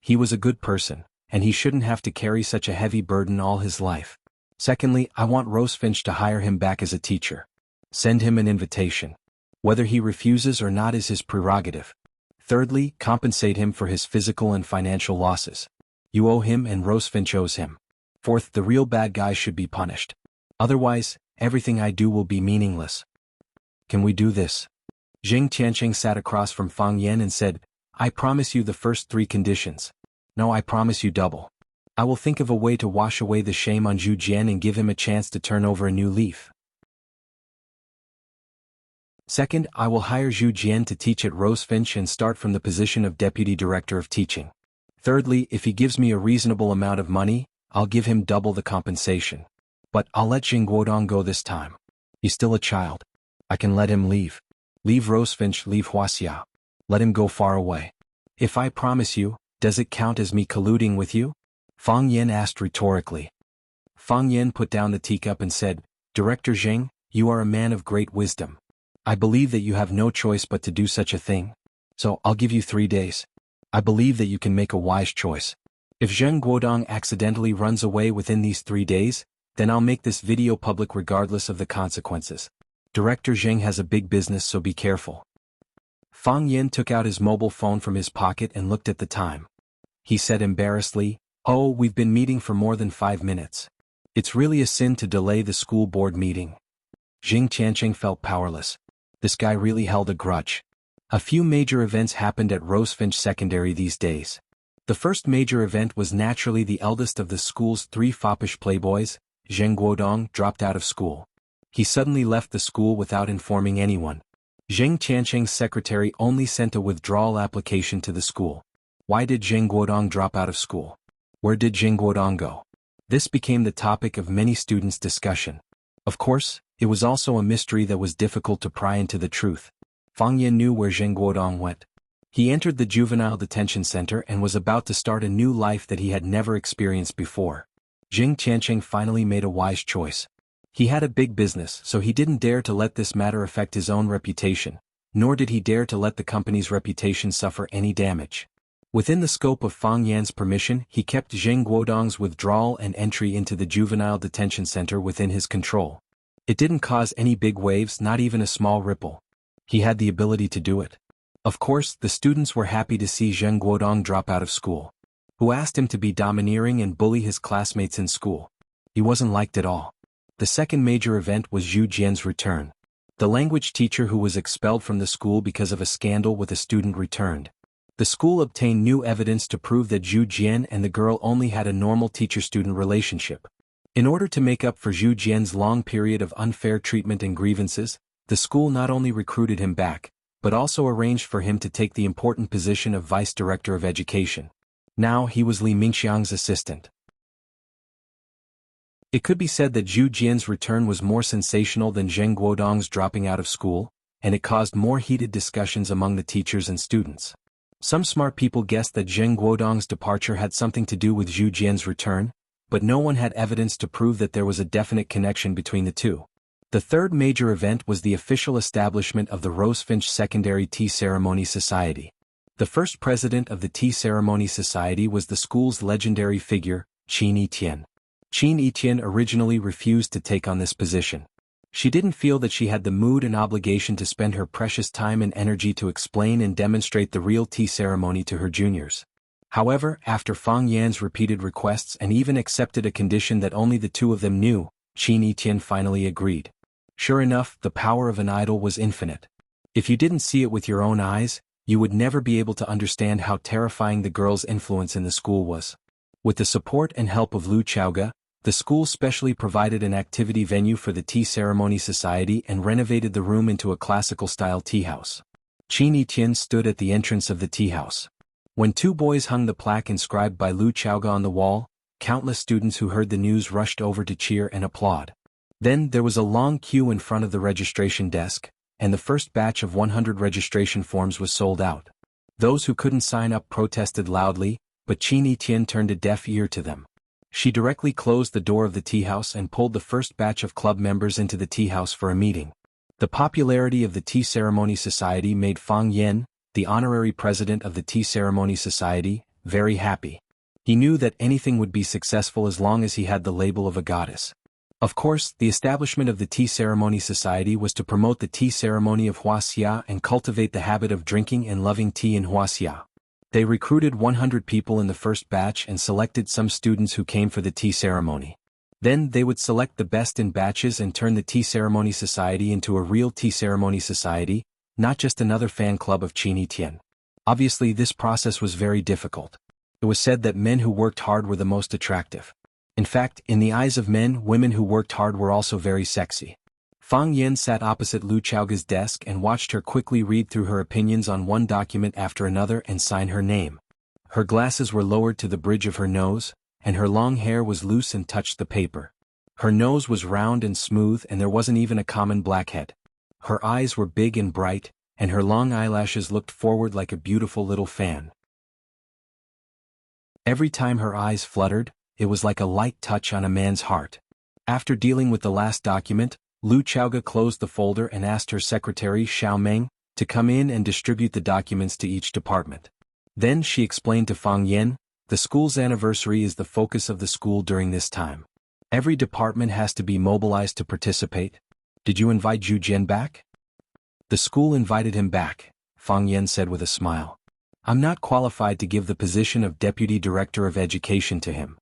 He was a good person, and he shouldn't have to carry such a heavy burden all his life. Secondly, I want Rosefinch to hire him back as a teacher. Send him an invitation. Whether he refuses or not is his prerogative. Thirdly, compensate him for his physical and financial losses. You owe him and Rosefinch owes him. Fourth, the real bad guys should be punished. Otherwise, everything I do will be meaningless. Can we do this?" Zheng Tiancheng sat across from Fang Yan and said, "I promise you the first three conditions. No, I promise you double. I will think of a way to wash away the shame on Zhu Jian and give him a chance to turn over a new leaf. Second, I will hire Zhu Jian to teach at Rosefinch and start from the position of Deputy Director of Teaching. Thirdly, if he gives me a reasonable amount of money, I'll give him double the compensation. But I'll let Zheng Guodong go this time. He's still a child. I can let him leave. Leave Rosefinch, leave Wuxia. Let him go far away. If I promise you, does it count as me colluding with you?" Fang Yan asked rhetorically. Fang Yan put down the teacup and said, "Director Zheng, you are a man of great wisdom. I believe that you have no choice but to do such a thing. So I'll give you 3 days. I believe that you can make a wise choice. If Zheng Guodong accidentally runs away within these 3 days, then I'll make this video public regardless of the consequences. Director Zheng has a big business, so be careful." Fang Yan took out his mobile phone from his pocket and looked at the time. He said embarrassedly, "Oh, we've been meeting for more than 5 minutes. It's really a sin to delay the school board meeting." Zheng Tiancheng felt powerless. This guy really held a grudge. A few major events happened at Rosefinch Secondary these days. The first major event was naturally the eldest of the school's 3 foppish playboys, Zheng Guodong, dropped out of school. He suddenly left the school without informing anyone. Zheng Tiancheng's secretary only sent a withdrawal application to the school. Why did Zheng Guodong drop out of school? Where did Zheng Guodong go? This became the topic of many students' discussion. Of course, it was also a mystery that was difficult to pry into the truth. Fang Yan knew where Zheng Guodong went. He entered the juvenile detention center and was about to start a new life that he had never experienced before. Zheng Tiancheng finally made a wise choice. He had a big business, so he didn't dare to let this matter affect his own reputation, nor did he dare to let the company's reputation suffer any damage. Within the scope of Fang Yan's permission, he kept Zheng Guodong's withdrawal and entry into the juvenile detention center within his control. It didn't cause any big waves, not even a small ripple. He had the ability to do it. Of course, the students were happy to see Zheng Guodong drop out of school. Who asked him to be domineering and bully his classmates in school? He wasn't liked at all. The second major event was Zhu Jian's return. The language teacher who was expelled from the school because of a scandal with a student returned. The school obtained new evidence to prove that Zhu Jian and the girl only had a normal teacher-student relationship. In order to make up for Zhu Jian's long period of unfair treatment and grievances, the school not only recruited him back, but also arranged for him to take the important position of Vice Director of Education. Now he was Li Mingxiang's assistant. It could be said that Zhu Jian's return was more sensational than Zheng Guodong's dropping out of school, and it caused more heated discussions among the teachers and students. Some smart people guessed that Zheng Guodong's departure had something to do with Zhu Jian's return, but no one had evidence to prove that there was a definite connection between the two. The third major event was the official establishment of the Rosefinch Secondary Tea Ceremony Society. The first president of the Tea Ceremony Society was the school's legendary figure, Qin Yitian. Qin Yitian originally refused to take on this position. She didn't feel that she had the mood and obligation to spend her precious time and energy to explain and demonstrate the real tea ceremony to her juniors. However, after Fang Yan's repeated requests and even accepted a condition that only the two of them knew, Qin Yitian finally agreed. Sure enough, the power of an idol was infinite. If you didn't see it with your own eyes, you would never be able to understand how terrifying the girl's influence in the school was. With the support and help of Lu Chaoge, the school specially provided an activity venue for the Tea Ceremony Society and renovated the room into a classical-style tea house. Qin Yitian stood at the entrance of the tea house. When two boys hung the plaque inscribed by Lu Chaoge on the wall, countless students who heard the news rushed over to cheer and applaud. Then there was a long queue in front of the registration desk, and the first batch of 100 registration forms was sold out. Those who couldn't sign up protested loudly, but Qin Yitian turned a deaf ear to them. She directly closed the door of the tea house and pulled the first batch of club members into the tea house for a meeting. The popularity of the Tea Ceremony Society made Fang Yan, the honorary president of the Tea Ceremony Society, very happy. He knew that anything would be successful as long as he had the label of a goddess. Of course, the establishment of the Tea Ceremony Society was to promote the tea ceremony of Wuxia and cultivate the habit of drinking and loving tea in Wuxia. They recruited 100 people in the first batch and selected some students who came for the tea ceremony. Then they would select the best in batches and turn the Tea Ceremony Society into a real tea ceremony society, not just another fan club of Qin Yitian. Obviously, this process was very difficult. It was said that men who worked hard were the most attractive. In fact, in the eyes of men, women who worked hard were also very sexy. Fang Yan sat opposite Lu Chaoge's desk and watched her quickly read through her opinions on one document after another and sign her name. Her glasses were lowered to the bridge of her nose, and her long hair was loose and touched the paper. Her nose was round and smooth and there wasn't even a common blackhead. Her eyes were big and bright, and her long eyelashes looked forward like a beautiful little fan. Every time her eyes fluttered, it was like a light touch on a man's heart. After dealing with the last document, Lu Chaoge closed the folder and asked her secretary Xiao Meng to come in and distribute the documents to each department. Then she explained to Fang Yan, the school's anniversary is the focus of the school during this time. Every department has to be mobilized to participate. Did you invite Zhu Jian back? The school invited him back, Fang Yan said with a smile. I'm not qualified to give the position of Deputy Director of Education to him.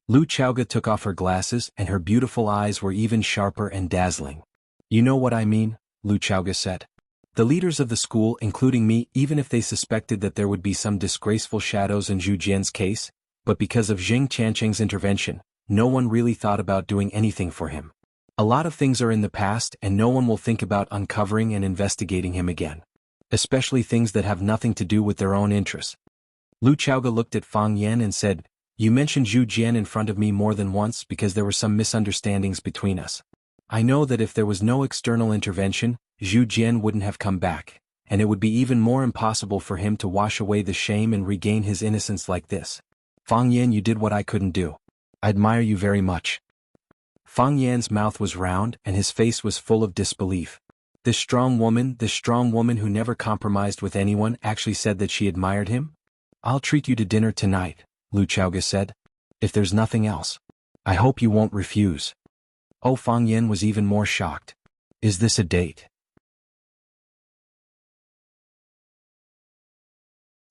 Lu Chaoge took off her glasses and her beautiful eyes were even sharper and dazzling. You know what I mean, Lu Chaoge said. The leaders of the school, including me, even if they suspected that there would be some disgraceful shadows in Zhu Jian's case, but because of Jing Qiancheng's intervention, no one really thought about doing anything for him. A lot of things are in the past and no one will think about uncovering and investigating him again. Especially things that have nothing to do with their own interests. Lu Chaoge looked at Fang Yan and said, You mentioned Zhu Jian in front of me more than once because there were some misunderstandings between us. I know that if there was no external intervention, Zhu Jian wouldn't have come back, and it would be even more impossible for him to wash away the shame and regain his innocence like this. Fang Yan, you did what I couldn't do. I admire you very much. Fang Yan's mouth was round and his face was full of disbelief. This strong woman who never compromised with anyone actually said that she admired him? I'll treat you to dinner tonight, Lu Chaoge said. If there's nothing else. I hope you won't refuse. Oh, Fang Yan was even more shocked. Is this a date?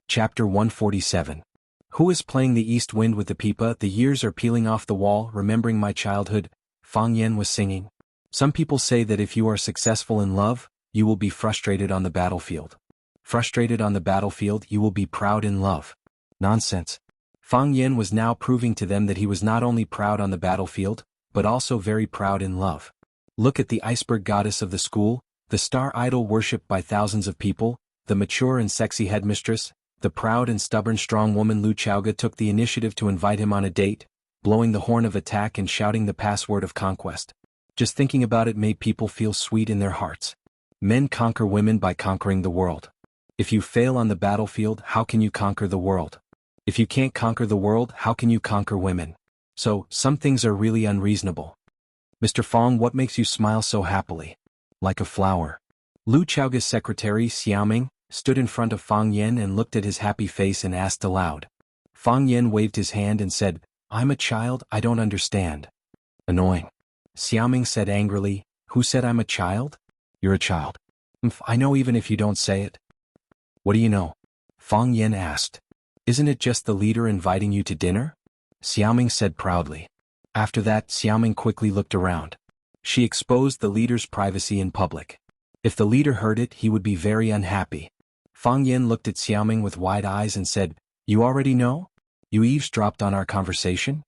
Chapter 147. Who is playing the east wind with the pipa? The years are peeling off the wall, remembering my childhood, Fang Yan was singing. Some people say that if you are successful in love, you will be frustrated on the battlefield. Frustrated on the battlefield, you will be proud in love. Nonsense. Fang Yan was now proving to them that he was not only proud on the battlefield, but also very proud in love. Look at the iceberg goddess of the school, the star idol worshipped by thousands of people, the mature and sexy headmistress, the proud and stubborn strong woman. Lu Chaoge took the initiative to invite him on a date, blowing the horn of attack and shouting the password of conquest. Just thinking about it made people feel sweet in their hearts. Men conquer women by conquering the world. If you fail on the battlefield, how can you conquer the world? If you can't conquer the world, how can you conquer women? So, some things are really unreasonable. Mr. Fong, what makes you smile so happily? Like a flower. Lu Chaoga's secretary, Xiaoming, stood in front of Fang Yen and looked at his happy face and asked aloud. Fang Yen waved his hand and said, I'm a child, I don't understand. Annoying. Xiaoming said angrily, Who said I'm a child? You're a child. I know even if you don't say it. What do you know? Fang Yen asked. Isn't it just the leader inviting you to dinner? Xiaoming said proudly. After that, Xiaoming quickly looked around. She exposed the leader's privacy in public. If the leader heard it, he would be very unhappy. Fang Yen looked at Xiaoming with wide eyes and said, You already know? You eavesdropped on our conversation?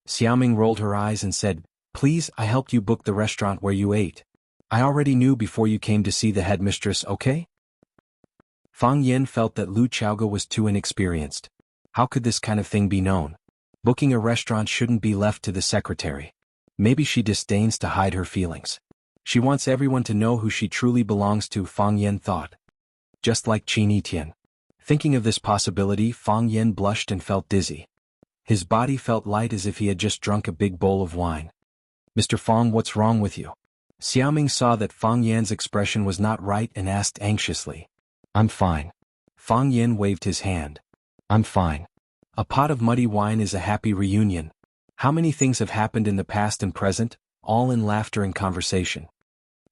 Xiaoming rolled her eyes and said, Please, I helped you book the restaurant where you ate. I already knew before you came to see the headmistress, okay? Fang Yen felt that Lu Chaoga was too inexperienced. How could this kind of thing be known? Booking a restaurant shouldn't be left to the secretary. Maybe she disdains to hide her feelings. She wants everyone to know who she truly belongs to, Fang Yen thought. Just like Qin Yitian. Thinking of this possibility, Fang Yen blushed and felt dizzy. His body felt light as if he had just drunk a big bowl of wine. Mr. Fang, what's wrong with you? Xiaoming saw that Fang Yan's expression was not right and asked anxiously. I'm fine. Fang Yen waved his hand. I'm fine. A pot of muddy wine is a happy reunion. How many things have happened in the past and present, all in laughter and conversation.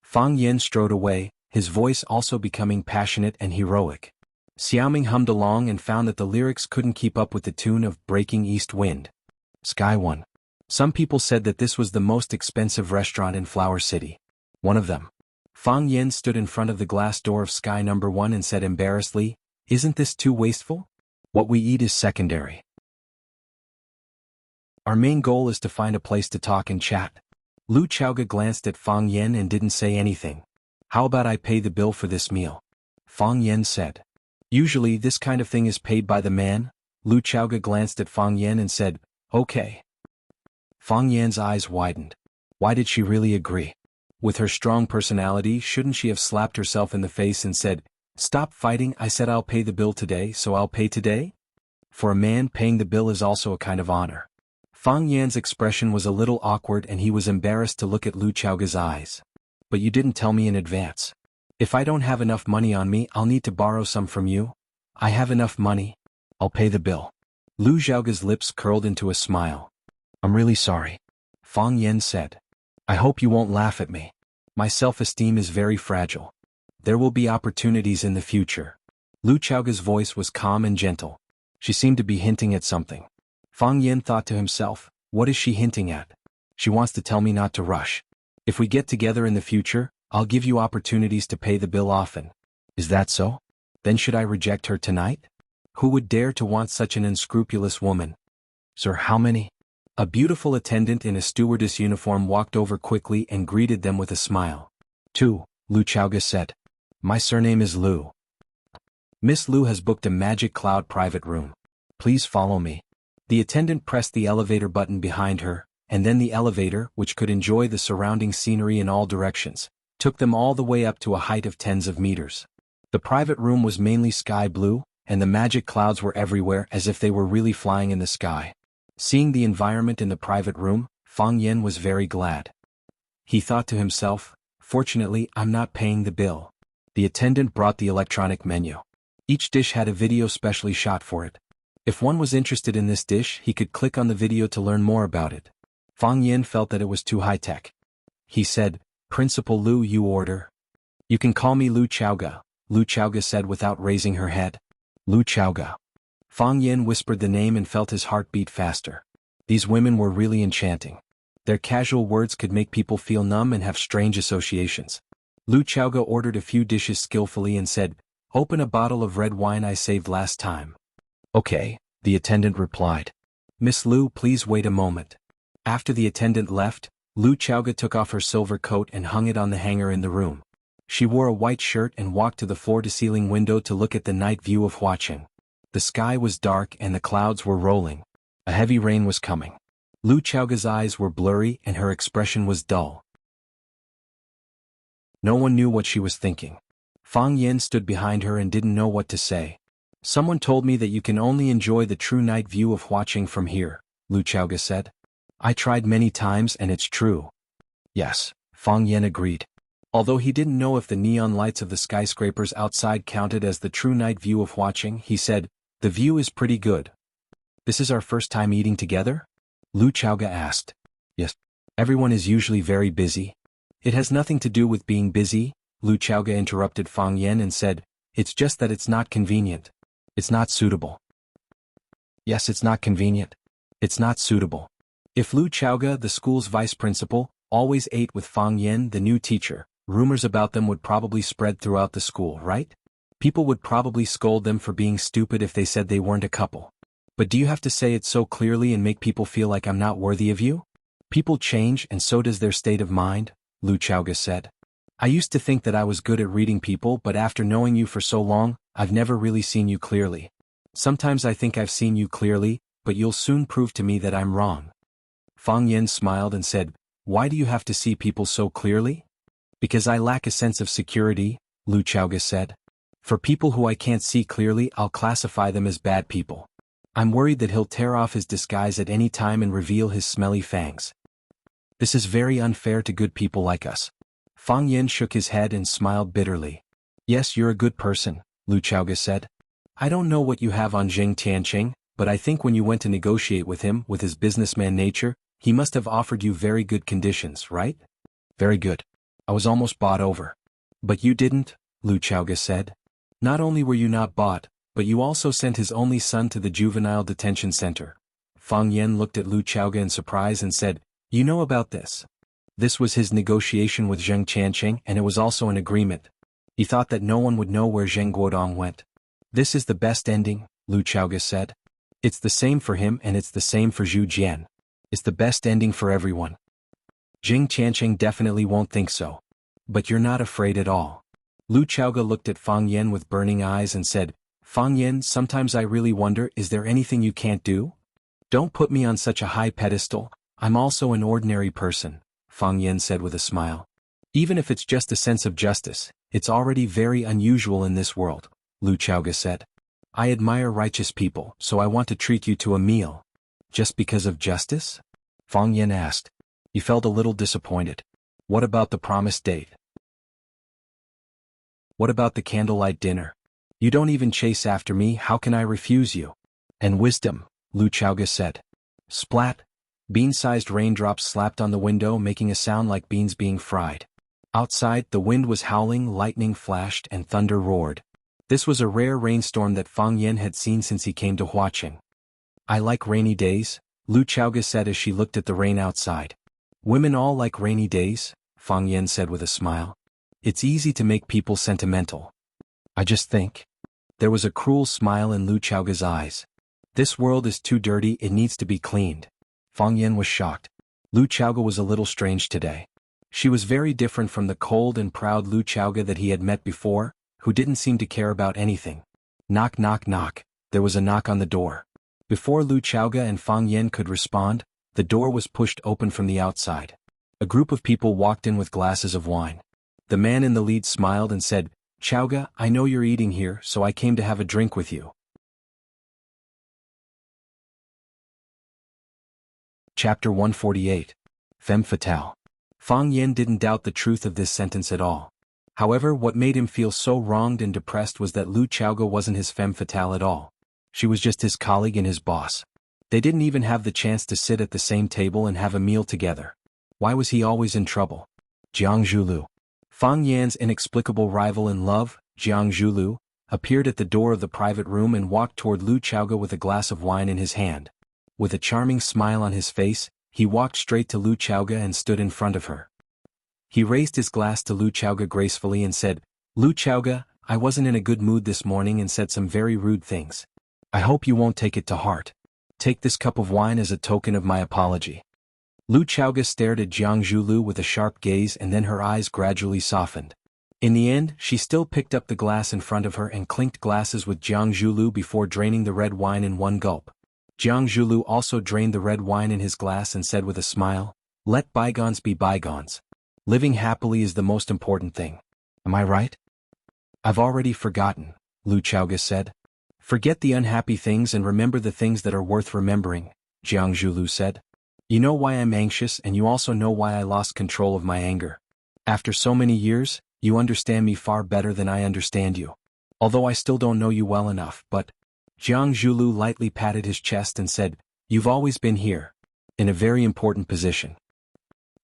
Fang Yen strode away, his voice also becoming passionate and heroic. Xiaoming hummed along and found that the lyrics couldn't keep up with the tune of Breaking East Wind. Sky One. Some people said that this was the most expensive restaurant in Flower City. One of them. Fang Yen stood in front of the glass door of Sky Number 1 and said embarrassedly, Isn't this too wasteful? What we eat is secondary. Our main goal is to find a place to talk and chat. Lu Chaoga glanced at Fang Yen and didn't say anything. How about I pay the bill for this meal? Fang Yen said. Usually this kind of thing is paid by the man. Lu Chaoga glanced at Fang Yen and said, Okay. Fang Yan's eyes widened. Why did she really agree? With her strong personality, shouldn't she have slapped herself in the face and said, Stop fighting, I said I'll pay the bill today, so I'll pay today? For a man, paying the bill is also a kind of honor. Fang Yan's expression was a little awkward and he was embarrassed to look at Lu Chaoga's eyes. But you didn't tell me in advance. If I don't have enough money on me, I'll need to borrow some from you. I have enough money. I'll pay the bill. Lu Chaoga's lips curled into a smile. I'm really sorry. Fang Yen said. I hope you won't laugh at me. My self-esteem is very fragile. There will be opportunities in the future. Lu Chaoga's voice was calm and gentle. She seemed to be hinting at something. Fang Yen thought to himself, what is she hinting at? She wants to tell me not to rush. If we get together in the future, I'll give you opportunities to pay the bill often. Is that so? Then should I reject her tonight? Who would dare to want such an unscrupulous woman? Sir, how many? A beautiful attendant in a stewardess uniform walked over quickly and greeted them with a smile. 2, Lu Chaoga said. My surname is Lu. Miss Lu has booked a Magic Cloud private room. Please follow me. The attendant pressed the elevator button behind her, and then the elevator, which could enjoy the surrounding scenery in all directions, took them all the way up to a height of tens of meters. The private room was mainly sky blue, and the magic clouds were everywhere as if they were really flying in the sky. Seeing the environment in the private room, Fang Yen was very glad. He thought to himself, fortunately, I'm not paying the bill. The attendant brought the electronic menu. Each dish had a video specially shot for it. If one was interested in this dish, he could click on the video to learn more about it. Fang Yen felt that it was too high-tech. He said, Principal Lu, you order. You can call me Lu Chaoga, Lu Chaoga said without raising her head. Lu Chaoga. Fang Yen whispered the name and felt his heart beat faster. These women were really enchanting. Their casual words could make people feel numb and have strange associations. Lu Chaoga ordered a few dishes skillfully and said, Open a bottle of red wine I saved last time. Okay, the attendant replied. Miss Lu, please wait a moment. After the attendant left, Lu Chaoga took off her silver coat and hung it on the hanger in the room. She wore a white shirt and walked to the floor-to-ceiling window to look at the night view of Huaqing. The sky was dark and the clouds were rolling. A heavy rain was coming. Lu Chaoga's eyes were blurry and her expression was dull. No one knew what she was thinking. Fang Yen stood behind her and didn't know what to say. Someone told me that you can only enjoy the true night view of watching from here, Lu Chaoga said. I tried many times and it's true. Yes, Fang Yen agreed. Although he didn't know if the neon lights of the skyscrapers outside counted as the true night view of watching, he said, the view is pretty good. This is our first time eating together? Lu Chaoga asked. Yes. Everyone is usually very busy. It has nothing to do with being busy, Lu Chaoga interrupted Fang Yen and said, it's just that it's not convenient. It's not suitable. Yes, it's not convenient. It's not suitable. If Lu Chaoga, the school's vice principal, always ate with Fang Yen, the new teacher, rumors about them would probably spread throughout the school, right? People would probably scold them for being stupid if they said they weren't a couple. But do you have to say it so clearly and make people feel like I'm not worthy of you? People change and so does their state of mind, Lu Chaoga said. I used to think that I was good at reading people, but after knowing you for so long, I've never really seen you clearly. Sometimes I think I've seen you clearly, but you'll soon prove to me that I'm wrong. Fang Yen smiled and said, why do you have to see people so clearly? Because I lack a sense of security, Lu Chaoga said. For people who I can't see clearly, I'll classify them as bad people. I'm worried that he'll tear off his disguise at any time and reveal his smelly fangs. This is very unfair to good people like us. Fang Yen shook his head and smiled bitterly. Yes, you're a good person, Lu Chaoga said. I don't know what you have on Zheng Tianqing, but I think when you went to negotiate with him, with his businessman nature, he must have offered you very good conditions, right? Very good. I was almost bought over. But you didn't, Lu Chaoga said. Not only were you not bought, but you also sent his only son to the juvenile detention center. Fang Yen looked at Lu Chaoga in surprise and said, you know about this? This was his negotiation with Zheng Tianqing, and it was also an agreement. He thought that no one would know where Zheng Guodong went. This is the best ending, Lu Chaoga said. It's the same for him and it's the same for Zhu Jian. It's the best ending for everyone. Zheng Tianqing definitely won't think so. But you're not afraid at all. Lu Chaoga looked at Fang Yen with burning eyes and said, Fang Yen, sometimes I really wonder, is there anything you can't do? Don't put me on such a high pedestal, I'm also an ordinary person, Fang Yen said with a smile. Even if it's just a sense of justice, it's already very unusual in this world, Lu Chaoga said. I admire righteous people, so I want to treat you to a meal. Just because of justice? Fang Yen asked. He felt a little disappointed. What about the promised date? What about the candlelight dinner? You don't even chase after me, how can I refuse you? And wisdom, Lu Chaoga said. Splat! Bean-sized raindrops slapped on the window, making a sound like beans being fried. Outside, the wind was howling, lightning flashed, and thunder roared. This was a rare rainstorm that Fang Yen had seen since he came to Huaqing. I like rainy days, Lu Chaoga said as she looked at the rain outside. Women all like rainy days, Fang Yen said with a smile. It's easy to make people sentimental. I just think. There was a cruel smile in Lu Chaoga's eyes. This world is too dirty, it needs to be cleaned. Fang Yen was shocked. Lu Chaoga was a little strange today. She was very different from the cold and proud Lu Chaoga that he had met before, who didn't seem to care about anything. Knock knock knock, there was a knock on the door. Before Lu Chaoga and Fang Yen could respond, the door was pushed open from the outside. A group of people walked in with glasses of wine. The man in the lead smiled and said, Chaoga, I know you're eating here, so I came to have a drink with you. Chapter 148. Femme Fatale. Fang Yen didn't doubt the truth of this sentence at all. However, what made him feel so wronged and depressed was that Lu Chaoga wasn't his femme fatale at all. She was just his colleague and his boss. They didn't even have the chance to sit at the same table and have a meal together. Why was he always in trouble? Jiang Zhulu. Fang Yan's inexplicable rival in love, Jiang Zhulu, appeared at the door of the private room and walked toward Lu Chaoga with a glass of wine in his hand. With a charming smile on his face, he walked straight to Lu Chaoga and stood in front of her. He raised his glass to Lu Chaoga gracefully and said, Lu Chaoga, I wasn't in a good mood this morning and said some very rude things. I hope you won't take it to heart. Take this cup of wine as a token of my apology. Lu Chaoga stared at Jiang Zhulu with a sharp gaze and then her eyes gradually softened. In the end, she still picked up the glass in front of her and clinked glasses with Jiang Zhulu before draining the red wine in one gulp. Jiang Zhulu also drained the red wine in his glass and said with a smile, Let bygones be bygones. Living happily is the most important thing. Am I right? I've already forgotten, Lu Chaoga said. Forget the unhappy things and remember the things that are worth remembering, Jiang Zhulu said. You know why I'm anxious and you also know why I lost control of my anger. After so many years, you understand me far better than I understand you. Although I still don't know you well enough, but... Jiang Zhulu lightly patted his chest and said, You've always been here. In a very important position.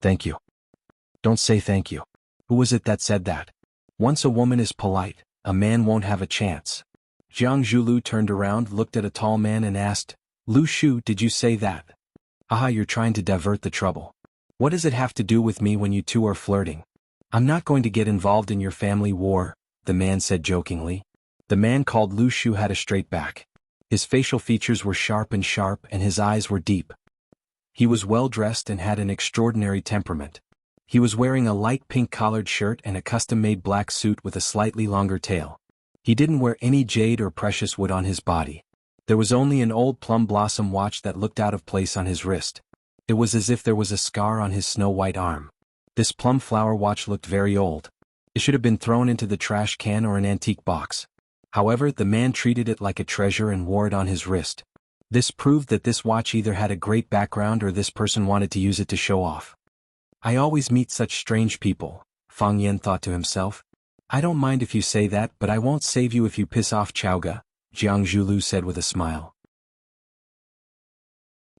Thank you. Don't say thank you. Who was it that said that? Once a woman is polite, a man won't have a chance. Jiang Zhulu turned around, looked at a tall man and asked, Lu Shu, did you say that? Haha, you're trying to divert the trouble. What does it have to do with me when you two are flirting? I'm not going to get involved in your family war, the man said jokingly. The man called Lu Shu had a straight back. His facial features were sharp and his eyes were deep. He was well dressed and had an extraordinary temperament. He was wearing a light pink collared shirt and a custom-made black suit with a slightly longer tail. He didn't wear any jade or precious wood on his body. There was only an old plum blossom watch that looked out of place on his wrist. It was as if there was a scar on his snow-white arm. This plum flower watch looked very old. It should have been thrown into the trash can or an antique box. However, the man treated it like a treasure and wore it on his wrist. This proved that this watch either had a great background or this person wanted to use it to show off. I always meet such strange people, Fang Yan thought to himself. I don't mind if you say that, but I won't save you if you piss off Chaoga, Jiang Zhulu said with a smile.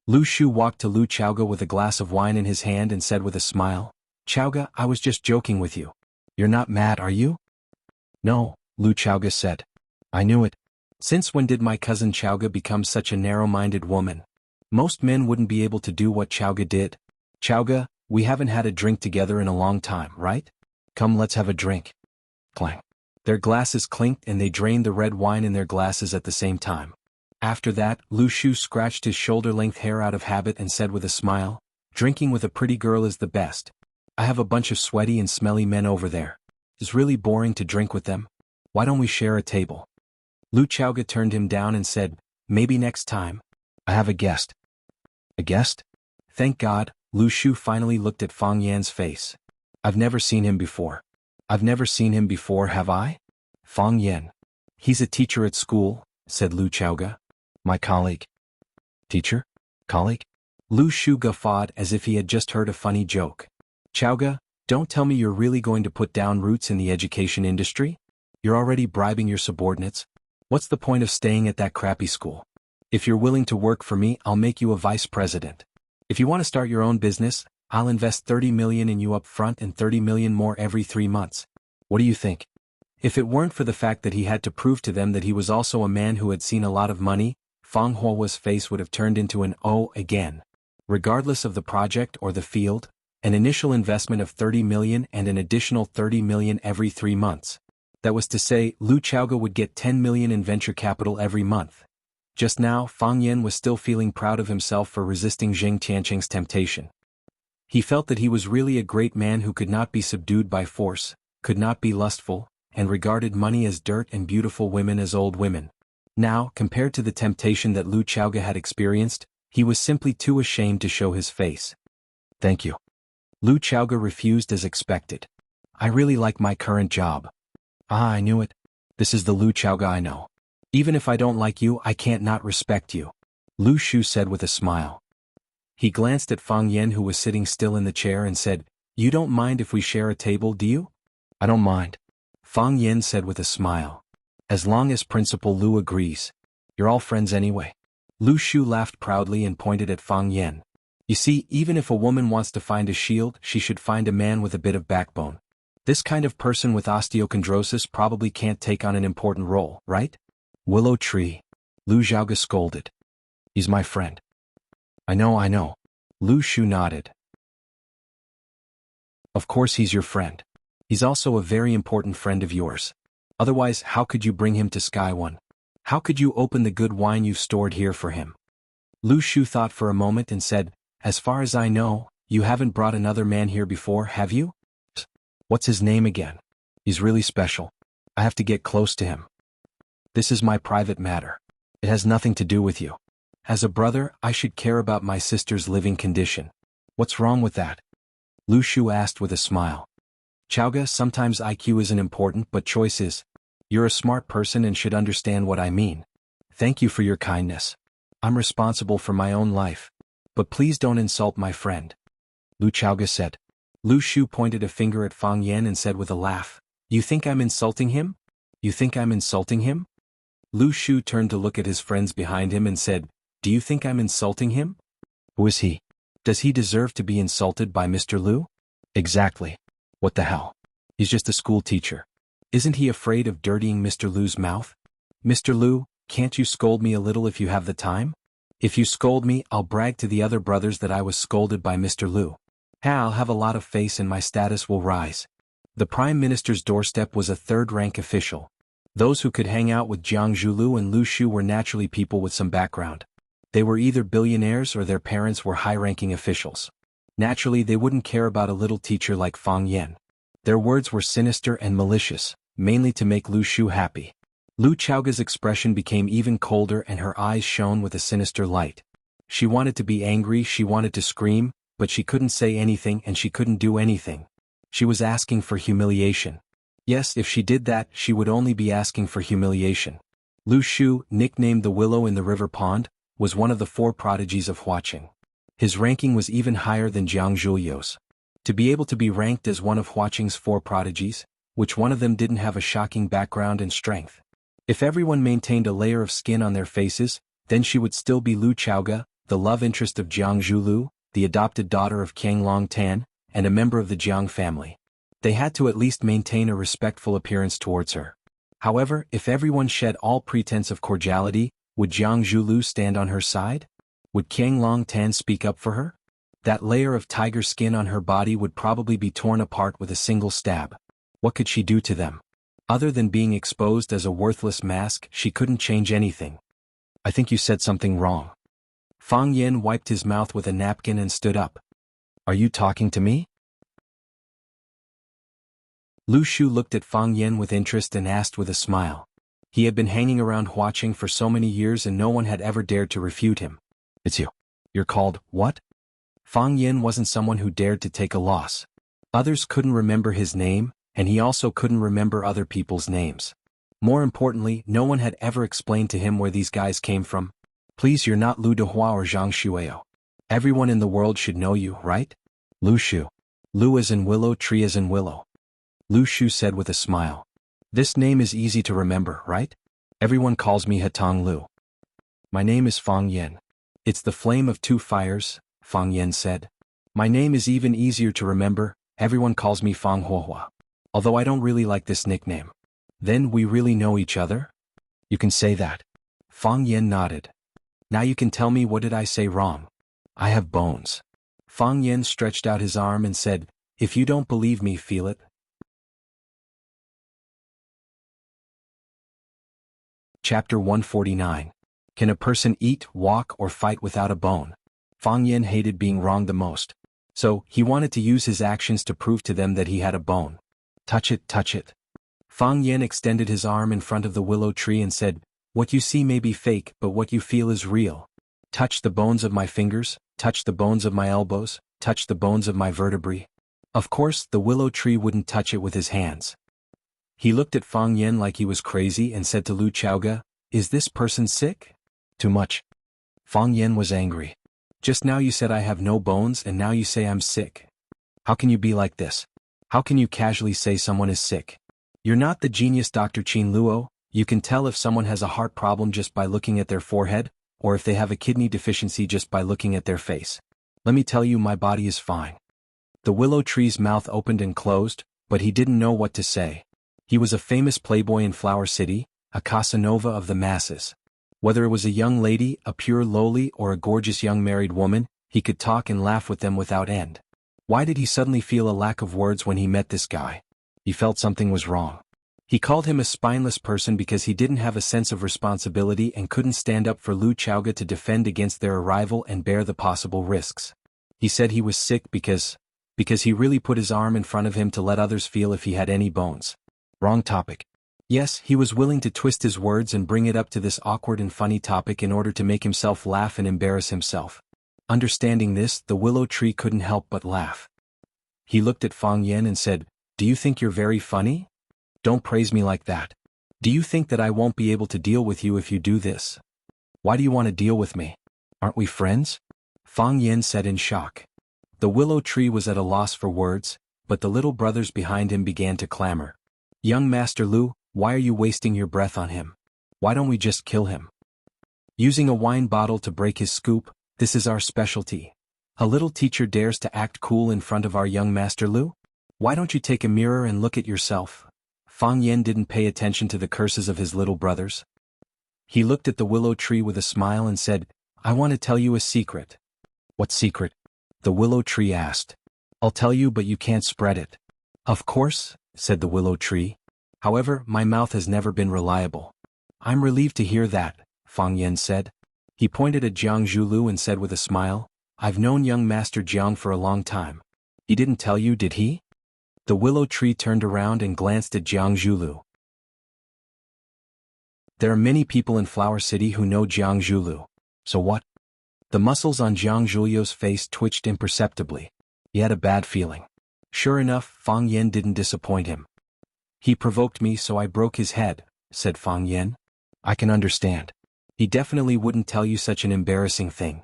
Lu Shu walked to Lu Chaoga with a glass of wine in his hand and said with a smile, Chaoga, I was just joking with you. You're not mad, are you? No, Lu Chaoga said. I knew it. Since when did my cousin Chaoga become such a narrow-minded woman? Most men wouldn't be able to do what Chaoga did. Chaoga, we haven't had a drink together in a long time, right? Come, let's have a drink. Clang. Their glasses clinked and they drained the red wine in their glasses at the same time. After that, Lu Shu scratched his shoulder-length hair out of habit and said with a smile, Drinking with a pretty girl is the best. I have a bunch of sweaty and smelly men over there. It's really boring to drink with them. Why don't we share a table? Lu Chaoga turned him down and said, Maybe next time. I have a guest. A guest? Thank God, Lu Shu finally looked at Fang Yan's face. I've never seen him before. I've never seen him before, have I? Fang Yan. He's a teacher at school, said Lu Chaoga. My colleague. Teacher? Colleague? Lu Shu guffawed as if he had just heard a funny joke. Chaoga, don't tell me you're really going to put down roots in the education industry? You're already bribing your subordinates. What's the point of staying at that crappy school? If you're willing to work for me, I'll make you a vice president. If you want to start your own business, I'll invest 30 million in you up front and 30 million more every 3 months. What do you think? If it weren't for the fact that he had to prove to them that he was also a man who had seen a lot of money, Fang Huo's face would have turned into an O again. Regardless of the project or the field, an initial investment of 30 million and an additional 30 million every 3 months. That was to say, Lu Chaoga would get 10 million in venture capital every month. Just now, Fang Yan was still feeling proud of himself for resisting Zheng Tianqing's temptation. He felt that he was really a great man who could not be subdued by force, could not be lustful, and regarded money as dirt and beautiful women as old women. Now, compared to the temptation that Lu Chaoga had experienced, he was simply too ashamed to show his face. Thank you. Lu Chaoga refused as expected. I really like my current job. Ah, I knew it. This is the Lu Chaoga I know. Even if I don't like you, I can't not respect you. Lu Shu said with a smile. He glanced at Fang Yan who was sitting still in the chair and said, You don't mind if we share a table, do you? I don't mind. Fang Yan said with a smile. As long as Principal Lu agrees. You're all friends anyway. Lu Shu laughed proudly and pointed at Fang Yan. You see, even if a woman wants to find a shield, she should find a man with a bit of backbone. This kind of person with osteochondrosis probably can't take on an important role, right? Willow tree. Lu Zhaoga scolded. He's my friend. I know. Lu Shu nodded. Of course he's your friend. He's also a very important friend of yours. Otherwise, how could you bring him to Sky One? How could you open the good wine you've stored here for him? Lu Shu thought for a moment and said, As far as I know, you haven't brought another man here before, have you? What's his name again? He's really special. I have to get close to him. This is my private matter. It has nothing to do with you. As a brother, I should care about my sister's living condition. What's wrong with that? Lu Shu asked with a smile. Chaoga, sometimes IQ isn't important but choice is. You're a smart person and should understand what I mean. Thank you for your kindness. I'm responsible for my own life. But please don't insult my friend. Lu Chaoga said. Lu Shu pointed a finger at Fang Yan and said with a laugh, You think I'm insulting him? You think I'm insulting him? Lu Shu turned to look at his friends behind him and said, Do you think I'm insulting him? Who is he? Does he deserve to be insulted by Mr. Lu? Exactly. What the hell? He's just a school teacher. Isn't he afraid of dirtying Mr. Lu's mouth? Mr. Lu, can't you scold me a little if you have the time? If you scold me, I'll brag to the other brothers that I was scolded by Mr. Lu. I'll have a lot of face and my status will rise. The Prime Minister's doorstep was a third-rank official. Those who could hang out with Jiang Zhulu and Lu Shu were naturally people with some background. They were either billionaires or their parents were high-ranking officials. Naturally, they wouldn't care about a little teacher like Fang Yan. Their words were sinister and malicious, mainly to make Lu Shu happy. Lu Chaoga's expression became even colder and her eyes shone with a sinister light. She wanted to be angry, she wanted to scream, but she couldn't say anything and she couldn't do anything. She was asking for humiliation. Yes, if she did that, she would only be asking for humiliation. Lu Shu, nicknamed the Willow in the River Pond, was one of the 4 prodigies of Huaqing. His ranking was even higher than Jiang Zhulio's. To be able to be ranked as one of Huaqing's 4 prodigies, which one of them didn't have a shocking background and strength? If everyone maintained a layer of skin on their faces, then she would still be Lu Chaoga, the love interest of Jiang Zhulu, the adopted daughter of Qiang Long Tan, and a member of the Jiang family. They had to at least maintain a respectful appearance towards her. However, if everyone shed all pretense of cordiality, would Jiang Zhulu stand on her side? Would Qiang Long Tan speak up for her? That layer of tiger skin on her body would probably be torn apart with a single stab. What could she do to them? Other than being exposed as a worthless mask, she couldn't change anything. I think you said something wrong. Fang Yan wiped his mouth with a napkin and stood up. Are you talking to me? Lu Shu looked at Fang Yan with interest and asked with a smile. He had been hanging around Huaqing for so many years and no one had ever dared to refute him. It's you. You're called, what? Fang Yan wasn't someone who dared to take a loss. Others couldn't remember his name, and he also couldn't remember other people's names. More importantly, no one had ever explained to him where these guys came from. Please, you're not Lu Dehua or Zhang Shueo. Everyone in the world should know you, right? Lu Shu. Lu as in willow, tree as in willow. Lu Shu said with a smile. This name is easy to remember, right? Everyone calls me Hatong Lu. My name is Fang Yan. It's the flame of 2 fires, Fang Yan said. My name is even easier to remember, everyone calls me Fang Huohua. Although I don't really like this nickname. Then we really know each other? You can say that. Fang Yan nodded. Now you can tell me, what did I say wrong? I have bones. Fang Yan stretched out his arm and said, If you don't believe me, feel it. Chapter 149. Can a person eat, walk, or fight without a bone? Fang Yan hated being wrong the most. So, he wanted to use his actions to prove to them that he had a bone. Touch it, touch it. Fang Yan extended his arm in front of the willow tree and said, What you see may be fake, but what you feel is real. Touch the bones of my fingers, touch the bones of my elbows, touch the bones of my vertebrae. Of course, the willow tree wouldn't touch it with his hands. He looked at Fang Yan like he was crazy and said to Lu Chaoga, Is this person sick? Too much. Fang Yan was angry. Just now you said I have no bones and now you say I'm sick. How can you be like this? How can you casually say someone is sick? You're not the genius Dr. Qin Luo. You can tell if someone has a heart problem just by looking at their forehead, or if they have a kidney deficiency just by looking at their face. Let me tell you, my body is fine. The willow tree's mouth opened and closed, but he didn't know what to say. He was a famous playboy in Flower City, a Casanova of the masses. Whether it was a young lady, a pure lowly, or a gorgeous young married woman, he could talk and laugh with them without end. Why did he suddenly feel a lack of words when he met this guy? He felt something was wrong. He called him a spineless person because he didn't have a sense of responsibility and couldn't stand up for Lu Chaoga to defend against their arrival and bear the possible risks. He said he was sick because he really put his arm in front of him to let others feel if he had any bones. Wrong topic. Yes, he was willing to twist his words and bring it up to this awkward and funny topic in order to make himself laugh and embarrass himself. Understanding this, the willow tree couldn't help but laugh. He looked at Fang Yan and said, Do you think you're very funny? Don't praise me like that. Do you think that I won't be able to deal with you if you do this? Why do you want to deal with me? Aren't we friends? Fang Yen said in shock. The willow tree was at a loss for words, but the little brothers behind him began to clamor. Young Master Lu, why are you wasting your breath on him? Why don't we just kill him? Using a wine bottle to break his scoop, this is our specialty. A little teacher dares to act cool in front of our young Master Lu? Why don't you take a mirror and look at yourself? Fang Yen didn't pay attention to the curses of his little brothers. He looked at the willow tree with a smile and said, I want to tell you a secret. What secret? The willow tree asked. I'll tell you, but you can't spread it. Of course, said the willow tree. However, my mouth has never been reliable. I'm relieved to hear that, Fang Yen said. He pointed at Jiang Zhulu and said with a smile, I've known young Master Jiang for a long time. He didn't tell you, did he? The willow tree turned around and glanced at Jiang Zhulu. There are many people in Flower City who know Jiang Zhulu. So what? The muscles on Jiang Zhulu's face twitched imperceptibly. He had a bad feeling. Sure enough, Fang Yen didn't disappoint him. He provoked me, so I broke his head, said Fang Yen. I can understand. He definitely wouldn't tell you such an embarrassing thing.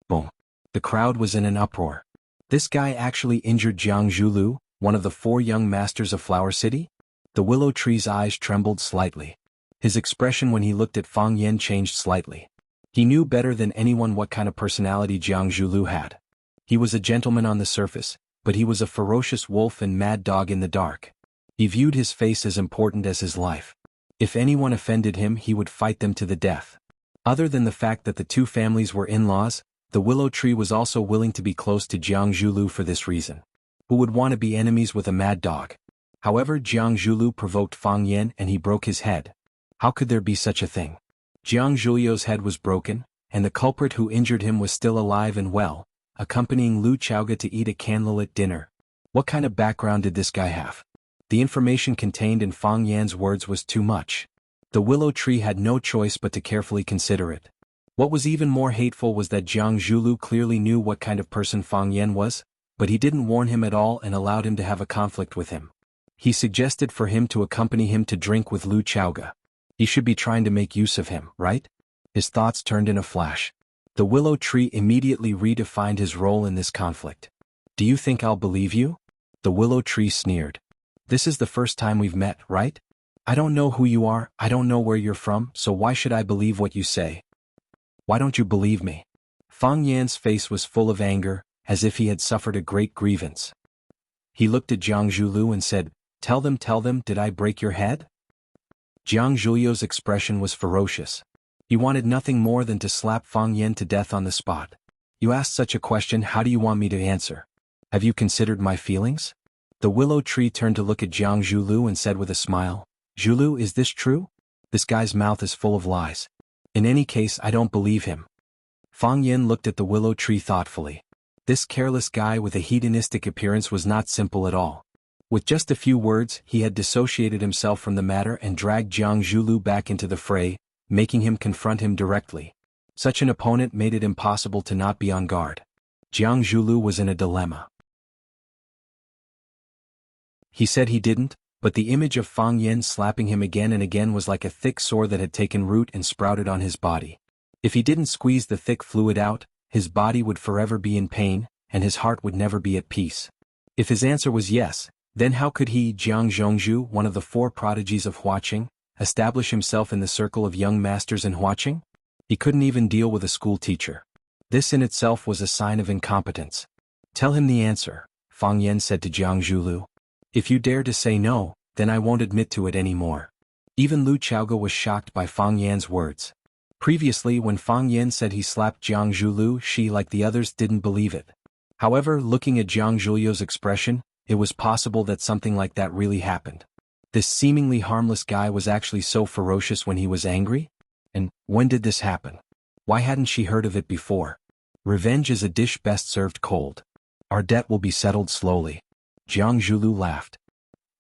Boom. The crowd was in an uproar. This guy actually injured Jiang Zhulu, one of the 4 young masters of Flower City? The willow tree's eyes trembled slightly. His expression when he looked at Fang Yen changed slightly. He knew better than anyone what kind of personality Jiang Zhulu had. He was a gentleman on the surface, but he was a ferocious wolf and mad dog in the dark. He viewed his face as important as his life. If anyone offended him, he would fight them to the death. Other than the fact that the 2 families were in-laws, the willow tree was also willing to be close to Jiang Zhulu for this reason. Who would want to be enemies with a mad dog? However, Jiang Zhulu provoked Fang Yen and he broke his head. How could there be such a thing? Jiang Zhulu's head was broken, and the culprit who injured him was still alive and well, accompanying Lu Chaoga to eat a candlelit dinner. What kind of background did this guy have? The information contained in Fang Yan's words was too much. The willow tree had no choice but to carefully consider it. What was even more hateful was that Jiang Zhulu clearly knew what kind of person Fang Yan was, but he didn't warn him at all and allowed him to have a conflict with him. He suggested for him to accompany him to drink with Lu Chaoga. He should be trying to make use of him, right? His thoughts turned in a flash. The willow tree immediately redefined his role in this conflict. Do you think I'll believe you? The willow tree sneered. This is the first time we've met, right? I don't know who you are, I don't know where you're from, so why should I believe what you say? Why don't you believe me? Fang Yan's face was full of anger, as if he had suffered a great grievance. He looked at Jiang Zhulu and said, Tell them, did I break your head? Jiang Zhulu's expression was ferocious. He wanted nothing more than to slap Fang Yan to death on the spot. You asked such a question, how do you want me to answer? Have you considered my feelings? The willow tree turned to look at Jiang Zhulu and said with a smile, Zhulu, is this true? This guy's mouth is full of lies. In any case, I don't believe him. Fang Yan looked at the willow tree thoughtfully. This careless guy with a hedonistic appearance was not simple at all. With just a few words, he had dissociated himself from the matter and dragged Jiang Zhulu back into the fray, making him confront him directly. Such an opponent made it impossible to not be on guard. Jiang Zhulu was in a dilemma. He said he didn't, but the image of Fang Yan slapping him again and again was like a thick sore that had taken root and sprouted on his body. If he didn't squeeze the thick fluid out, his body would forever be in pain, and his heart would never be at peace. If his answer was yes, then how could he, Jiang Zhongzhu, one of the 4 prodigies of Huaqing, establish himself in the circle of young masters in Huaqing? He couldn't even deal with a school teacher. This in itself was a sign of incompetence. Tell him the answer, Fang Yan said to Jiang Zhulu. If you dare to say no, then I won't admit to it anymore. Even Lu Chaoga was shocked by Fang Yan's words. Previously, when Fang Yan said he slapped Jiang Zhulu, she, like the others, didn't believe it. However, looking at Jiang Zhulu's expression, it was possible that something like that really happened. This seemingly harmless guy was actually so ferocious when he was angry? And when did this happen? Why hadn't she heard of it before? Revenge is a dish best served cold. Our debt will be settled slowly. Jiang Zhulu laughed.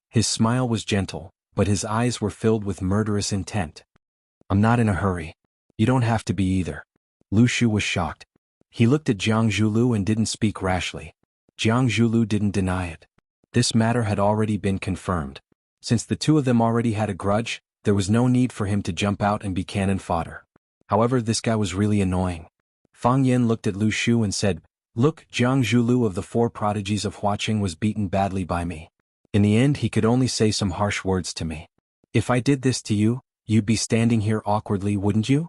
His smile was gentle, but his eyes were filled with murderous intent. I'm not in a hurry. You don't have to be either. Lu Shu was shocked. He looked at Jiang Zhulu and didn't speak rashly. Jiang Zhulu didn't deny it. This matter had already been confirmed. Since the 2 of them already had a grudge, There was no need for him to jump out and be cannon fodder. However, this guy was really annoying. Fang Yan looked at Lu Shu and said, "Look, Jiang Zhulu of the four prodigies of Huaqing was beaten badly by me. In the end he could only say some harsh words to me. If I did this to you, you'd be standing here awkwardly, wouldn't you?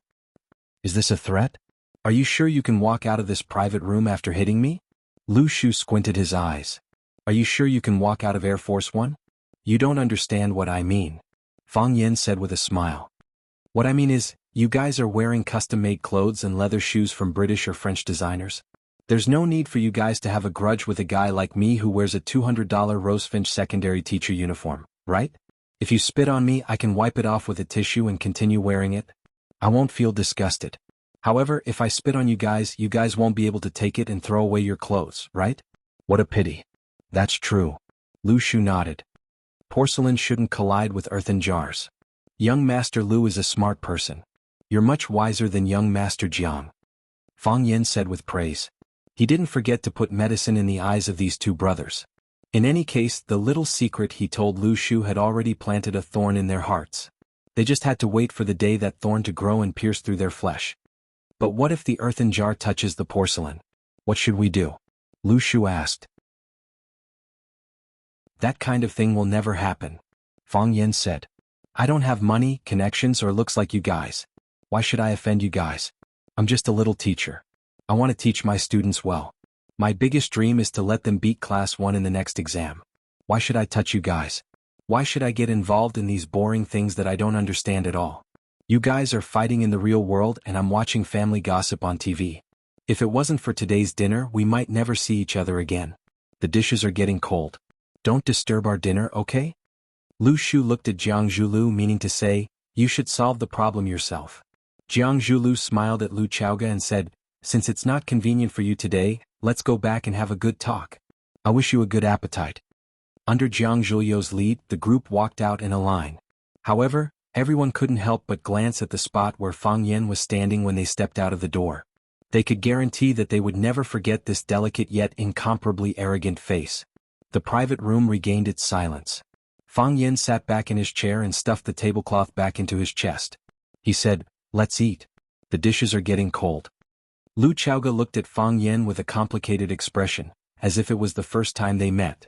Is this a threat? Are you sure you can walk out of this private room after hitting me?" Lu Shu squinted his eyes. "Are you sure you can walk out of Air Force One?" "You don't understand what I mean," Fang Yan said with a smile. "What I mean is, you guys are wearing custom-made clothes and leather shoes from British or French designers. There's no need for you guys to have a grudge with a guy like me who wears a $200 Rosefinch secondary teacher uniform, right? If you spit on me, I can wipe it off with a tissue and continue wearing it. I won't feel disgusted. However, if I spit on you guys won't be able to take it and throw away your clothes, right? What a pity." "That's true." Lu Shu nodded. "Porcelain shouldn't collide with earthen jars. Young Master Lu is a smart person. You're much wiser than young Master Jiang," Fang Yan said with praise. He didn't forget to put medicine in the eyes of these two brothers. In any case, the little secret he told Lu Shu had already planted a thorn in their hearts. They just had to wait for the day that thorn to grow and pierce through their flesh. "But what if the earthen jar touches the porcelain? What should we do?" Lu Shu asked. "That kind of thing will never happen," Fang Yan said. "I don't have money, connections, or looks like you guys. Why should I offend you guys? I'm just a little teacher. I want to teach my students well. My biggest dream is to let them beat Class 1 in the next exam. Why should I touch you guys? Why should I get involved in these boring things that I don't understand at all? You guys are fighting in the real world and I'm watching family gossip on TV. If it wasn't for today's dinner, we might never see each other again. The dishes are getting cold. Don't disturb our dinner, okay?" Lu Shu looked at Jiang Zhulu, meaning to say, "You should solve the problem yourself." Jiang Zhulu smiled at Lu Chaoga and said, "Since it's not convenient for you today, let's go back and have a good talk. I wish you a good appetite." Under Jiang Zhulyo's lead, the group walked out in a line. However, everyone couldn't help but glance at the spot where Fang Yan was standing when they stepped out of the door. They could guarantee that they would never forget this delicate yet incomparably arrogant face. The private room regained its silence. Fang Yan sat back in his chair and stuffed the tablecloth back into his chest. He said, "Let's eat. The dishes are getting cold." Lu Chaoga looked at Fang Yan with a complicated expression, as if it was the first time they met.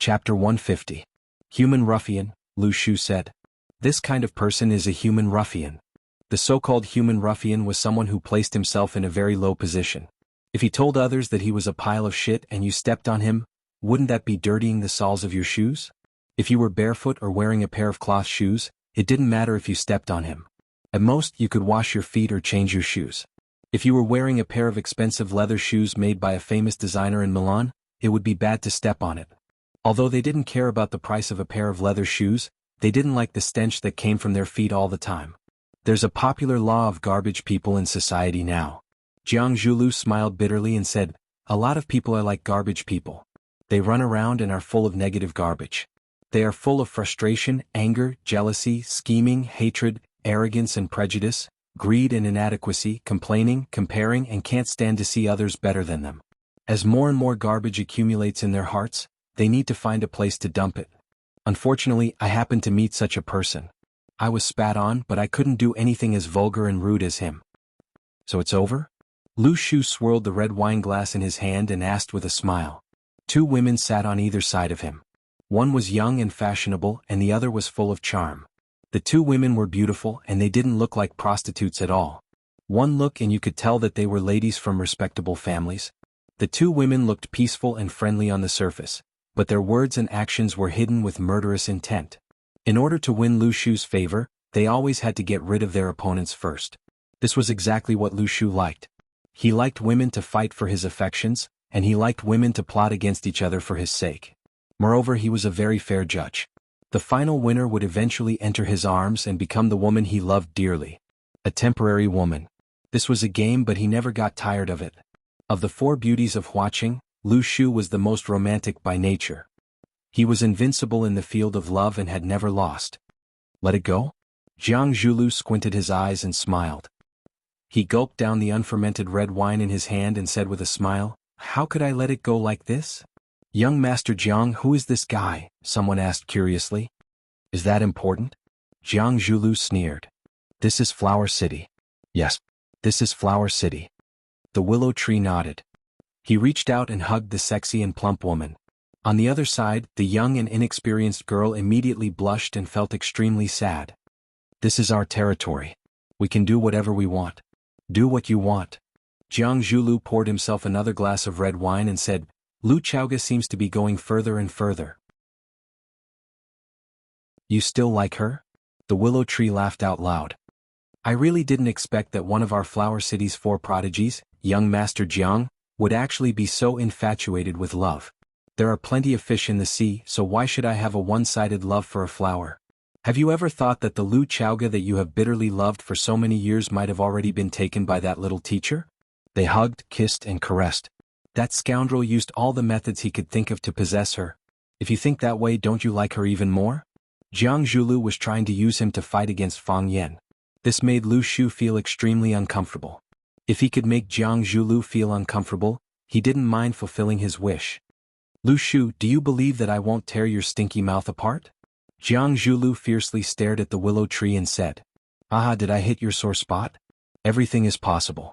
Chapter 150. Human Ruffian, Lu Shu said. This kind of person is a human ruffian. The so-called human ruffian was someone who placed himself in a very low position. If he told others that he was a pile of shit and you stepped on him, wouldn't that be dirtying the soles of your shoes? If you were barefoot or wearing a pair of cloth shoes, it didn't matter if you stepped on him. At most, you could wash your feet or change your shoes. If you were wearing a pair of expensive leather shoes made by a famous designer in Milan, it would be bad to step on it. Although they didn't care about the price of a pair of leather shoes, they didn't like the stench that came from their feet all the time. There's a popular law of garbage people in society now. Jiang Zhulu smiled bitterly and said, "A lot of people are like garbage people. They run around and are full of negative garbage. They are full of frustration, anger, jealousy, scheming, hatred, arrogance and prejudice, greed and inadequacy, complaining, comparing, and can't stand to see others better than them. As more and more garbage accumulates in their hearts, they need to find a place to dump it. Unfortunately, I happened to meet such a person. I was spat on, but I couldn't do anything as vulgar and rude as him." "So it's over?" Lu Shu swirled the red wine glass in his hand and asked with a smile. Two women sat on either side of him. One was young and fashionable and the other was full of charm. The two women were beautiful and they didn't look like prostitutes at all. One look and you could tell that they were ladies from respectable families. The two women looked peaceful and friendly on the surface, but their words and actions were hidden with murderous intent. In order to win Lu Shu's favor, they always had to get rid of their opponents first. This was exactly what Lu Shu liked. He liked women to fight for his affections, and he liked women to plot against each other for his sake. Moreover, he was a very fair judge. The final winner would eventually enter his arms and become the woman he loved dearly. A temporary woman. This was a game, but he never got tired of it. Of the four beauties of Huaqing, Lu Shu was the most romantic by nature. He was invincible in the field of love and had never lost. "Let it go?" Jiang Zhulu squinted his eyes and smiled. He gulped down the unfermented red wine in his hand and said with a smile, "How could I let it go like this? Young Master Jiang, who is this guy? Someone asked curiously. Is that important? Jiang Zhulu sneered. This is Flower City. Yes, this is Flower City. The willow tree nodded. He reached out and hugged the sexy and plump woman. On the other side, the young and inexperienced girl immediately blushed and felt extremely sad. This is our territory. We can do whatever we want. Do what you want. Jiang Zhulu poured himself another glass of red wine and said, Lu Chaoga seems to be going further and further. You still like her? The willow tree laughed out loud. I really didn't expect that one of our Flower City's 4 prodigies, young Master Jiang, would actually be so infatuated with love. There are plenty of fish in the sea, so why should I have a one-sided love for a flower? Have you ever thought that the Lu Chaoga that you have bitterly loved for so many years might have already been taken by that little teacher? They hugged, kissed, and caressed. That scoundrel used all the methods he could think of to possess her. If you think that way, don't you like her even more? Jiang Zhulu was trying to use him to fight against Fang Yan. This made Lu Shu feel extremely uncomfortable. If he could make Jiang Zhulu feel uncomfortable, he didn't mind fulfilling his wish. Lu Shu, do you believe that I won't tear your stinky mouth apart? Jiang Zhulu fiercely stared at the willow tree and said, Aha, did I hit your sore spot? Everything is possible.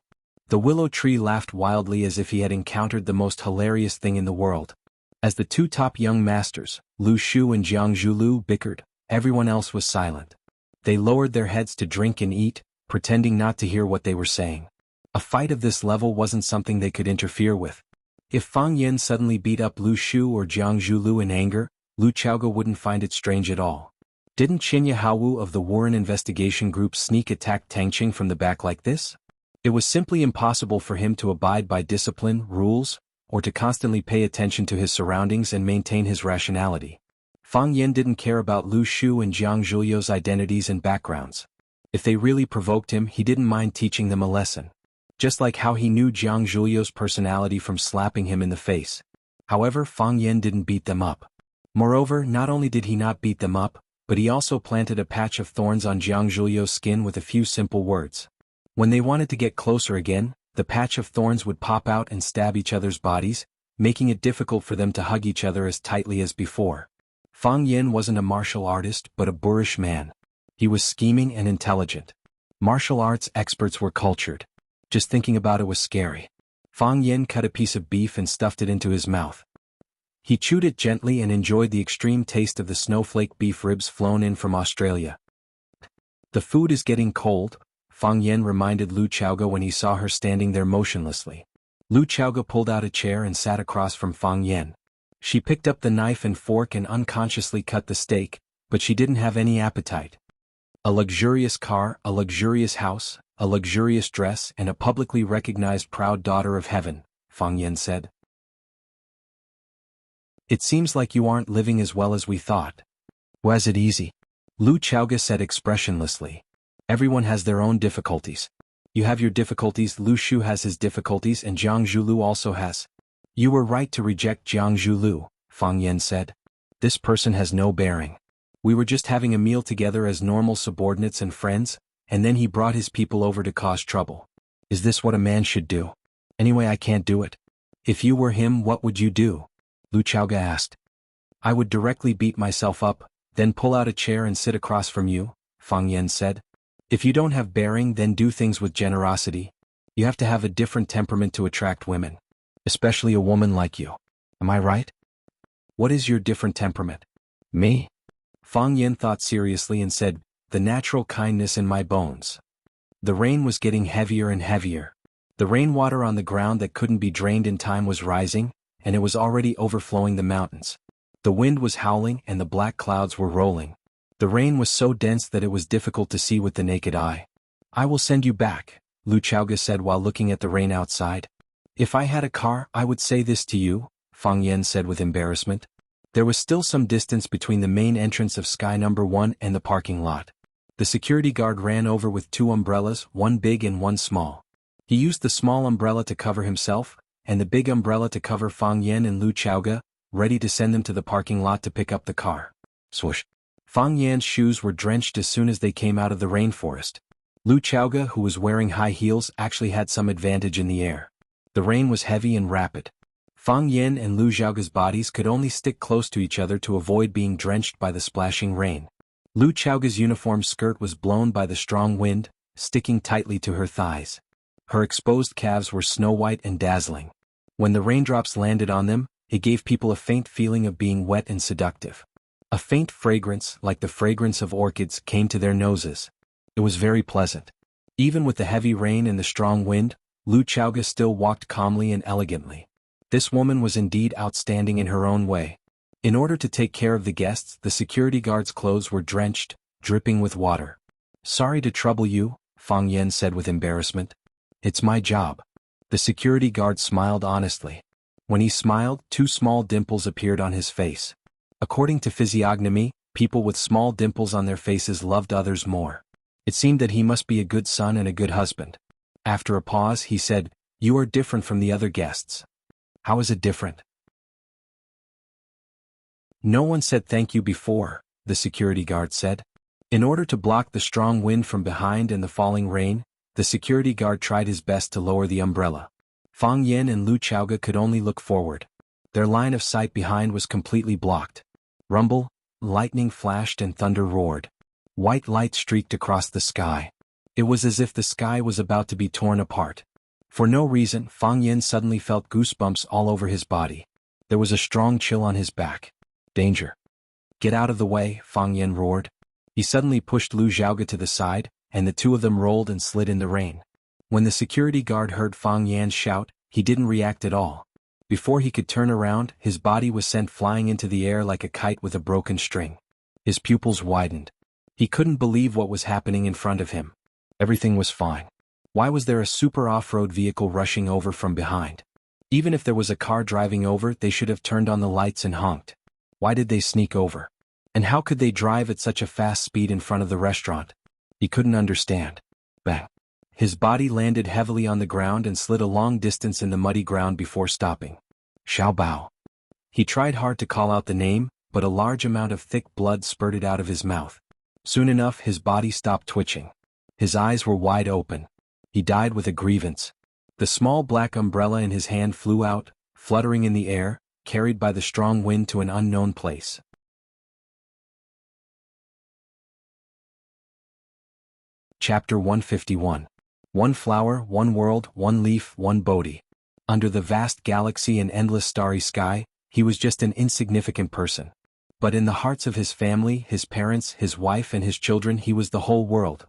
The willow tree laughed wildly as if he had encountered the most hilarious thing in the world. As the 2 top young masters, Lu Shu and Jiang Zhulu, bickered, everyone else was silent. They lowered their heads to drink and eat, pretending not to hear what they were saying. A fight of this level wasn't something they could interfere with. If Fang Yan suddenly beat up Lu Shu or Jiang Zhulu in anger, Lu Chaoga wouldn't find it strange at all. Didn't Qinya Haowu of the Warren Investigation Group sneak attack Tangqing from the back like this? It was simply impossible for him to abide by discipline, rules, or to constantly pay attention to his surroundings and maintain his rationality. Fang Yan didn't care about Lu Shu and Jiang Zhulio's identities and backgrounds. If they really provoked him, he didn't mind teaching them a lesson. Just like how he knew Jiang Zhulio's personality from slapping him in the face. However, Fang Yan didn't beat them up. Moreover, not only did he not beat them up, but he also planted a patch of thorns on Jiang Zhulio's skin with a few simple words. When they wanted to get closer again, the patch of thorns would pop out and stab each other's bodies, making it difficult for them to hug each other as tightly as before. Fang Yan wasn't a martial artist but a boorish man. He was scheming and intelligent. Martial arts experts were cultured. Just thinking about it was scary. Fang Yan cut a piece of beef and stuffed it into his mouth. He chewed it gently and enjoyed the extreme taste of the snowflake beef ribs flown in from Australia. The food is getting cold, Fang Yan reminded Lu Chaoga when he saw her standing there motionlessly. Lu Chaoga pulled out a chair and sat across from Fang Yan. She picked up the knife and fork and unconsciously cut the steak, but she didn't have any appetite. A luxurious car, a luxurious house, a luxurious dress, and a publicly recognized proud daughter of heaven, Fang Yan said. It seems like you aren't living as well as we thought. Was it easy? Lu Chaoga said expressionlessly. Everyone has their own difficulties. You have your difficulties, Lu Shu has his difficulties, and Jiang Zhulu also has. You were right to reject Jiang Zhulu, Fang Yan said. This person has no bearing. We were just having a meal together as normal subordinates and friends, and then he brought his people over to cause trouble. Is this what a man should do? Anyway, I can't do it. If you were him, what would you do? Lu Chaoga asked. I would directly beat myself up, then pull out a chair and sit across from you, Fang Yan said. If you don't have bearing, then do things with generosity. You have to have a different temperament to attract women. Especially a woman like you. Am I right? What is your different temperament? Me? Fang Yan thought seriously and said, the natural kindness in my bones. The rain was getting heavier and heavier. The rainwater on the ground that couldn't be drained in time was rising, and it was already overflowing the mountains. The wind was howling and the black clouds were rolling. The rain was so dense that it was difficult to see with the naked eye. I will send you back, Lu Chaoga said while looking at the rain outside. If I had a car, I would say this to you, Fang Yan said with embarrassment. There was still some distance between the main entrance of Sky Number 1 and the parking lot. The security guard ran over with 2 umbrellas, one big and one small. He used the small umbrella to cover himself, and the big umbrella to cover Fang Yan and Lu Chaoga, ready to send them to the parking lot to pick up the car. Swoosh. Fang Yan's shoes were drenched as soon as they came out of the rainforest. Lu Chaoga, who was wearing high heels, actually had some advantage in the air. The rain was heavy and rapid. Fang Yin and Lu Xiaoge's bodies could only stick close to each other to avoid being drenched by the splashing rain. Lu Xiaoge's uniform skirt was blown by the strong wind, sticking tightly to her thighs. Her exposed calves were snow-white and dazzling. When the raindrops landed on them, it gave people a faint feeling of being wet and seductive. A faint fragrance, like the fragrance of orchids, came to their noses. It was very pleasant. Even with the heavy rain and the strong wind, Lu Xiaoge still walked calmly and elegantly. This woman was indeed outstanding in her own way. In order to take care of the guests, the security guard's clothes were drenched, dripping with water. "Sorry to trouble you," Fang Yin said with embarrassment. "It's my job." The security guard smiled honestly. When he smiled, 2 small dimples appeared on his face. According to physiognomy, people with small dimples on their faces loved others more. It seemed that he must be a good son and a good husband. After a pause, he said, "You are different from the other guests." "How is it different?" "No one said thank you before," the security guard said. In order to block the strong wind from behind and the falling rain, the security guard tried his best to lower the umbrella. Fang Yin and Lu Xiaoge could only look forward. Their line of sight behind was completely blocked. Rumble, lightning flashed and thunder roared. White light streaked across the sky. It was as if the sky was about to be torn apart. For no reason, Fang Yin suddenly felt goosebumps all over his body. There was a strong chill on his back. "Danger. Get out of the way," Fang Yin roared. He suddenly pushed Lu Xiaoge to the side, and the 2 of them rolled and slid in the rain. When the security guard heard Fang Yin shout, he didn't react at all. Before he could turn around, his body was sent flying into the air like a kite with a broken string. His pupils widened. He couldn't believe what was happening in front of him. Everything was fine. Why was there a super off-road vehicle rushing over from behind? Even if there was a car driving over, they should have turned on the lights and honked. Why did they sneak over? And how could they drive at such a fast speed in front of the restaurant? He couldn't understand. Bang. His body landed heavily on the ground and slid a long distance in the muddy ground before stopping. Xiao Bao. He tried hard to call out the name, but a large amount of thick blood spurted out of his mouth. Soon enough, his body stopped twitching. His eyes were wide open. He died with a grievance. The small black umbrella in his hand flew out, fluttering in the air, carried by the strong wind to an unknown place. Chapter 151. One flower, one world, one leaf, one Bodhi. Under the vast galaxy and endless starry sky, he was just an insignificant person. But in the hearts of his family, his parents, his wife and his children, he was the whole world.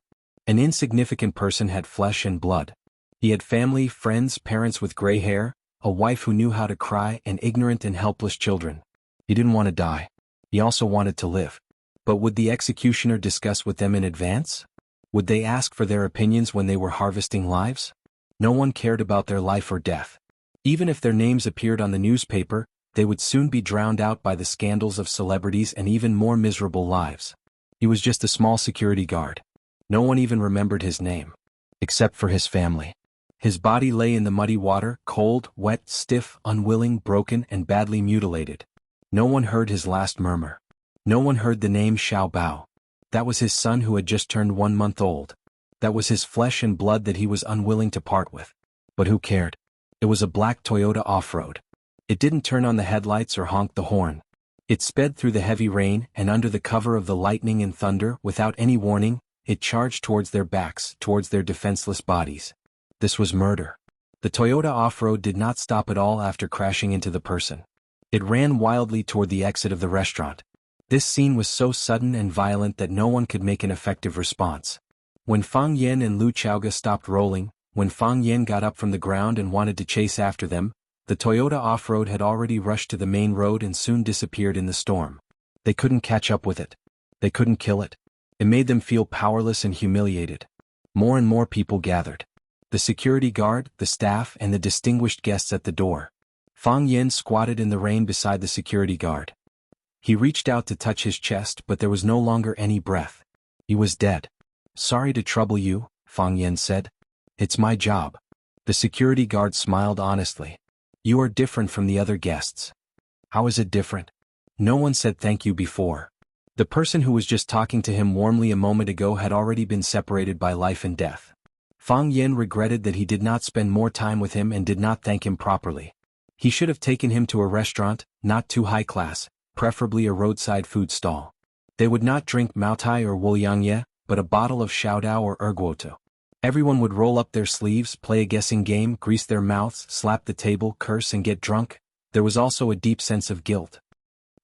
An insignificant person had flesh and blood. He had family, friends, parents with gray hair, a wife who knew how to cry, and ignorant and helpless children. He didn't want to die. He also wanted to live. But would the executioner discuss with them in advance? Would they ask for their opinions when they were harvesting lives? No one cared about their life or death. Even if their names appeared on the newspaper, they would soon be drowned out by the scandals of celebrities and even more miserable lives. He was just a small security guard. No one even remembered his name. Except for his family. His body lay in the muddy water, cold, wet, stiff, unwilling, broken, and badly mutilated. No one heard his last murmur. No one heard the name Xiao Bao. That was his son who had just turned 1 month old. That was his flesh and blood that he was unwilling to part with. But who cared? It was a black Toyota off-road. It didn't turn on the headlights or honk the horn. It sped through the heavy rain, and under the cover of the lightning and thunder, without any warning, it charged towards their backs, towards their defenseless bodies. This was murder. The Toyota off-road did not stop at all after crashing into the person. It ran wildly toward the exit of the restaurant. This scene was so sudden and violent that no one could make an effective response. When Fang Yin and Lu Xiaoge stopped rolling, when Fang Yin got up from the ground and wanted to chase after them, the Toyota off-road had already rushed to the main road and soon disappeared in the storm. They couldn't catch up with it. They couldn't kill it. It made them feel powerless and humiliated. More and more people gathered. The security guard, the staff, and the distinguished guests at the door. Fang Yin squatted in the rain beside the security guard. He reached out to touch his chest, but there was no longer any breath. He was dead. "Sorry to trouble you," Fang Yin said. "It's my job." The security guard smiled honestly. "You are different from the other guests." "How is it different?" "No one said thank you before." The person who was just talking to him warmly a moment ago had already been separated by life and death. Fang Yin regretted that he did not spend more time with him and did not thank him properly. He should have taken him to a restaurant, not too high class, preferably a roadside food stall. They would not drink Maotai or Wuliangye, but a bottle of Xiaodao or Erguoto. Everyone would roll up their sleeves, play a guessing game, grease their mouths, slap the table, curse and get drunk. There was also a deep sense of guilt.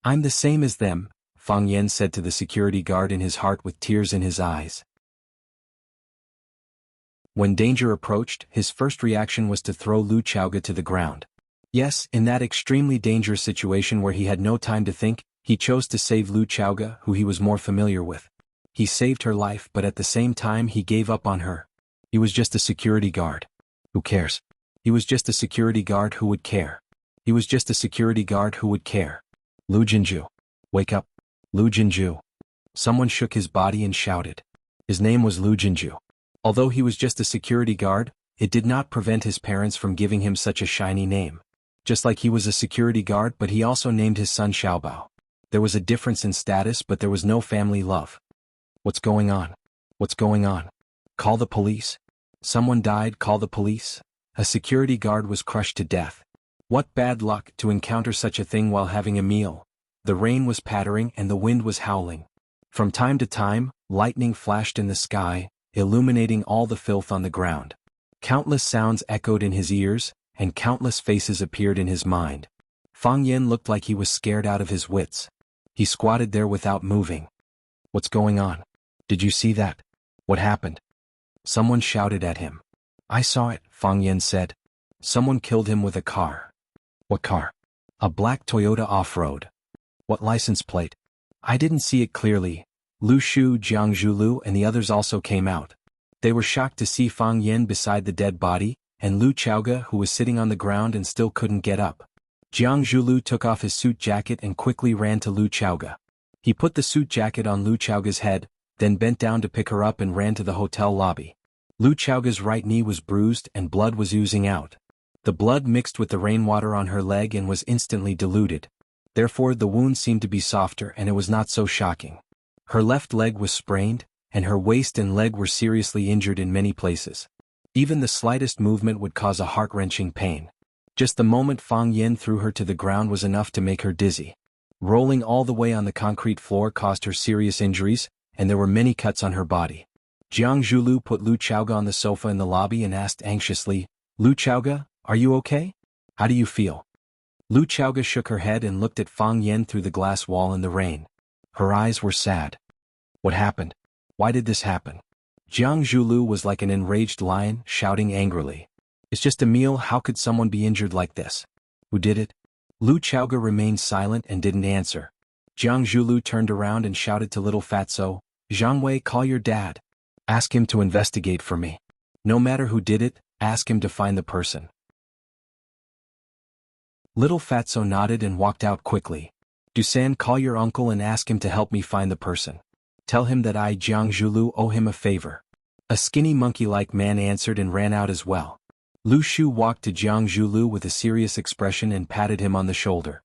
I'm the same as them, Fang Yan said to the security guard in his heart with tears in his eyes. When danger approached, his first reaction was to throw Lu Chaoga to the ground. Yes, in that extremely dangerous situation where he had no time to think, he chose to save Lu Chaoga, who he was more familiar with. He saved her life, but at the same time he gave up on her. He was just a security guard. Who cares? He was just a security guard who would care. He was just a security guard who would care. Lu Jinju. Wake up. Lu Jinju. Someone shook his body and shouted. His name was Lu Jinju. Although he was just a security guard, it did not prevent his parents from giving him such a shiny name. Just like he was a security guard, but he also named his son Xiaobao. There was a difference in status, but there was no family love. What's going on? What's going on? Call the police. Someone died, call the police. A security guard was crushed to death. What bad luck to encounter such a thing while having a meal. The rain was pattering and the wind was howling. From time to time, lightning flashed in the sky, illuminating all the filth on the ground. Countless sounds echoed in his ears, and countless faces appeared in his mind. Fang Yan looked like he was scared out of his wits. He squatted there without moving. What's going on? Did you see that? What happened? Someone shouted at him. I saw it, Fang Yan said. Someone killed him with a car. What car? A black Toyota off-road. What license plate? I didn't see it clearly. Lu Shu, Jiang Zhulu and the others also came out. They were shocked to see Fang Yan beside the dead body, and Lu Chaoga who was sitting on the ground and still couldn't get up. Jiang Zhulu took off his suit jacket and quickly ran to Lu Chaoga. He put the suit jacket on Lu Chaoga's head, then bent down to pick her up and ran to the hotel lobby. Lu Chaoga's right knee was bruised and blood was oozing out. The blood mixed with the rainwater on her leg and was instantly diluted. Therefore the wound seemed to be softer and it was not so shocking. Her left leg was sprained, and her waist and leg were seriously injured in many places. Even the slightest movement would cause a heart-wrenching pain. Just the moment Fang Yan threw her to the ground was enough to make her dizzy. Rolling all the way on the concrete floor caused her serious injuries, and there were many cuts on her body. Jiang Zhulu put Lu Chaoga on the sofa in the lobby and asked anxiously, Lu Chaoga, are you okay? How do you feel? Lu Chaoga shook her head and looked at Fang Yan through the glass wall in the rain. Her eyes were sad. What happened? Why did this happen? Jiang Zhulu was like an enraged lion, shouting angrily. It's just a meal, how could someone be injured like this? Who did it? Lu Chaoga remained silent and didn't answer. Jiang Zhulu turned around and shouted to little Fatso, Zhang Wei, call your dad. Ask him to investigate for me. No matter who did it, ask him to find the person. Little Fatso nodded and walked out quickly. Dusan, call your uncle and ask him to help me find the person. Tell him that I, Jiang Zhulu, owe him a favor. A skinny monkey-like man answered and ran out as well. Lu Shu walked to Jiang Zhulu with a serious expression and patted him on the shoulder.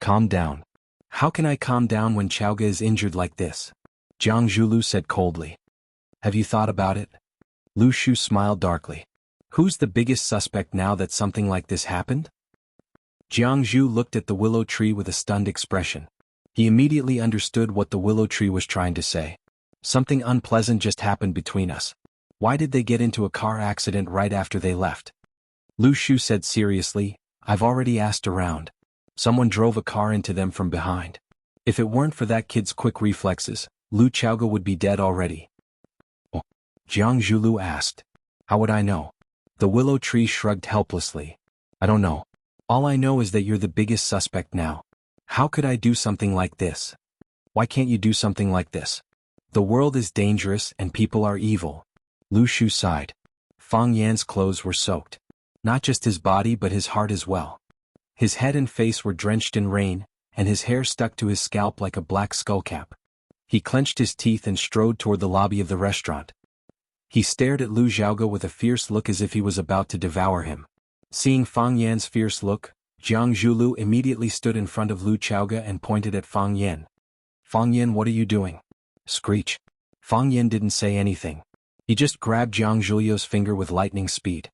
Calm down. How can I calm down when Chaoga is injured like this? Jiang Zhulu said coldly. Have you thought about it? Lu Shu smiled darkly. Who's the biggest suspect now that something like this happened? Jiang Zhu looked at the willow tree with a stunned expression. He immediately understood what the willow tree was trying to say. Something unpleasant just happened between us. Why did they get into a car accident right after they left? Lu Shu said seriously, I've already asked around. Someone drove a car into them from behind. If it weren't for that kid's quick reflexes, Lu Chaoga would be dead already. Oh, Jiang Zhulu asked. How would I know? The willow tree shrugged helplessly. I don't know. All I know is that you're the biggest suspect now. How could I do something like this? Why can't you do something like this? The world is dangerous and people are evil. Lu Shu sighed. Fang Yan's clothes were soaked. Not just his body but his heart as well. His head and face were drenched in rain, and his hair stuck to his scalp like a black skullcap. He clenched his teeth and strode toward the lobby of the restaurant. He stared at Lu Xiaoga with a fierce look as if he was about to devour him. Seeing Fang Yan's fierce look, Jiang Zhulu immediately stood in front of Lu Chaoga and pointed at Fang Yan. Fang Yan, what are you doing? Screech. Fang Yan didn't say anything. He just grabbed Jiang Zhulu's finger with lightning speed.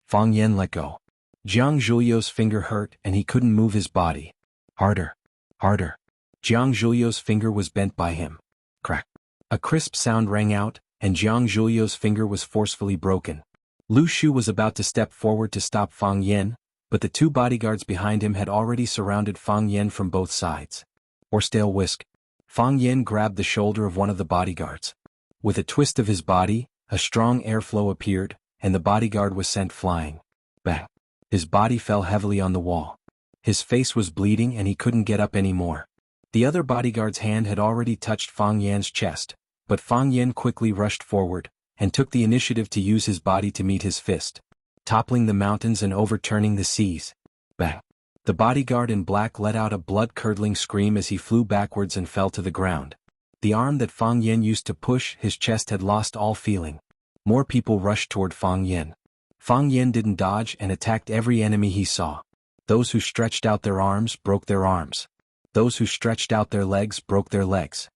Fang Yan let go. Jiang Zhuliu's finger hurt and he couldn't move his body. Harder. Harder. Jiang Zhuliu's finger was bent by him. Crack. A crisp sound rang out, and Jiang Zhuliu's finger was forcefully broken. Lu Shu was about to step forward to stop Fang Yen, but the two bodyguards behind him had already surrounded Fang Yen from both sides. Horsetail whisk. Fang Yen grabbed the shoulder of one of the bodyguards. With a twist of his body, a strong airflow appeared, and the bodyguard was sent flying. Bang. His body fell heavily on the wall. His face was bleeding and he couldn't get up anymore. The other bodyguard's hand had already touched Fang Yan's chest, but Fang Yan quickly rushed forward, and took the initiative to use his body to meet his fist, toppling the mountains and overturning the seas. Bang! The bodyguard in black let out a blood-curdling scream as he flew backwards and fell to the ground. The arm that Fang Yan used to push his chest had lost all feeling. More people rushed toward Fang Yan. Fang Yan didn't dodge and attacked every enemy he saw. Those who stretched out their arms broke their arms. Those who stretched out their legs broke their legs.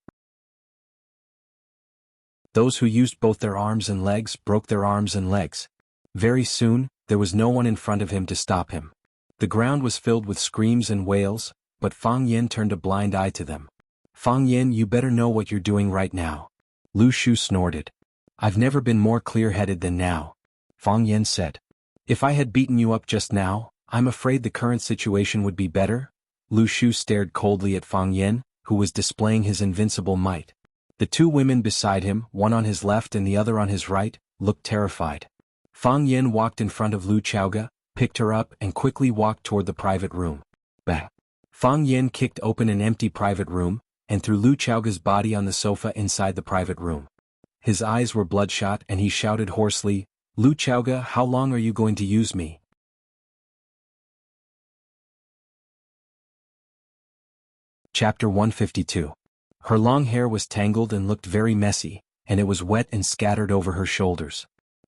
Those who used both their arms and legs broke their arms and legs. Very soon, there was no one in front of him to stop him. The ground was filled with screams and wails, but Fang Yan turned a blind eye to them. Fang Yan, you better know what you're doing right now. Lu Shu snorted. I've never been more clear-headed than now. Fang Yan said. If I had beaten you up just now, I'm afraid the current situation would be better. Lu Shu stared coldly at Fang Yan, who was displaying his invincible might. The two women beside him, one on his left and the other on his right, looked terrified. Fang Yan walked in front of Lu Chaoga, picked her up and quickly walked toward the private room. Bang! Fang Yan kicked open an empty private room, and threw Lu Chaoga's body on the sofa inside the private room. His eyes were bloodshot and he shouted hoarsely, Lu Chaoga, how long are you going to use me? Chapter 152. Her long hair was tangled and looked very messy, and it was wet and scattered over her shoulders.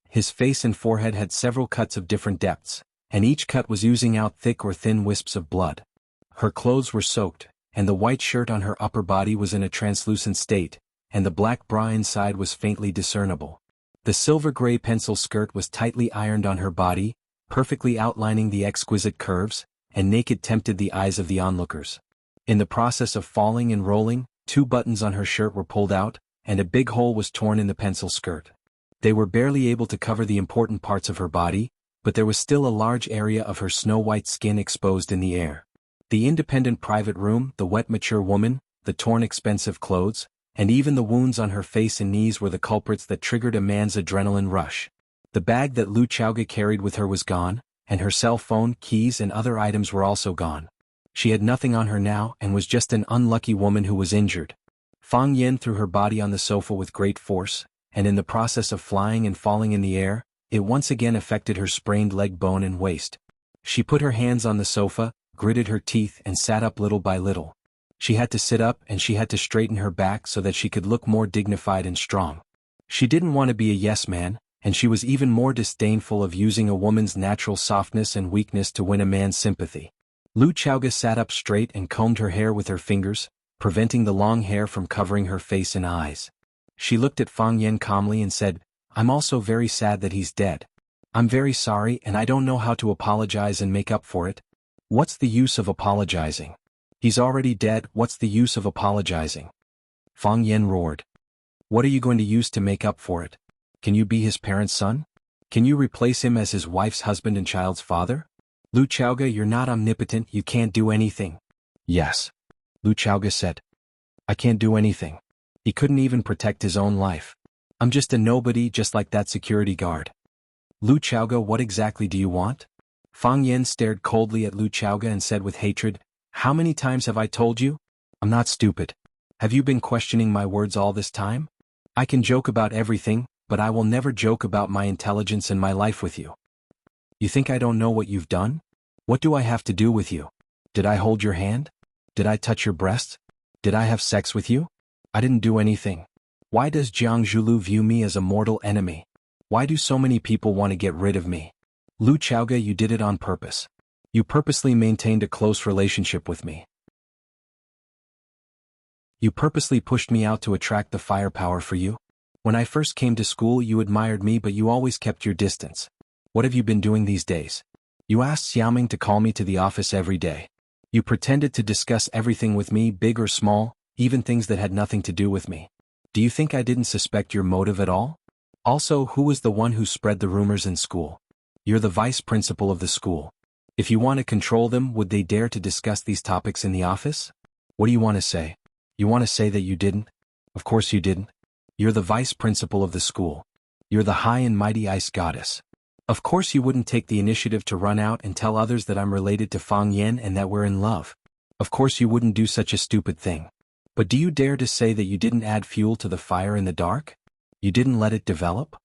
His face and forehead had several cuts of different depths, and each cut was oozing out thick or thin wisps of blood. Her clothes were soaked, and the white shirt on her upper body was in a translucent state, and the black bra inside was faintly discernible. The silver-gray pencil skirt was tightly ironed on her body, perfectly outlining the exquisite curves, and naked tempted the eyes of the onlookers. In the process of falling and rolling, 2 buttons on her shirt were pulled out, and a big hole was torn in the pencil skirt. They were barely able to cover the important parts of her body, but there was still a large area of her snow-white skin exposed in the air. The independent private room, the wet mature woman, the torn expensive clothes, and even the wounds on her face and knees were the culprits that triggered a man's adrenaline rush. The bag that Lu Chaoga carried with her was gone, and her cell phone, keys and other items were also gone. She had nothing on her now and was just an unlucky woman who was injured. Fang Yan threw her body on the sofa with great force, and in the process of flying and falling in the air, it once again affected her sprained leg bone and waist. She put her hands on the sofa, gritted her teeth and sat up little by little. She had to sit up and she had to straighten her back so that she could look more dignified and strong. She didn't want to be a yes man, and she was even more disdainful of using a woman's natural softness and weakness to win a man's sympathy. Lu Chaoga sat up straight and combed her hair with her fingers, preventing the long hair from covering her face and eyes. She looked at Fang Yan calmly and said, I'm also very sad that he's dead. I'm very sorry and I don't know how to apologize and make up for it. What's the use of apologizing? He's already dead, what's the use of apologizing? Fang Yan roared. What are you going to use to make up for it? Can you be his parent's son? Can you replace him as his wife's husband and child's father? Lu Chaoga, you're not omnipotent, you can't do anything. Yes. Lu Chaoga said. I can't do anything. He couldn't even protect his own life. I'm just a nobody, just like that security guard. Lu Chaoga, what exactly do you want? Fang Yan stared coldly at Lu Chaoga and said with hatred, How many times have I told you? I'm not stupid. Have you been questioning my words all this time? I can joke about everything, but I will never joke about my intelligence and my life with you. You think I don't know what you've done? What do I have to do with you? Did I hold your hand? Did I touch your breast? Did I have sex with you? I didn't do anything. Why does Jiang Zhulu view me as a mortal enemy? Why do so many people want to get rid of me? Lu Chaoga, you did it on purpose. You purposely maintained a close relationship with me. You purposely pushed me out to attract the firepower for you. When I first came to school you admired me but you always kept your distance. What have you been doing these days? You asked Xiaoming to call me to the office every day. You pretended to discuss everything with me, big or small, even things that had nothing to do with me. Do you think I didn't suspect your motive at all? Also, who was the one who spread the rumors in school? You're the vice principal of the school. If you want to control them, would they dare to discuss these topics in the office? What do you want to say? You want to say that you didn't? Of course you didn't. You're the vice principal of the school. You're the high and mighty ice goddess. Of course you wouldn't take the initiative to run out and tell others that I'm related to Fang Yan and that we're in love. Of course you wouldn't do such a stupid thing. But do you dare to say that you didn't add fuel to the fire in the dark? You didn't let it develop?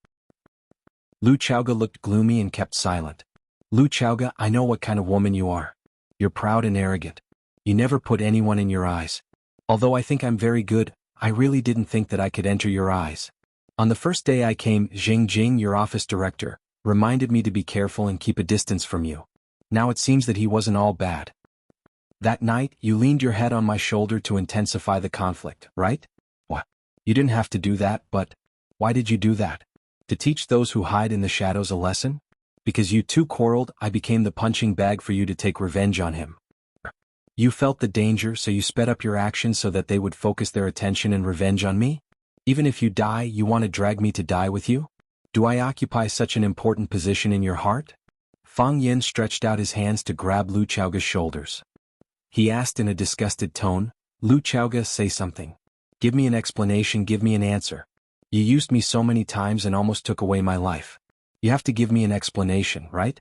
Lu Chaoga looked gloomy and kept silent. Lu Chaoga, I know what kind of woman you are. You're proud and arrogant. You never put anyone in your eyes. Although I think I'm very good, I really didn't think that I could enter your eyes. On the first day I came, Jing Jing, your office director, reminded me to be careful and keep a distance from you. Now it seems that he wasn't all bad. That night, you leaned your head on my shoulder to intensify the conflict, right? What? You didn't have to do that, but why did you do that? To teach those who hide in the shadows a lesson? Because you two quarreled, I became the punching bag for you to take revenge on him. You felt the danger, so you sped up your actions so that they would focus their attention and revenge on me? Even if you die, you want to drag me to die with you? Do I occupy such an important position in your heart? Fang Yan stretched out his hands to grab Lu Chaoga's shoulders. He asked in a disgusted tone, Lu Chaoga, say something. Give me an explanation, give me an answer. You used me so many times and almost took away my life. You have to give me an explanation, right?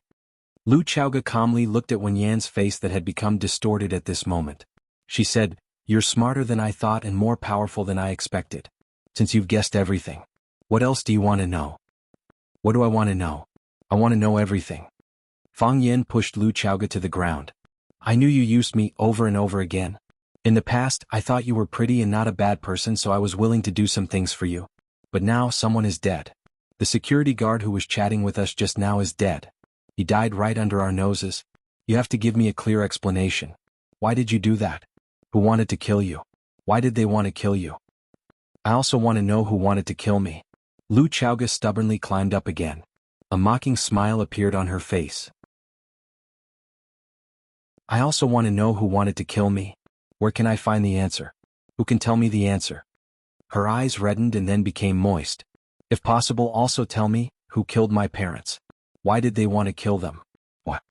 Lu Chaoga calmly looked at Wen Yan's face that had become distorted at this moment. She said, you're smarter than I thought and more powerful than I expected. Since you've guessed everything. What else do you want to know? What do I want to know? I want to know everything. Fang Yan pushed Lu Chaoga to the ground. I knew you used me over and over again. In the past, I thought you were pretty and not a bad person, so I was willing to do some things for you. But now someone is dead. The security guard who was chatting with us just now is dead. He died right under our noses. You have to give me a clear explanation. Why did you do that? Who wanted to kill you? Why did they want to kill you? I also want to know who wanted to kill me. Lu Chaoga stubbornly climbed up again. A mocking smile appeared on her face. I also want to know who wanted to kill me. Where can I find the answer? Who can tell me the answer? Her eyes reddened and then became moist. If possible, also tell me, who killed my parents? Why did they want to kill them? What?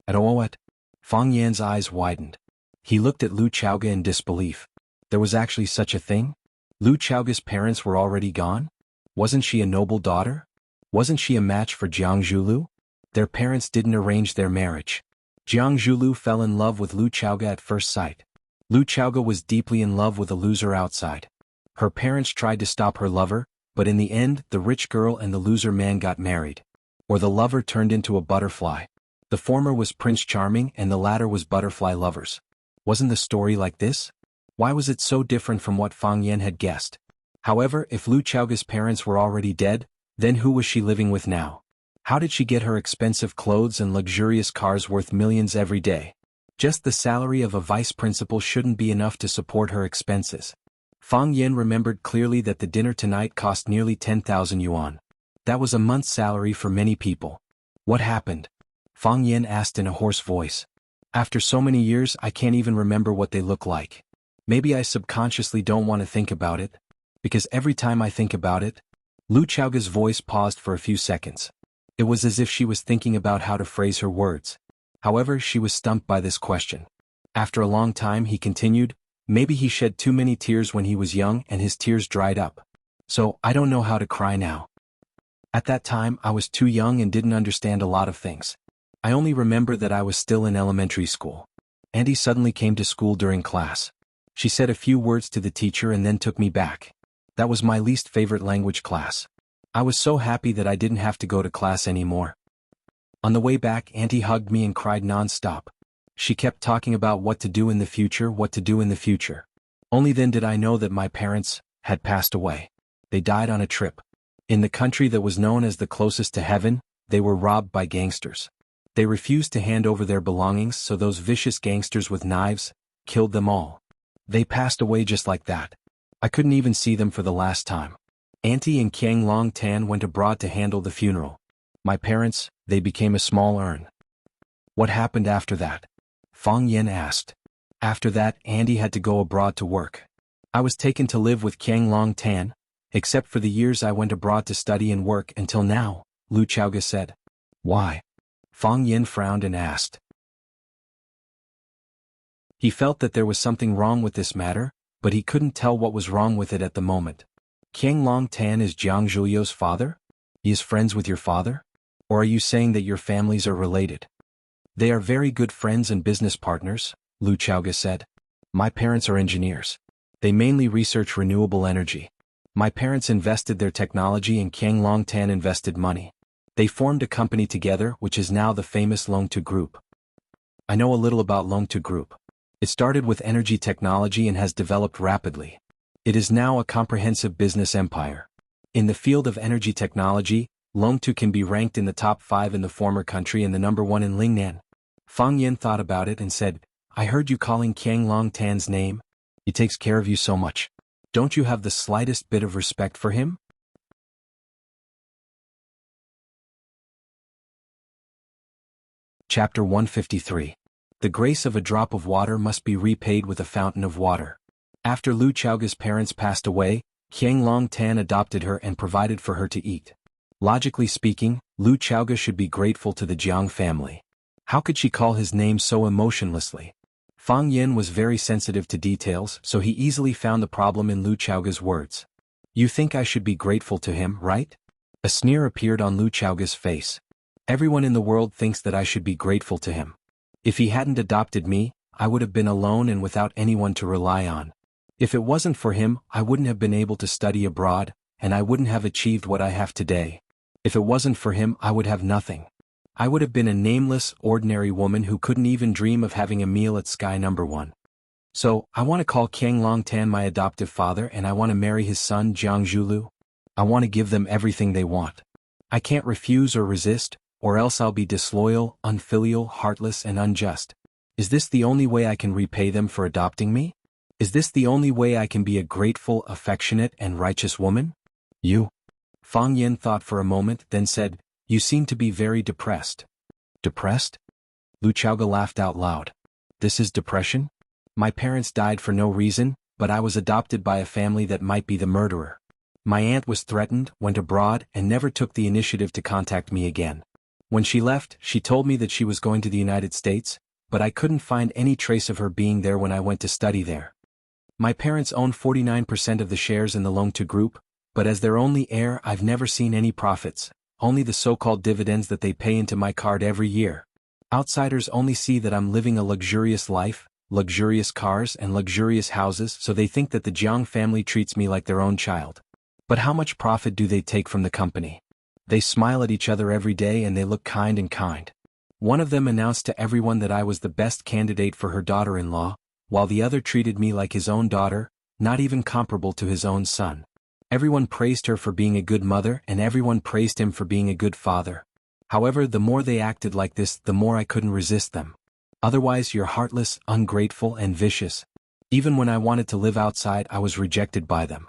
I don't know what? Fang Yan's eyes widened. He looked at Lu Chaoga in disbelief. There was actually such a thing? Lu Chaoga's parents were already gone? Wasn't she a noble daughter? Wasn't she a match for Jiang Zhulu? Their parents didn't arrange their marriage. Jiang Zhulu fell in love with Lu Chaoga at first sight. Lu Chaoga was deeply in love with a loser outside. Her parents tried to stop her lover, but in the end, the rich girl and the loser man got married. Or the lover turned into a butterfly. The former was Prince Charming and the latter was butterfly lovers. Wasn't the story like this? Why was it so different from what Fang Yan had guessed? However, if Lu Chaoga's parents were already dead, then who was she living with now? How did she get her expensive clothes and luxurious cars worth millions every day? Just the salary of a vice principal shouldn't be enough to support her expenses. Fang Yan remembered clearly that the dinner tonight cost nearly 10,000 yuan. That was a month's salary for many people. What happened? Fang Yan asked in a hoarse voice. After so many years, I can't even remember what they look like. Maybe I subconsciously don't want to think about it. Because every time I think about it, Lu Chaoga's voice paused for a few seconds. It was as if she was thinking about how to phrase her words. However, she was stumped by this question. After a long time, he continued, maybe he shed too many tears when he was young and his tears dried up. So, I don't know how to cry now. At that time, I was too young and didn't understand a lot of things. I only remember that I was still in elementary school. Auntie suddenly came to school during class. She said a few words to the teacher and then took me back. That was my least favorite language class. I was so happy that I didn't have to go to class anymore. On the way back, Auntie hugged me and cried non-stop. She kept talking about what to do in the future, what to do in the future. Only then did I know that my parents had passed away. They died on a trip. In the country that was known as the closest to heaven, they were robbed by gangsters. They refused to hand over their belongings, so those vicious gangsters with knives killed them all. They passed away just like that. I couldn't even see them for the last time. Auntie and Kiang Long Tan went abroad to handle the funeral. My parents, they became a small urn. What happened after that? Fang Yin asked. After that, Andy had to go abroad to work. I was taken to live with Qiang Long Tan, except for the years I went abroad to study and work until now, Lu Chaoge said. Why? Fang Yin frowned and asked. He felt that there was something wrong with this matter, but he couldn't tell what was wrong with it at the moment. Qiang Long Tan is Jiang Zhuliu's father? He is friends with your father? Or are you saying that your families are related? They are very good friends and business partners, Lu Chaoge said. My parents are engineers. They mainly research renewable energy. My parents invested their technology and Qiang Long Tan invested money. They formed a company together which is now the famous Longtu Group. I know a little about Longtu Group. It started with energy technology and has developed rapidly. It is now a comprehensive business empire. In the field of energy technology, Longtu can be ranked in the top 5 in the former country and the number 1 in Lingnan. Fang Yin thought about it and said, I heard you calling Qiang Long Tan's name. He takes care of you so much. Don't you have the slightest bit of respect for him? Chapter 153. The grace of a drop of water must be repaid with a fountain of water. After Lu Chaoge's parents passed away, Qiang Long Tan adopted her and provided for her to eat. Logically speaking, Lu Chaoge should be grateful to the Jiang family. How could she call his name so emotionlessly? Fang Yin was very sensitive to details, so he easily found the problem in Lu Chaoge's words. You think I should be grateful to him, right? A sneer appeared on Lu Chaoge's face. Everyone in the world thinks that I should be grateful to him. If he hadn't adopted me, I would have been alone and without anyone to rely on. If it wasn't for him, I wouldn't have been able to study abroad, and I wouldn't have achieved what I have today. If it wasn't for him, I would have nothing. I would have been a nameless, ordinary woman who couldn't even dream of having a meal at Sky Number 1. So, I want to call Qiang Long Tan my adoptive father and I want to marry his son Jiang Zhulu. I want to give them everything they want. I can't refuse or resist, or else I'll be disloyal, unfilial, heartless and unjust. Is this the only way I can repay them for adopting me? Is this the only way I can be a grateful, affectionate and righteous woman? You? Fang Yin thought for a moment, then said, You seem to be very depressed. Depressed? Lu Chaoge laughed out loud. This is depression? My parents died for no reason, but I was adopted by a family that might be the murderer. My aunt was threatened, went abroad, and never took the initiative to contact me again. When she left, she told me that she was going to the United States, but I couldn't find any trace of her being there when I went to study there. My parents own 49% of the shares in the Longtu Group, but as their only heir I've never seen any profits, only the so-called dividends that they pay into my card every year. Outsiders only see that I'm living a luxurious life, luxurious cars and luxurious houses, so they think that the Jiang family treats me like their own child. But how much profit do they take from the company? They smile at each other every day and they look kind and kind. One of them announced to everyone that I was the best candidate for her daughter-in-law, while the other treated me like his own daughter, not even comparable to his own son. Everyone praised her for being a good mother and everyone praised him for being a good father. However, the more they acted like this, the more I couldn't resist them. Otherwise, you're heartless, ungrateful and vicious. Even when I wanted to live outside, I was rejected by them.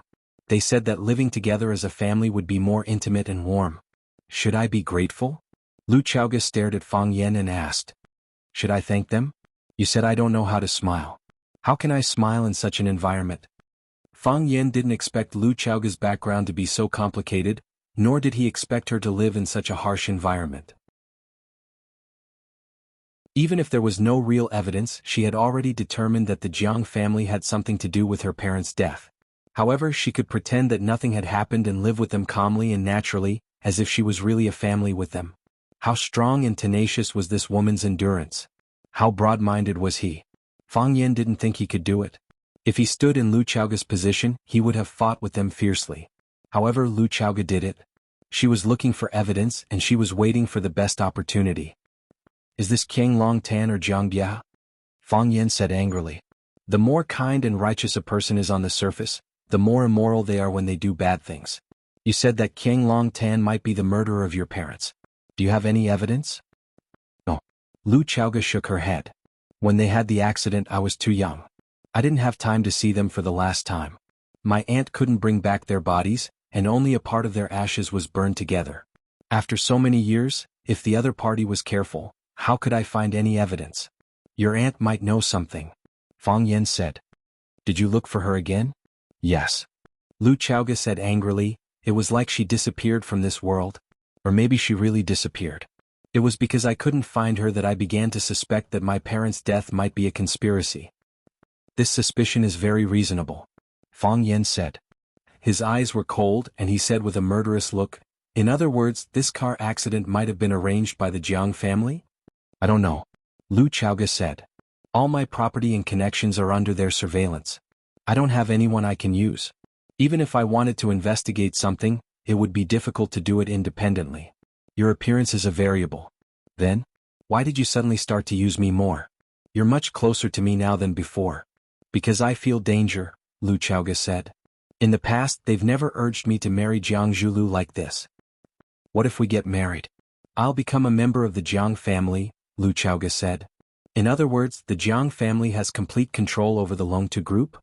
They said that living together as a family would be more intimate and warm. Should I be grateful? Lu Chaoge stared at Fang Yin and asked. Should I thank them? You said I don't know how to smile. How can I smile in such an environment? Fang Yin didn't expect Lu Chaoge's background to be so complicated, nor did he expect her to live in such a harsh environment. Even if there was no real evidence, she had already determined that the Jiang family had something to do with her parents' death. However, she could pretend that nothing had happened and live with them calmly and naturally, as if she was really a family with them. How strong and tenacious was this woman's endurance? How broad-minded was he? Fang Yin didn't think he could do it. If he stood in Lu Chaoge's position, he would have fought with them fiercely. However, Lu Chaoge did it. She was looking for evidence and she was waiting for the best opportunity. Is this Qiang Long Tan or Jiang Bia? Fang Yin said angrily. The more kind and righteous a person is on the surface, the more immoral they are when they do bad things. You said that Qiang Long Tan might be the murderer of your parents. Do you have any evidence? No. Lu Chaoge shook her head. When they had the accident, I was too young. I didn't have time to see them for the last time. My aunt couldn't bring back their bodies, and only a part of their ashes was burned together. After so many years, if the other party was careful, How could I find any evidence? Your aunt might know something. Fang Yan said. Did you look for her again? Yes. Lu Chaoga said angrily, it was like she disappeared from this world. Or maybe she really disappeared. It was because I couldn't find her that I began to suspect that my parents' death might be a conspiracy. This suspicion is very reasonable. Fang Yan said. His eyes were cold and he said with a murderous look, in other words, this car accident might have been arranged by the Jiang family? I don't know. Lu Chaoga said. All my property and connections are under their surveillance. I don't have anyone I can use. Even if I wanted to investigate something, it would be difficult to do it independently. Your appearance is a variable. Then? Why did you suddenly start to use me more? You're much closer to me now than before. Because I feel danger, Lu Chaoga said. In the past they've never urged me to marry Jiang Zhulu like this. What if we get married? I'll become a member of the Jiang family, Lu Chaoga said. In other words, the Jiang family has complete control over the Longtu group?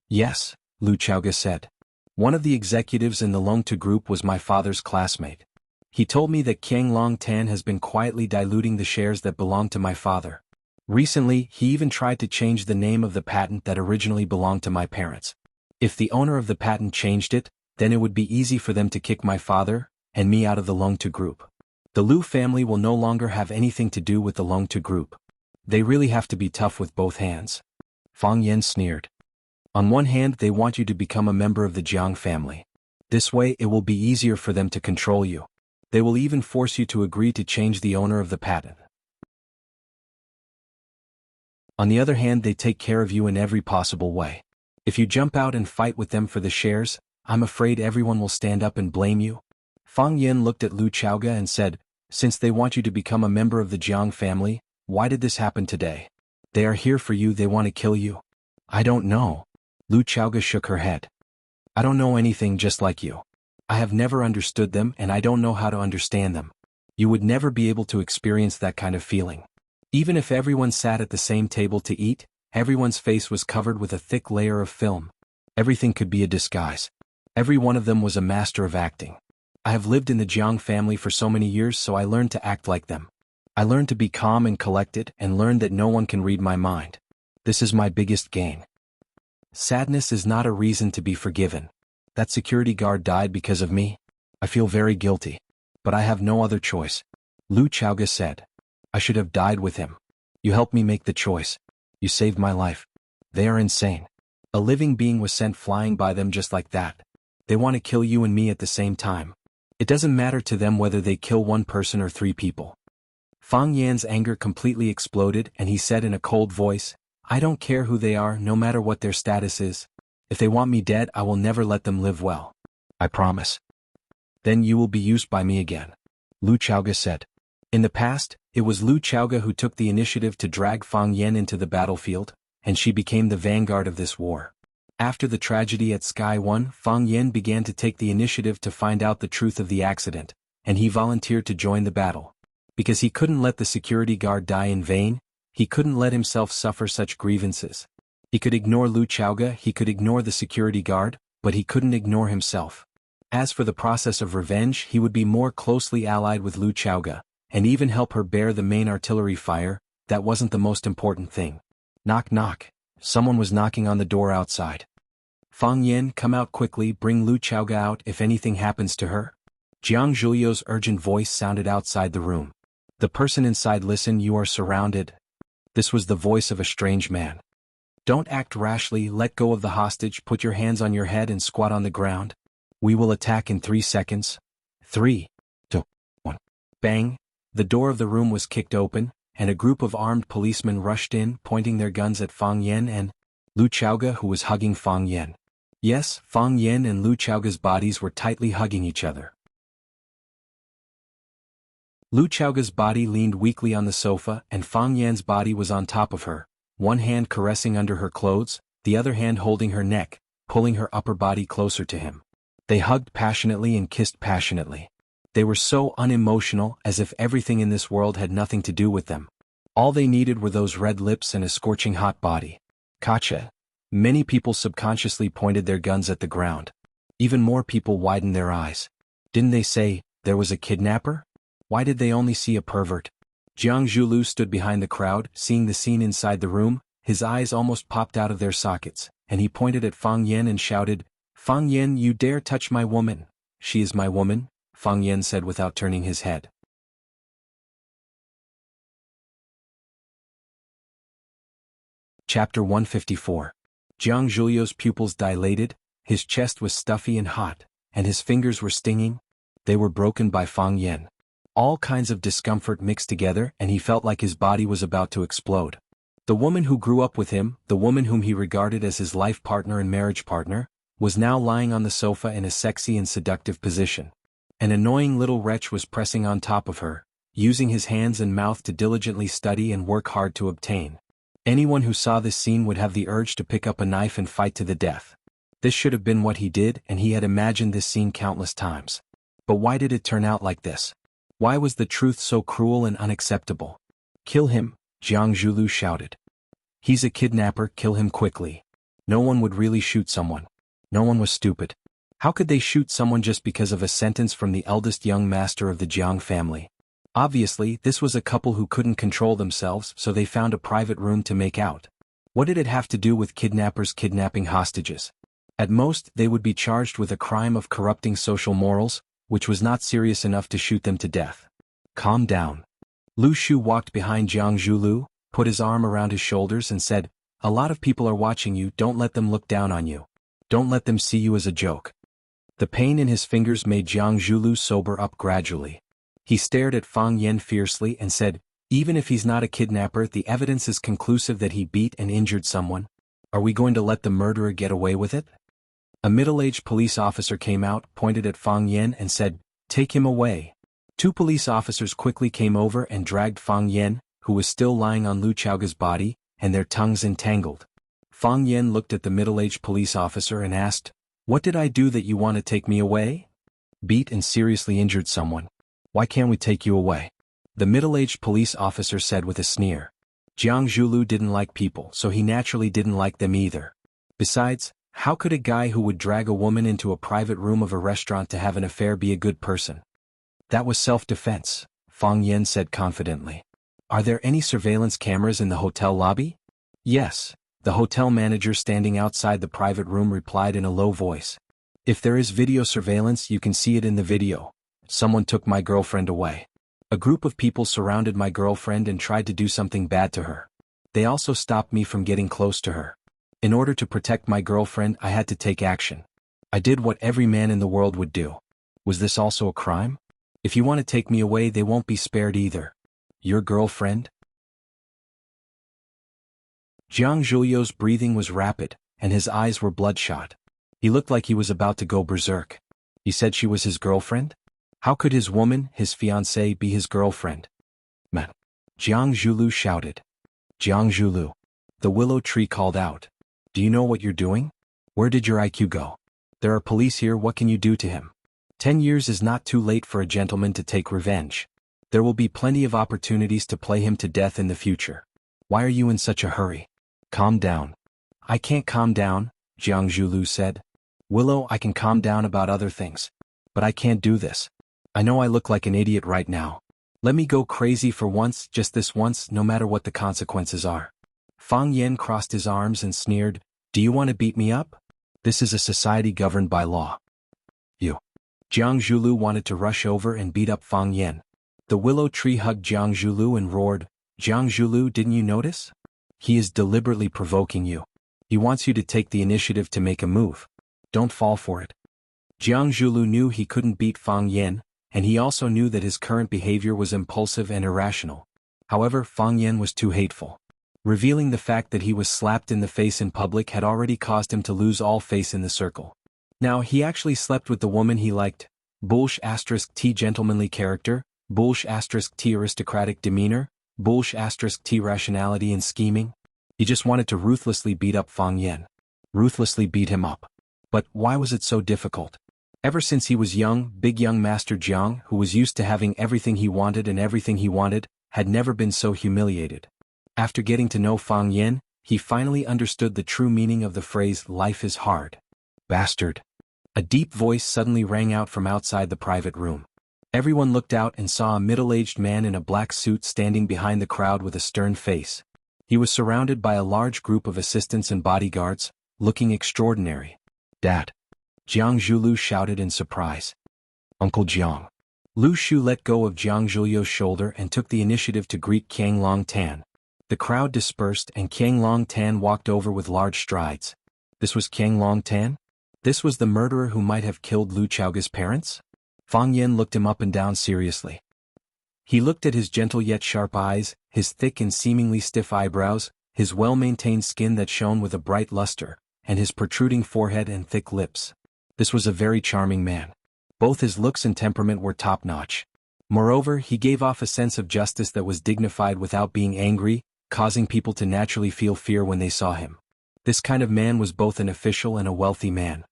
Yes, Lu Chaoga said. One of the executives in the Longtu group was my father's classmate. He told me that Qiang Long Tan has been quietly diluting the shares that belonged to my father. Recently, he even tried to change the name of the patent that originally belonged to my parents. If the owner of the patent changed it, then it would be easy for them to kick my father and me out of the Longtu group. The Lu family will no longer have anything to do with the Longtu group. They really have to be tough with both hands. Fang Yan sneered. On one hand, they want you to become a member of the Jiang family. This way it will be easier for them to control you. They will even force you to agree to change the owner of the patent. On the other hand, they take care of you in every possible way. If you jump out and fight with them for the shares, I'm afraid everyone will stand up and blame you. Fang Yan looked at Lu Chaoga and said, since they want you to become a member of the Jiang family, why did this happen today? They are here for you, they want to kill you. I don't know. Lu Chaoga shook her head. I don't know anything just like you. I have never understood them and I don't know how to understand them. You would never be able to experience that kind of feeling. Even if everyone sat at the same table to eat, everyone's face was covered with a thick layer of film. Everything could be a disguise. Every one of them was a master of acting. I have lived in the Jiang family for so many years, so I learned to act like them. I learned to be calm and collected and learned that no one can read my mind. This is my biggest gain. Sadness is not a reason to be forgiven. That security guard died because of me. I feel very guilty. But I have no other choice. Lu Chaoga said. I should have died with him. You helped me make the choice. You saved my life. They are insane. A living being was sent flying by them just like that. They want to kill you and me at the same time. It doesn't matter to them whether they kill one person or 3 people. Fang Yan's anger completely exploded and he said in a cold voice, I don't care who they are, no matter what their status is. If they want me dead, I will never let them live well. I promise. Then you will be used by me again. Lu Chaoga said. In the past, it was Lu Chaoga who took the initiative to drag Fang Yan into the battlefield, and she became the vanguard of this war. After the tragedy at Sky 1, Fang Yan began to take the initiative to find out the truth of the accident, and he volunteered to join the battle. Because he couldn't let the security guard die in vain, he couldn't let himself suffer such grievances. He could ignore Lu Chaoga, he could ignore the security guard, but he couldn't ignore himself. As for the process of revenge, he would be more closely allied with Lu Chaoga, and even help her bear the main artillery fire. That wasn't the most important thing. Knock knock. Someone was knocking on the door outside. Fang Yan, come out quickly, bring Lu Chaoga out if anything happens to her. Jiang Zhulio's urgent voice sounded outside the room. The person inside, listen, you are surrounded. This was the voice of a strange man. Don't act rashly, let go of the hostage, put your hands on your head and squat on the ground. We will attack in 3 seconds. 3, 2, 1. Bang! The door of the room was kicked open, and a group of armed policemen rushed in, pointing their guns at Fang Yan and Lu Chaoga, who was hugging Fang Yan. Yes, Fang Yan and Lu Chaoga's bodies were tightly hugging each other. Lu Chaoga's body leaned weakly on the sofa, and Fang Yan's body was on top of her, one hand caressing under her clothes, the other hand holding her neck, pulling her upper body closer to him. They hugged passionately and kissed passionately. They were so unemotional, as if everything in this world had nothing to do with them. All they needed were those red lips and a scorching hot body. Gotcha. Many people subconsciously pointed their guns at the ground. Even more people widened their eyes. Didn't they say, there was a kidnapper? Why did they only see a pervert? Jiang Zhulu stood behind the crowd, seeing the scene inside the room. His eyes almost popped out of their sockets, and he pointed at Fang Yan and shouted, "Fang Yan, you dare touch my woman!" "She is my woman," Fang Yan said without turning his head. Chapter 154. Jiang Zhulio's pupils dilated, his chest was stuffy and hot, and his fingers were stinging. They were broken by Fang Yan. All kinds of discomfort mixed together, and he felt like his body was about to explode. The woman who grew up with him, the woman whom he regarded as his life partner and marriage partner, was now lying on the sofa in a sexy and seductive position. An annoying little wretch was pressing on top of her, using his hands and mouth to diligently study and work hard to obtain. Anyone who saw this scene would have the urge to pick up a knife and fight to the death. This should have been what he did, and he had imagined this scene countless times. But why did it turn out like this? Why was the truth so cruel and unacceptable? "Kill him," Jiang Zhulu shouted. "He's a kidnapper, kill him quickly." No one would really shoot someone. No one was stupid. How could they shoot someone just because of a sentence from the eldest young master of the Jiang family? Obviously, this was a couple who couldn't control themselves, so they found a private room to make out. What did it have to do with kidnappers kidnapping hostages? At most, they would be charged with a crime of corrupting social morals, which was not serious enough to shoot them to death. "Calm down." Lu Shu walked behind Jiang Zhulu, put his arm around his shoulders and said, "A lot of people are watching you, don't let them look down on you. Don't let them see you as a joke." The pain in his fingers made Jiang Zhulu sober up gradually. He stared at Fang Yan fiercely and said, "Even if he's not a kidnapper, the evidence is conclusive that he beat and injured someone. Are we going to let the murderer get away with it?" A middle-aged police officer came out, pointed at Fang Yan and said, "Take him away." Two police officers quickly came over and dragged Fang Yan, who was still lying on Lu Chaoga's body, and their tongues entangled. Fang Yan looked at the middle-aged police officer and asked, "What did I do that you want to take me away?" "Beat and seriously injured someone. Why can't we take you away?" The middle-aged police officer said with a sneer. Jiang Zhulu didn't like people, so he naturally didn't like them either. Besides, how could a guy who would drag a woman into a private room of a restaurant to have an affair be a good person? "That was self-defense," Fang Yan said confidently. "Are there any surveillance cameras in the hotel lobby?" "Yes," the hotel manager standing outside the private room replied in a low voice. "If there is video surveillance, you can see it in the video. Someone took my girlfriend away. A group of people surrounded my girlfriend and tried to do something bad to her. They also stopped me from getting close to her. In order to protect my girlfriend, I had to take action. I did what every man in the world would do. Was this also a crime? If you want to take me away, they won't be spared either." "Your girlfriend?" Jiang Zhulio's breathing was rapid, and his eyes were bloodshot. He looked like he was about to go berserk. He said she was his girlfriend? How could his woman, his fiancée, be his girlfriend? "Man!" Jiang Zhulu shouted. "Jiang Zhulu!" The willow tree called out. "Do you know what you're doing? Where did your IQ go? There are police here, what can you do to him? 10 years is not too late for a gentleman to take revenge. There will be plenty of opportunities to play him to death in the future. Why are you in such a hurry? Calm down." "I can't calm down," Jiang Zhulu said. "Willow, I can calm down about other things. But I can't do this. I know I look like an idiot right now. Let me go crazy for once, just this once, no matter what the consequences are." Fang Yan crossed his arms and sneered, "Do you want to beat me up? This is a society governed by law. You." Jiang Zhulu wanted to rush over and beat up Fang Yan. The willow tree hugged Jiang Zhulu and roared, "Jiang Zhulu, didn't you notice? He is deliberately provoking you. He wants you to take the initiative to make a move. Don't fall for it." Jiang Zhulu knew he couldn't beat Fang Yan, and he also knew that his current behavior was impulsive and irrational. However, Fang Yan was too hateful. Revealing the fact that he was slapped in the face in public had already caused him to lose all face in the circle. Now he actually slept with the woman he liked. Bullsh *T gentlemanly character, Bullsh *T aristocratic demeanor, Bullsh *T rationality and scheming. He just wanted to ruthlessly beat up Fang Yan. Ruthlessly beat him up. But why was it so difficult? Ever since he was young, big young Master Jiang, who was used to having everything he wanted and everything he wanted, had never been so humiliated. After getting to know Fang Yan, he finally understood the true meaning of the phrase, "Life is hard." "Bastard." A deep voice suddenly rang out from outside the private room. Everyone looked out and saw a middle-aged man in a black suit standing behind the crowd with a stern face. He was surrounded by a large group of assistants and bodyguards, looking extraordinary. "Dad!" Jiang Zhulu shouted in surprise. "Uncle Jiang." Lu Shu let go of Jiang Zhulio's shoulder and took the initiative to greet Qiang Long Tan. The crowd dispersed and Qiang Long Tan walked over with large strides. This was Qiang Long Tan? This was the murderer who might have killed Lu Chaoga's parents? Fang Yen looked him up and down seriously. He looked at his gentle yet sharp eyes, his thick and seemingly stiff eyebrows, his well-maintained skin that shone with a bright luster, and his protruding forehead and thick lips. This was a very charming man. Both his looks and temperament were top-notch. Moreover, he gave off a sense of justice that was dignified without being angry, causing people to naturally feel fear when they saw him. This kind of man was both an official and a wealthy man.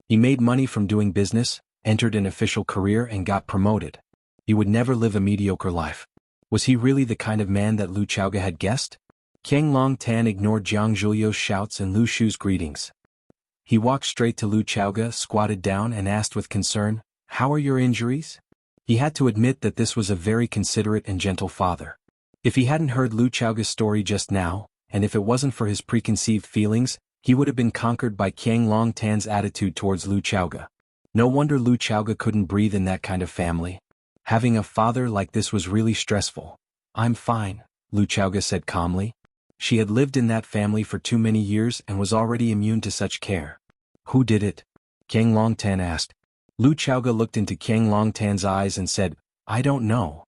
He made money from doing business, entered an official career and got promoted. He would never live a mediocre life. Was he really the kind of man that Lu Chaoga had guessed? Qiang Long Tan ignored Jiang Zhulio's shouts and Lu Shu's greetings. He walked straight to Lu Chaoga, squatted down and asked with concern, "How are your injuries?" He had to admit that this was a very considerate and gentle father. If he hadn't heard Lu Chaoga's story just now, and if it wasn't for his preconceived feelings, he would have been conquered by Qiang Long Tan's attitude towards Lu Chaoga. No wonder Lu Chaoga couldn't breathe in that kind of family. Having a father like this was really stressful. "I'm fine," Lu Chaoga said calmly. She had lived in that family for too many years and was already immune to such care. "Who did it?" Qiang Long Tan asked. Lu Chaoga looked into Qiang Long Tan's eyes and said, "I don't know."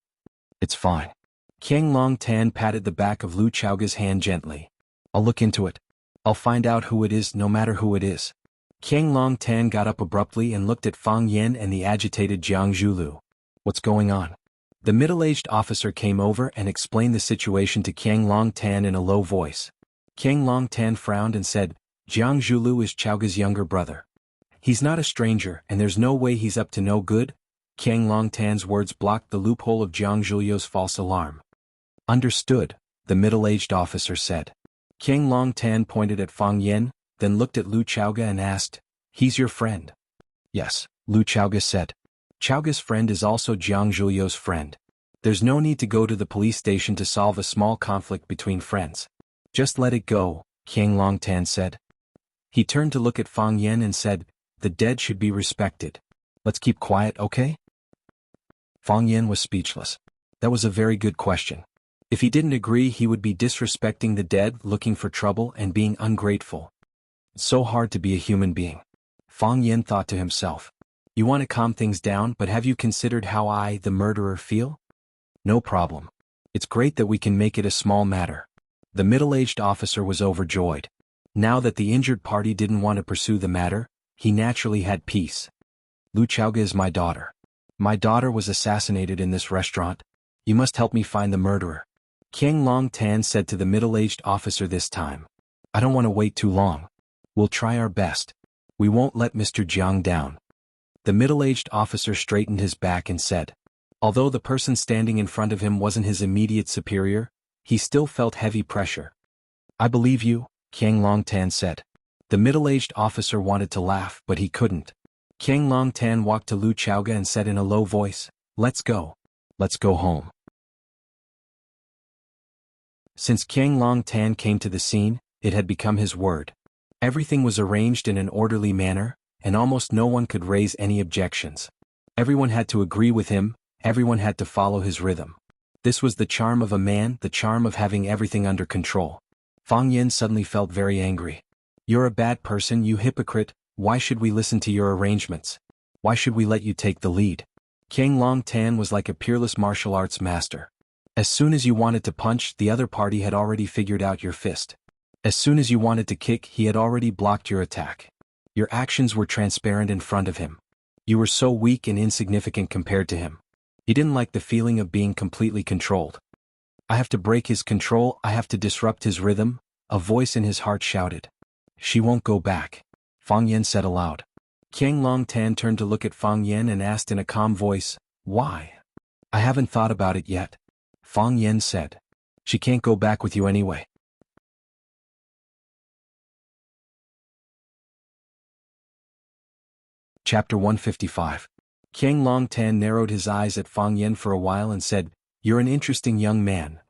"It's fine." Qiang Long Tan patted the back of Lu Chaoga's hand gently. "I'll look into it. I'll find out who it is no matter who it is." Qiang Long Tan got up abruptly and looked at Fang Yen and the agitated Jiang Zhulu. "What's going on?" The middle-aged officer came over and explained the situation to Qiang Long Tan in a low voice. Qiang Long Tan frowned and said, "Jiang Zhulu is Chaoga's younger brother. He's not a stranger and there's no way he's up to no good." Qiang Long Tan's words blocked the loophole of Jiang Zhulio's false alarm. "Understood," the middle-aged officer said. Qiang Long Tan pointed at Fang Yen, then looked at Lu Chaoga and asked, "He's your friend?" "Yes," Lu Chaoga said. "Chaoga's friend is also Jiang Zhulio's friend. There's no need to go to the police station to solve a small conflict between friends. Just let it go," Qiang Long Tan said. He turned to look at Fang Yen and said, "The dead should be respected. Let's keep quiet, okay?" Fang Yen was speechless. That was a very good question. If he didn't agree, he would be disrespecting the dead, looking for trouble and being ungrateful. It's so hard to be a human being. Fang Yen thought to himself. You want to calm things down, but have you considered how I, the murderer, feel? No problem. It's great that we can make it a small matter. The middle-aged officer was overjoyed. Now that the injured party didn't want to pursue the matter, he naturally had peace. Lu Chaoga is my daughter. My daughter was assassinated in this restaurant. You must help me find the murderer. Qiang Long Tan said to the middle-aged officer this time. I don't want to wait too long. We'll try our best. We won't let Mr. Jiang down. The middle-aged officer straightened his back and said. Although the person standing in front of him wasn't his immediate superior, he still felt heavy pressure. I believe you, Qiang Long Tan said. The middle-aged officer wanted to laugh, but he couldn't. Qiang Long Tan walked to Lu Chaoga and said in a low voice, Let's go. Let's go home. Since Qiang Long Tan came to the scene, it had become his word. Everything was arranged in an orderly manner, and almost no one could raise any objections. Everyone had to agree with him, everyone had to follow his rhythm. This was the charm of a man, the charm of having everything under control. Fang Yen suddenly felt very angry. You're a bad person, you hypocrite. Why should we listen to your arrangements? Why should we let you take the lead? Qiang Long Tan was like a peerless martial arts master. As soon as you wanted to punch, the other party had already figured out your fist. As soon as you wanted to kick, he had already blocked your attack. Your actions were transparent in front of him. You were so weak and insignificant compared to him. He didn't like the feeling of being completely controlled. I have to break his control, I have to disrupt his rhythm, a voice in his heart shouted. She won't go back, Fang Yen said aloud. Qiang Long Tan turned to look at Fang Yen and asked in a calm voice, Why? I haven't thought about it yet. Fang Yen said. She can't go back with you anyway. Chapter 155. Qiang Longtan narrowed his eyes at Fang Yan for a while and said, "You're an interesting young man.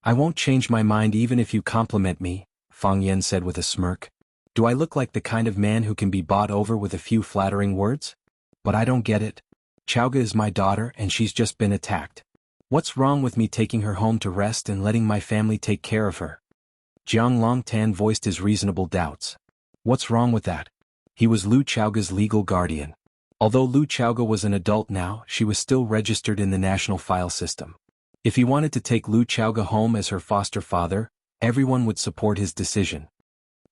I won't change my mind even if you compliment me," Fang Yan said with a smirk. "Do I look like the kind of man who can be bought over with a few flattering words? But I don't get it. Chowga is my daughter and she's just been attacked. What's wrong with me taking her home to rest and letting my family take care of her?" Jiang Longtan voiced his reasonable doubts. What's wrong with that? He was Lu Chaoga's legal guardian. Although Lu Chaoga was an adult now, she was still registered in the national file system. If he wanted to take Lu Chaoga home as her foster father, everyone would support his decision.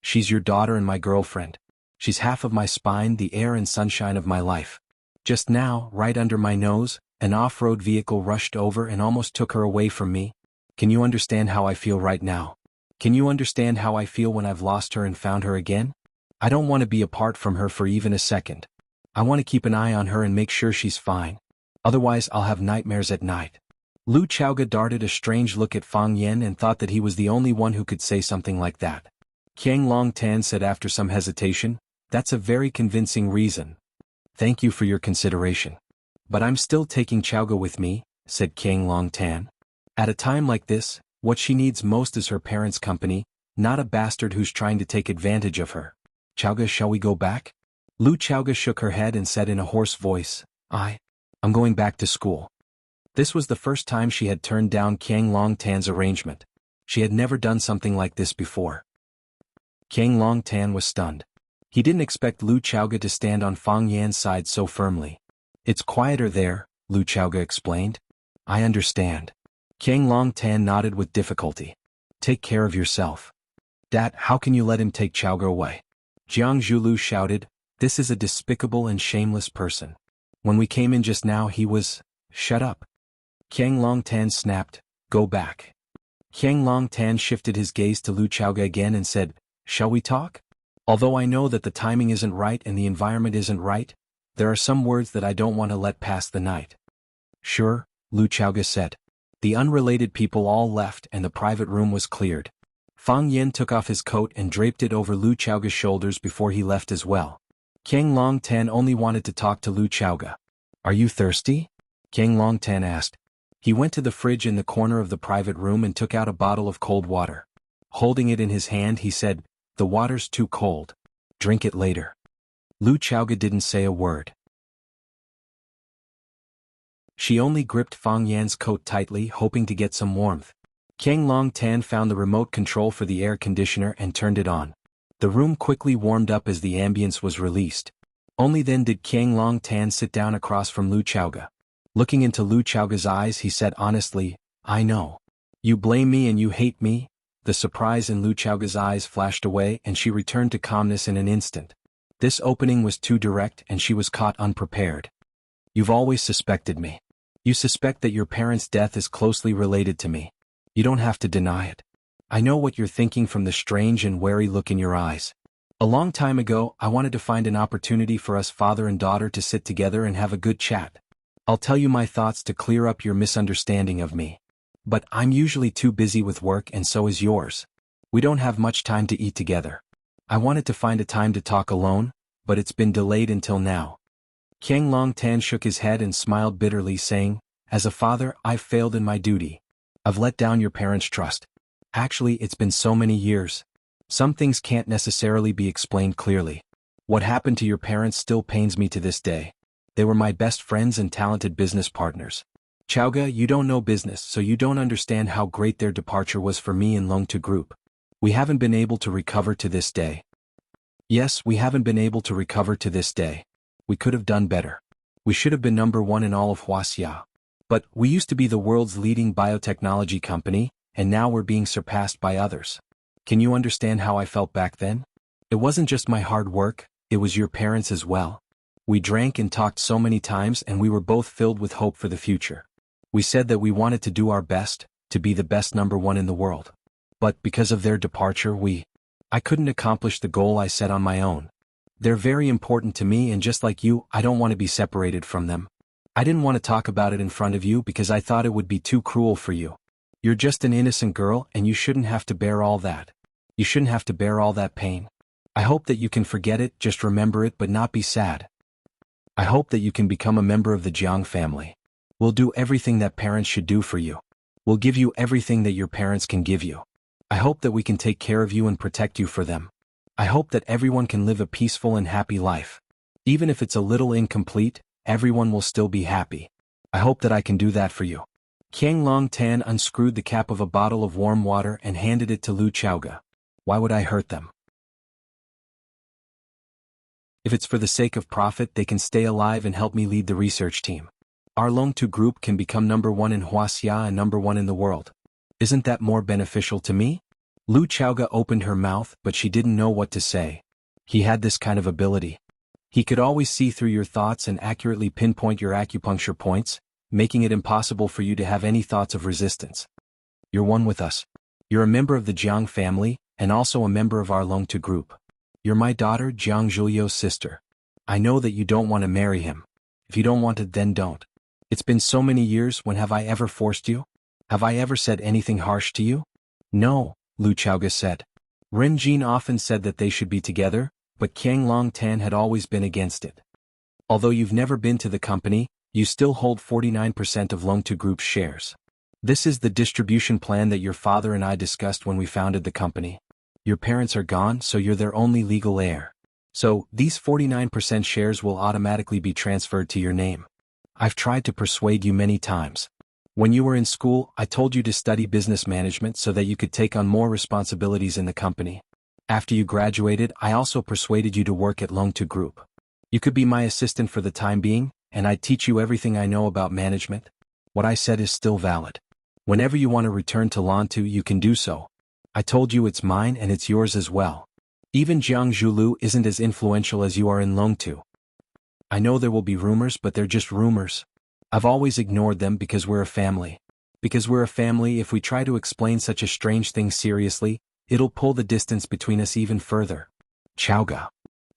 "She's your daughter and my girlfriend. She's half of my spine, the air and sunshine of my life. Just now, right under my nose, an off-road vehicle rushed over and almost took her away from me. Can you understand how I feel right now? Can you understand how I feel when I've lost her and found her again? I don't want to be apart from her for even a second. I want to keep an eye on her and make sure she's fine. Otherwise I'll have nightmares at night." Lu Chaoga darted a strange look at Fang Yan and thought that he was the only one who could say something like that. Qiang Longtan said after some hesitation, "That's a very convincing reason. Thank you for your consideration. But I'm still taking Chaoga with me," said Qiang Longtan. "At a time like this, what she needs most is her parents' company, not a bastard who's trying to take advantage of her. Chaoga, shall we go back?" Lu Chaoga shook her head and said in a hoarse voice, I'm going back to school." This was the first time she had turned down Qiang Longtan's arrangement. She had never done something like this before. Qiang Longtan was stunned. He didn't expect Lu Chaoga to stand on Fang Yan's side so firmly. "It's quieter there," Lu Chaoga explained. "I understand." Qiang Longtan nodded with difficulty. "Take care of yourself." "Dad, how can you let him take Chaoga away?" Jiang Zhulu shouted, "This is a despicable and shameless person. When we came in just now he was—" "Shut up." Qiang Longtan snapped, "Go back." Qiang Longtan shifted his gaze to Lu Chaoga again and said, "Shall we talk? Although I know that the timing isn't right and the environment isn't right, there are some words that I don't want to let pass the night." "Sure," Lu Chaoga said. The unrelated people all left and the private room was cleared. Fang Yan took off his coat and draped it over Lu Chaoga's shoulders before he left as well. Qiang Longtan only wanted to talk to Lu Chaoga. "Are you thirsty?" Qiang Longtan asked. He went to the fridge in the corner of the private room and took out a bottle of cold water. Holding it in his hand he said, "The water's too cold. Drink it later." Lu Chaoga didn't say a word. She only gripped Fang Yan's coat tightly, hoping to get some warmth. Qiang Longtan found the remote control for the air conditioner and turned it on. The room quickly warmed up as the ambience was released. Only then did Qiang Longtan sit down across from Lu Chaoga. Looking into Lu Chaoga's eyes he said honestly, "I know. You blame me and you hate me." The surprise in Lu Chaoga's eyes flashed away and she returned to calmness in an instant. This opening was too direct and she was caught unprepared. "You've always suspected me. You suspect that your parents' death is closely related to me. You don't have to deny it. I know what you're thinking from the strange and wary look in your eyes. A long time ago, I wanted to find an opportunity for us father and daughter to sit together and have a good chat. I'll tell you my thoughts to clear up your misunderstanding of me. But I'm usually too busy with work and so is yours. We don't have much time to eat together. I wanted to find a time to talk alone, but it's been delayed until now." Qiang Longtan shook his head and smiled bitterly saying, "As a father, I've failed in my duty. I've let down your parents' trust. Actually, it's been so many years. Some things can't necessarily be explained clearly. What happened to your parents still pains me to this day. They were my best friends and talented business partners. Chaoga, you don't know business, so you don't understand how great their departure was for me and Longtu Group. We haven't been able to recover to this day. Yes, we haven't been able to recover to this day. We could have done better. We should have been #1 in all of Wuxia. But we used to be the world's leading biotechnology company, and now we're being surpassed by others. Can you understand how I felt back then? It wasn't just my hard work, it was your parents as well. We drank and talked so many times and we were both filled with hope for the future. We said that we wanted to do our best, to be the best #1 in the world. But because of their departure I couldn't accomplish the goal I set on my own. They're very important to me and just like you, I don't want to be separated from them. I didn't want to talk about it in front of you because I thought it would be too cruel for you. You're just an innocent girl and you shouldn't have to bear all that. You shouldn't have to bear all that pain. I hope that you can forget it, just remember it but not be sad. I hope that you can become a member of the Jiang family. We'll do everything that parents should do for you. We'll give you everything that your parents can give you. I hope that we can take care of you and protect you for them. I hope that everyone can live a peaceful and happy life. Even if it's a little incomplete, everyone will still be happy. I hope that I can do that for you. Qiang Long Tan unscrewed the cap of a bottle of warm water and handed it to Lu Chaoga. Why would I hurt them? If it's for the sake of profit, they can stay alive and help me lead the research team. Our Long2 group can become #1 in Wuxia and #1 in the world. Isn't that more beneficial to me? Lu Chaoga opened her mouth, but she didn't know what to say. He had this kind of ability. He could always see through your thoughts and accurately pinpoint your acupuncture points, making it impossible for you to have any thoughts of resistance. You're one with us. You're a member of the Jiang family, and also a member of our Long2 group. You're my daughter, Jiang Zhuliu's sister. I know that you don't want to marry him. If you don't want to, then don't. It's been so many years. When have I ever forced you? Have I ever said anything harsh to you? No, Lu Chaoga said. Ren Jin often said that they should be together, but Qiang Long Tan had always been against it. Although you've never been to the company, you still hold 49% of Long2 Group's shares. This is the distribution plan that your father and I discussed when we founded the company. Your parents are gone, so you're their only legal heir. So, these 49% shares will automatically be transferred to your name. I've tried to persuade you many times. When you were in school, I told you to study business management so that you could take on more responsibilities in the company. After you graduated, I also persuaded you to work at Long2 Group. You could be my assistant for the time being, and I'd teach you everything I know about management. What I said is still valid. Whenever you want to return to Long2, you can do so. I told you it's mine and it's yours as well. Even Jiang Zhuliu isn't as influential as you are in Long2. I know there will be rumors, but they're just rumors. I've always ignored them because we're a family. Because we're a family, if we try to explain such a strange thing seriously, it'll pull the distance between us even further. Chaoga.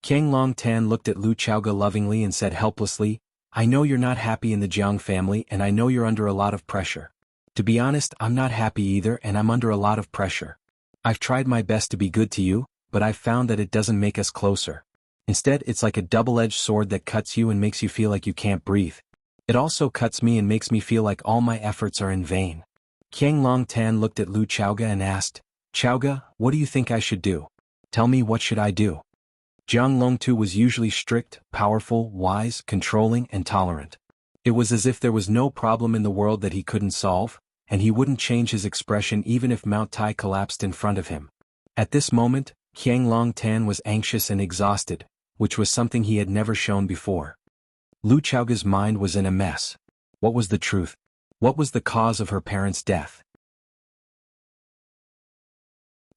Qiang Long Tan looked at Lu Chaoga lovingly and said helplessly, I know you're not happy in the Jiang family, and I know you're under a lot of pressure. To be honest, I'm not happy either, and I'm under a lot of pressure. I've tried my best to be good to you, but I've found that it doesn't make us closer. Instead, it's like a double-edged sword that cuts you and makes you feel like you can't breathe. It also cuts me and makes me feel like all my efforts are in vain. Qiang Long Tan looked at Lu Chaoga and asked, Chaoga, what do you think I should do? Tell me, what should I do? Jiang Long2 was usually strict, powerful, wise, controlling, and tolerant. It was as if there was no problem in the world that he couldn't solve, and he wouldn't change his expression even if Mount Tai collapsed in front of him. At this moment, Qiang Long Tan was anxious and exhausted, which was something he had never shown before. Lu Chaoga's mind was in a mess. What was the truth? What was the cause of her parents' death?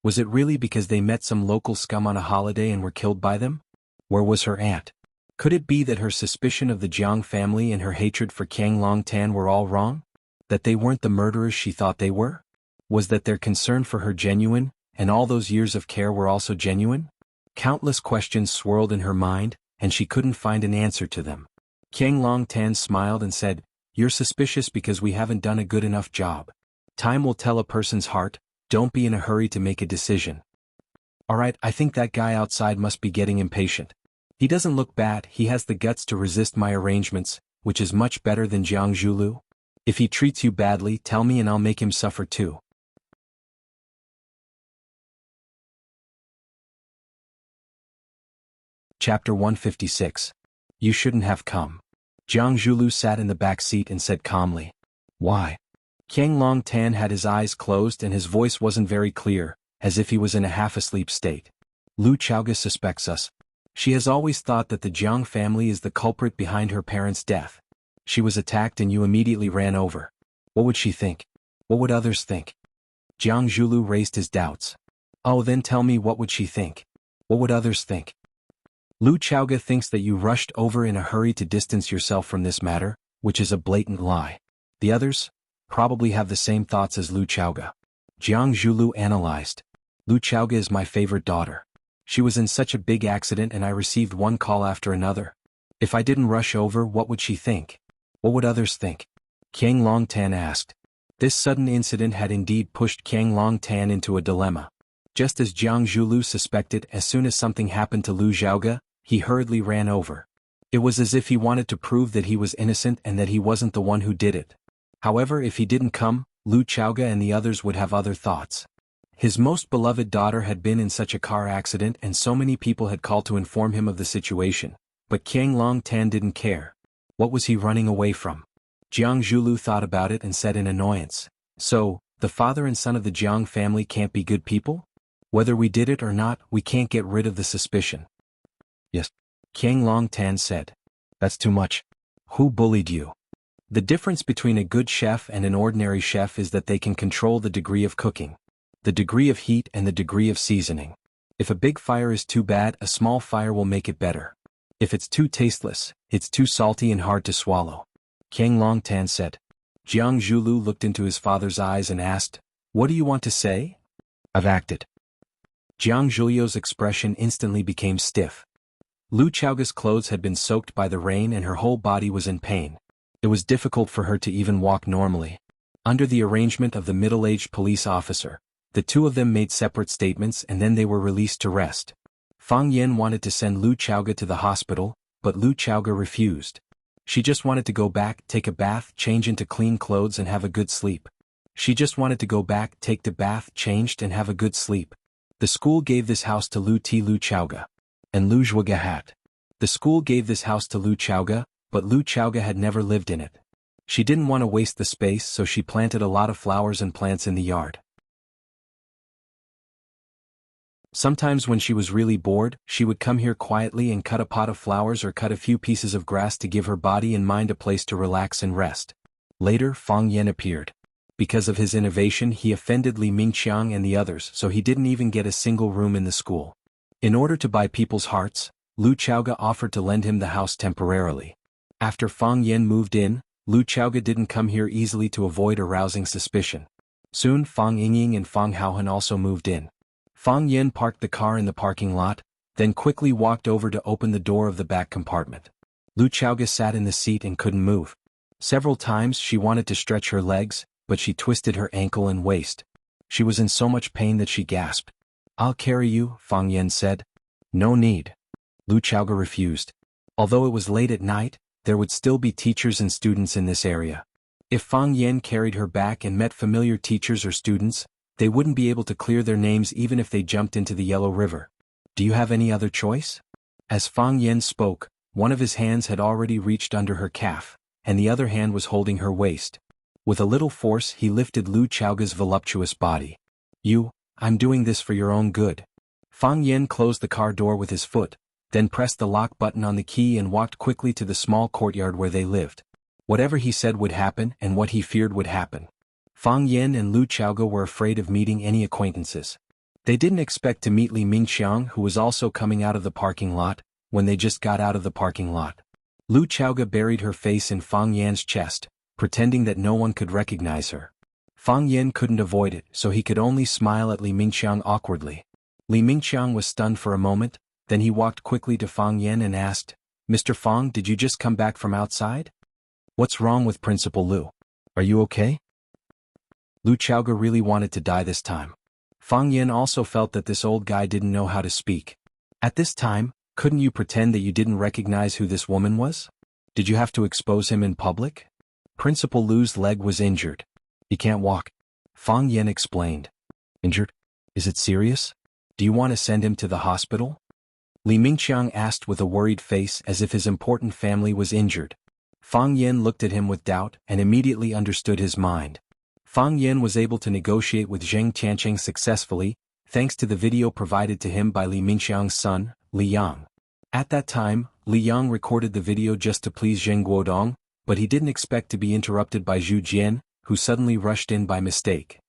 Was it really because they met some local scum on a holiday and were killed by them? Where was her aunt? Could it be that her suspicion of the Jiang family and her hatred for Qiang Long Tan were all wrong? That they weren't the murderers she thought they were? Was that their concern for her genuine, and all those years of care were also genuine? Countless questions swirled in her mind, and she couldn't find an answer to them. Qiang Long Tan smiled and said, You're suspicious because we haven't done a good enough job. Time will tell a person's heart, don't be in a hurry to make a decision. Alright, I think that guy outside must be getting impatient. He doesn't look bad, he has the guts to resist my arrangements, which is much better than Jiang Zhuliu. If he treats you badly, tell me and I'll make him suffer too. Chapter 156. You shouldn't have come. Jiang Zhuliu sat in the back seat and said calmly. Why? Qiang Long Tan had his eyes closed and his voice wasn't very clear, as if he was in a half-asleep state. Lu Chaoga suspects us. She has always thought that the Jiang family is the culprit behind her parents' death. She was attacked and you immediately ran over. What would she think? What would others think? Jiang Zhuliu raised his doubts. Oh, then tell me, what would she think? What would others think? Lu Chaoga thinks that you rushed over in a hurry to distance yourself from this matter, which is a blatant lie. The others? Probably have the same thoughts as Lu Chaoga. Jiang Zhuliu analyzed. Lu Chaoga is my favorite daughter. She was in such a big accident and I received one call after another. If I didn't rush over, what would she think? What would others think? Qiang Long Tan asked. This sudden incident had indeed pushed Qiang Long Tan into a dilemma. Just as Jiang Zhuliu suspected, as soon as something happened to Lu Chaoga, he hurriedly ran over. It was as if he wanted to prove that he was innocent and that he wasn't the one who did it. However, if he didn't come, Lu Chaoga and the others would have other thoughts. His most beloved daughter had been in such a car accident and so many people had called to inform him of the situation, but Qiang Longtan didn't care. What was he running away from? Jiang Zhulu thought about it and said in annoyance, "So, the father and son of the Jiang family can't be good people? Whether we did it or not, we can't get rid of the suspicion." "Yes," Qiang Longtan said. "That's too much. Who bullied you?" The difference between a good chef and an ordinary chef is that they can control the degree of cooking, the degree of heat and the degree of seasoning. If a big fire is too bad, a small fire will make it better. If it's too tasteless, it's too salty and hard to swallow. Qiang Longtan said. Jiang Zhulu looked into his father's eyes and asked, "What do you want to say?" "I've acted." Jiang Zhulio's expression instantly became stiff. Lu Chaoga's clothes had been soaked by the rain and her whole body was in pain. It was difficult for her to even walk normally. Under the arrangement of the middle-aged police officer, the two of them made separate statements and then they were released to rest. Fang Yen wanted to send Lu Chaoga to the hospital, but Lu Chaoga refused. She just wanted to go back, take a bath, change into clean clothes and have a good sleep. She just wanted to go back, take the bath, changed and have a good sleep. The school gave this house to Lu Chaoga. And Lu Zhuoga had. The school gave this house to Lu Chaoga, but Lu Chaoga had never lived in it. She didn't want to waste the space, so she planted a lot of flowers and plants in the yard. Sometimes when she was really bored, she would come here quietly and cut a pot of flowers or cut a few pieces of grass to give her body and mind a place to relax and rest. Later, Fang Yen appeared. Because of his innovation, he offended Li Mingqiang and the others, so he didn't even get a single room in the school. In order to buy people's hearts, Lu Chaoga offered to lend him the house temporarily. After Fang Yen moved in, Lu Chaoga didn't come here easily to avoid arousing suspicion. Soon Fang Yingying and Fang Haohan also moved in. Fang Yen parked the car in the parking lot, then quickly walked over to open the door of the back compartment. Lu Chaoga sat in the seat and couldn't move. Several times she wanted to stretch her legs, but she twisted her ankle and waist. She was in so much pain that she gasped. "I'll carry you," Fang Yen said. "No need." Lu Chaoga refused. Although it was late at night, there would still be teachers and students in this area. If Fang Yen carried her back and met familiar teachers or students, they wouldn't be able to clear their names even if they jumped into the Yellow River. "Do you have any other choice?" As Fang Yen spoke, one of his hands had already reached under her calf, and the other hand was holding her waist. With a little force he lifted Lu Chaoga's voluptuous body. I'm doing this for your own good." Fang Yen closed the car door with his foot, then pressed the lock button on the key and walked quickly to the small courtyard where they lived. Whatever he said would happen and what he feared would happen. Fang Yen and Lu Chaoga were afraid of meeting any acquaintances. They didn't expect to meet Li Mingqiang, who was also coming out of the parking lot, when they just got out of the parking lot. Lu Chaoga buried her face in Fang Yan's chest, pretending that no one could recognize her. Fang Yen couldn't avoid it, so he could only smile at Li Mingqiang awkwardly. Li Mingqiang was stunned for a moment, then he walked quickly to Fang Yen and asked, "Mr. Fang, did you just come back from outside? What's wrong with Principal Lu? Are you okay?" Lu Chaoga really wanted to die this time. Fang Yen also felt that this old guy didn't know how to speak. At this time, couldn't you pretend that you didn't recognize who this woman was? Did you have to expose him in public? Principal Lu's leg was injured. "He can't walk," Fang Yen explained. "Injured? Is it serious? Do you want to send him to the hospital?" Li Mingqiang asked with a worried face as if his important family was injured. Fang Yen looked at him with doubt and immediately understood his mind. Fang Yen was able to negotiate with Zheng Tiancheng successfully, thanks to the video provided to him by Li Mingqiang's son, Li Yang. At that time, Li Yang recorded the video just to please Zheng Guodong, but he didn't expect to be interrupted by Zhu Jian, who suddenly rushed in by mistake.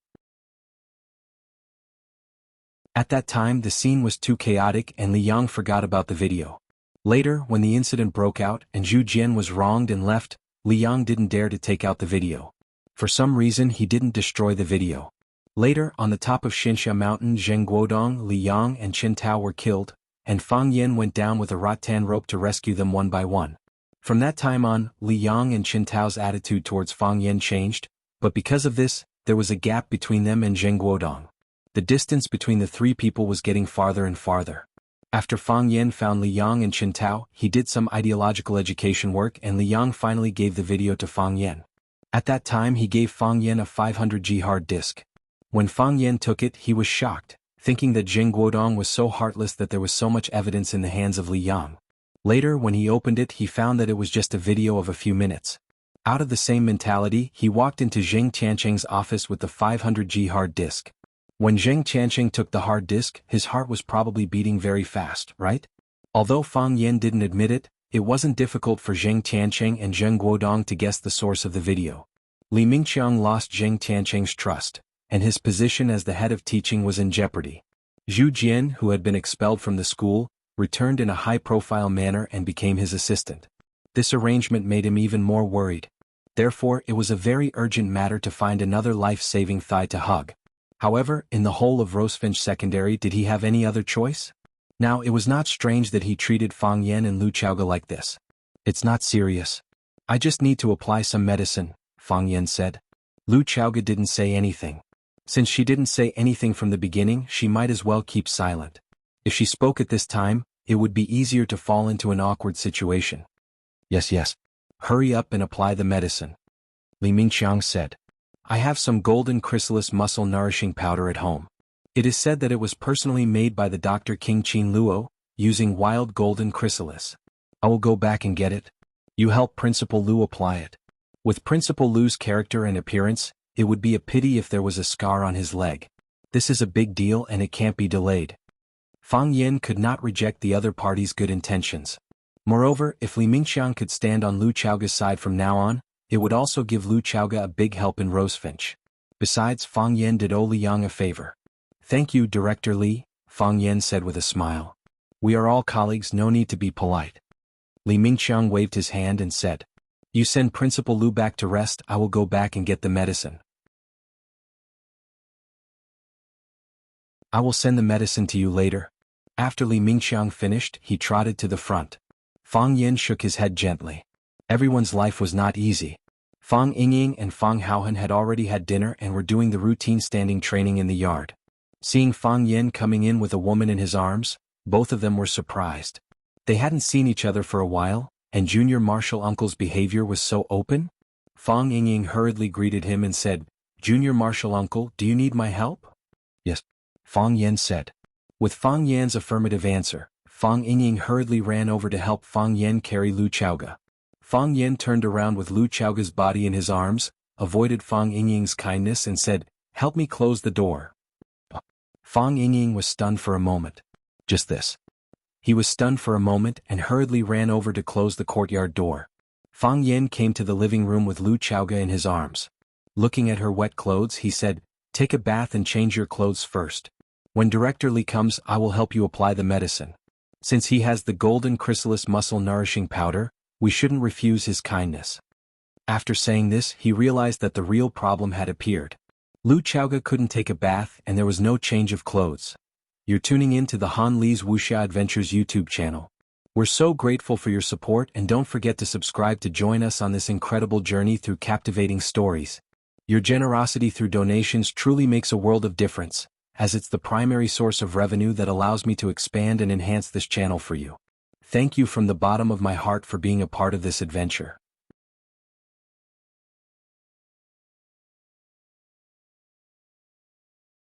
At that time the scene was too chaotic and Li Yang forgot about the video. Later, when the incident broke out and Zhu Jian was wronged and left, Li Yang didn't dare to take out the video. For some reason he didn't destroy the video. Later, on the top of Xinsha Mountain, Zheng Guodong, Li Yang and Qin Tao were killed, and Fang Yen went down with a rattan rope to rescue them one by one. From that time on, Li Yang and Qin Tao's attitude towards Fang Yen changed, but because of this, there was a gap between them and Zheng Guodong. The distance between the three people was getting farther and farther. After Fang Yan found Li Yang and Chen Tao, he did some ideological education work and Li Yang finally gave the video to Fang Yan. At that time he gave Fang Yan a 500G hard disk. When Fang Yan took it he was shocked, thinking that Zheng Guodong was so heartless that there was so much evidence in the hands of Li Yang. Later when he opened it he found that it was just a video of a few minutes. Out of the same mentality he walked into Zheng Tiancheng's office with the 500G hard disk. When Zheng Tiancheng took the hard disk, his heart was probably beating very fast, right? Although Fang Yan didn't admit it, it wasn't difficult for Zheng Tiancheng and Zheng Guodong to guess the source of the video. Li Mingqiang lost Zheng Tiancheng's trust, and his position as the head of teaching was in jeopardy. Zhu Jian, who had been expelled from the school, returned in a high-profile manner and became his assistant. This arrangement made him even more worried. Therefore, it was a very urgent matter to find another life-saving thigh to hug. However, in the whole of Rosefinch Secondary did he have any other choice? Now it was not strange that he treated Fang Yan and Lu Chaoge like this. It's not serious. I just need to apply some medicine, Fang Yan said. Lu Chaoge didn't say anything. Since she didn't say anything from the beginning she might as well keep silent. If she spoke at this time, it would be easier to fall into an awkward situation. Yes. Hurry up and apply the medicine. Li Mingqiang said. I have some golden chrysalis muscle nourishing powder at home. It is said that it was personally made by the Dr. King Qin Luo, using wild golden chrysalis. I will go back and get it. You help Principal Lu apply it. With Principal Lu's character and appearance, it would be a pity if there was a scar on his leg. This is a big deal and it can't be delayed. Fang Yan could not reject the other party's good intentions. Moreover, if Li Mingqiang could stand on Lu Chaoge's side from now on, it would also give Lu Chaoge a big help in Rosefinch. Besides, Fang Yan did Li Yang a favor. Thank you, Director Li, Fang Yan said with a smile. We are all colleagues, no need to be polite. Li Mingqiang waved his hand and said, You send Principal Lu back to rest, I will go back and get the medicine. I will send the medicine to you later. After Li Mingqiang finished, he trotted to the front. Fang Yan shook his head gently. Everyone's life was not easy. Fang Yingying and Fang Haohan had already had dinner and were doing the routine standing training in the yard. Seeing Fang Yan coming in with a woman in his arms, both of them were surprised. They hadn't seen each other for a while, and Junior Marshal Uncle's behavior was so open. Fang Yingying hurriedly greeted him and said, Junior Marshal Uncle, do you need my help? Yes, Fang Yan said. With Fang Yan's affirmative answer, Fang Yingying hurriedly ran over to help Fang Yan carry Lu Chaoge. Fang Yan turned around with Lu Chaoge's body in his arms, avoided Fang Yingying's kindness and said, Help me close the door. Fang Yingying was stunned for a moment. Just this. He was stunned for a moment and hurriedly ran over to close the courtyard door. Fang Yan came to the living room with Lu Chaoge in his arms. Looking at her wet clothes he said, Take a bath and change your clothes first. When Director Li comes I will help you apply the medicine. Since he has the golden chrysalis muscle nourishing powder, we shouldn't refuse his kindness. After saying this he realized that the real problem had appeared. Lu Chaoge couldn't take a bath and there was no change of clothes. You're tuning in to the Han Li's Wuxia Adventures YouTube channel. We're so grateful for your support and don't forget to subscribe to join us on this incredible journey through captivating stories. Your generosity through donations truly makes a world of difference, as it's the primary source of revenue that allows me to expand and enhance this channel for you. Thank you from the bottom of my heart for being a part of this adventure.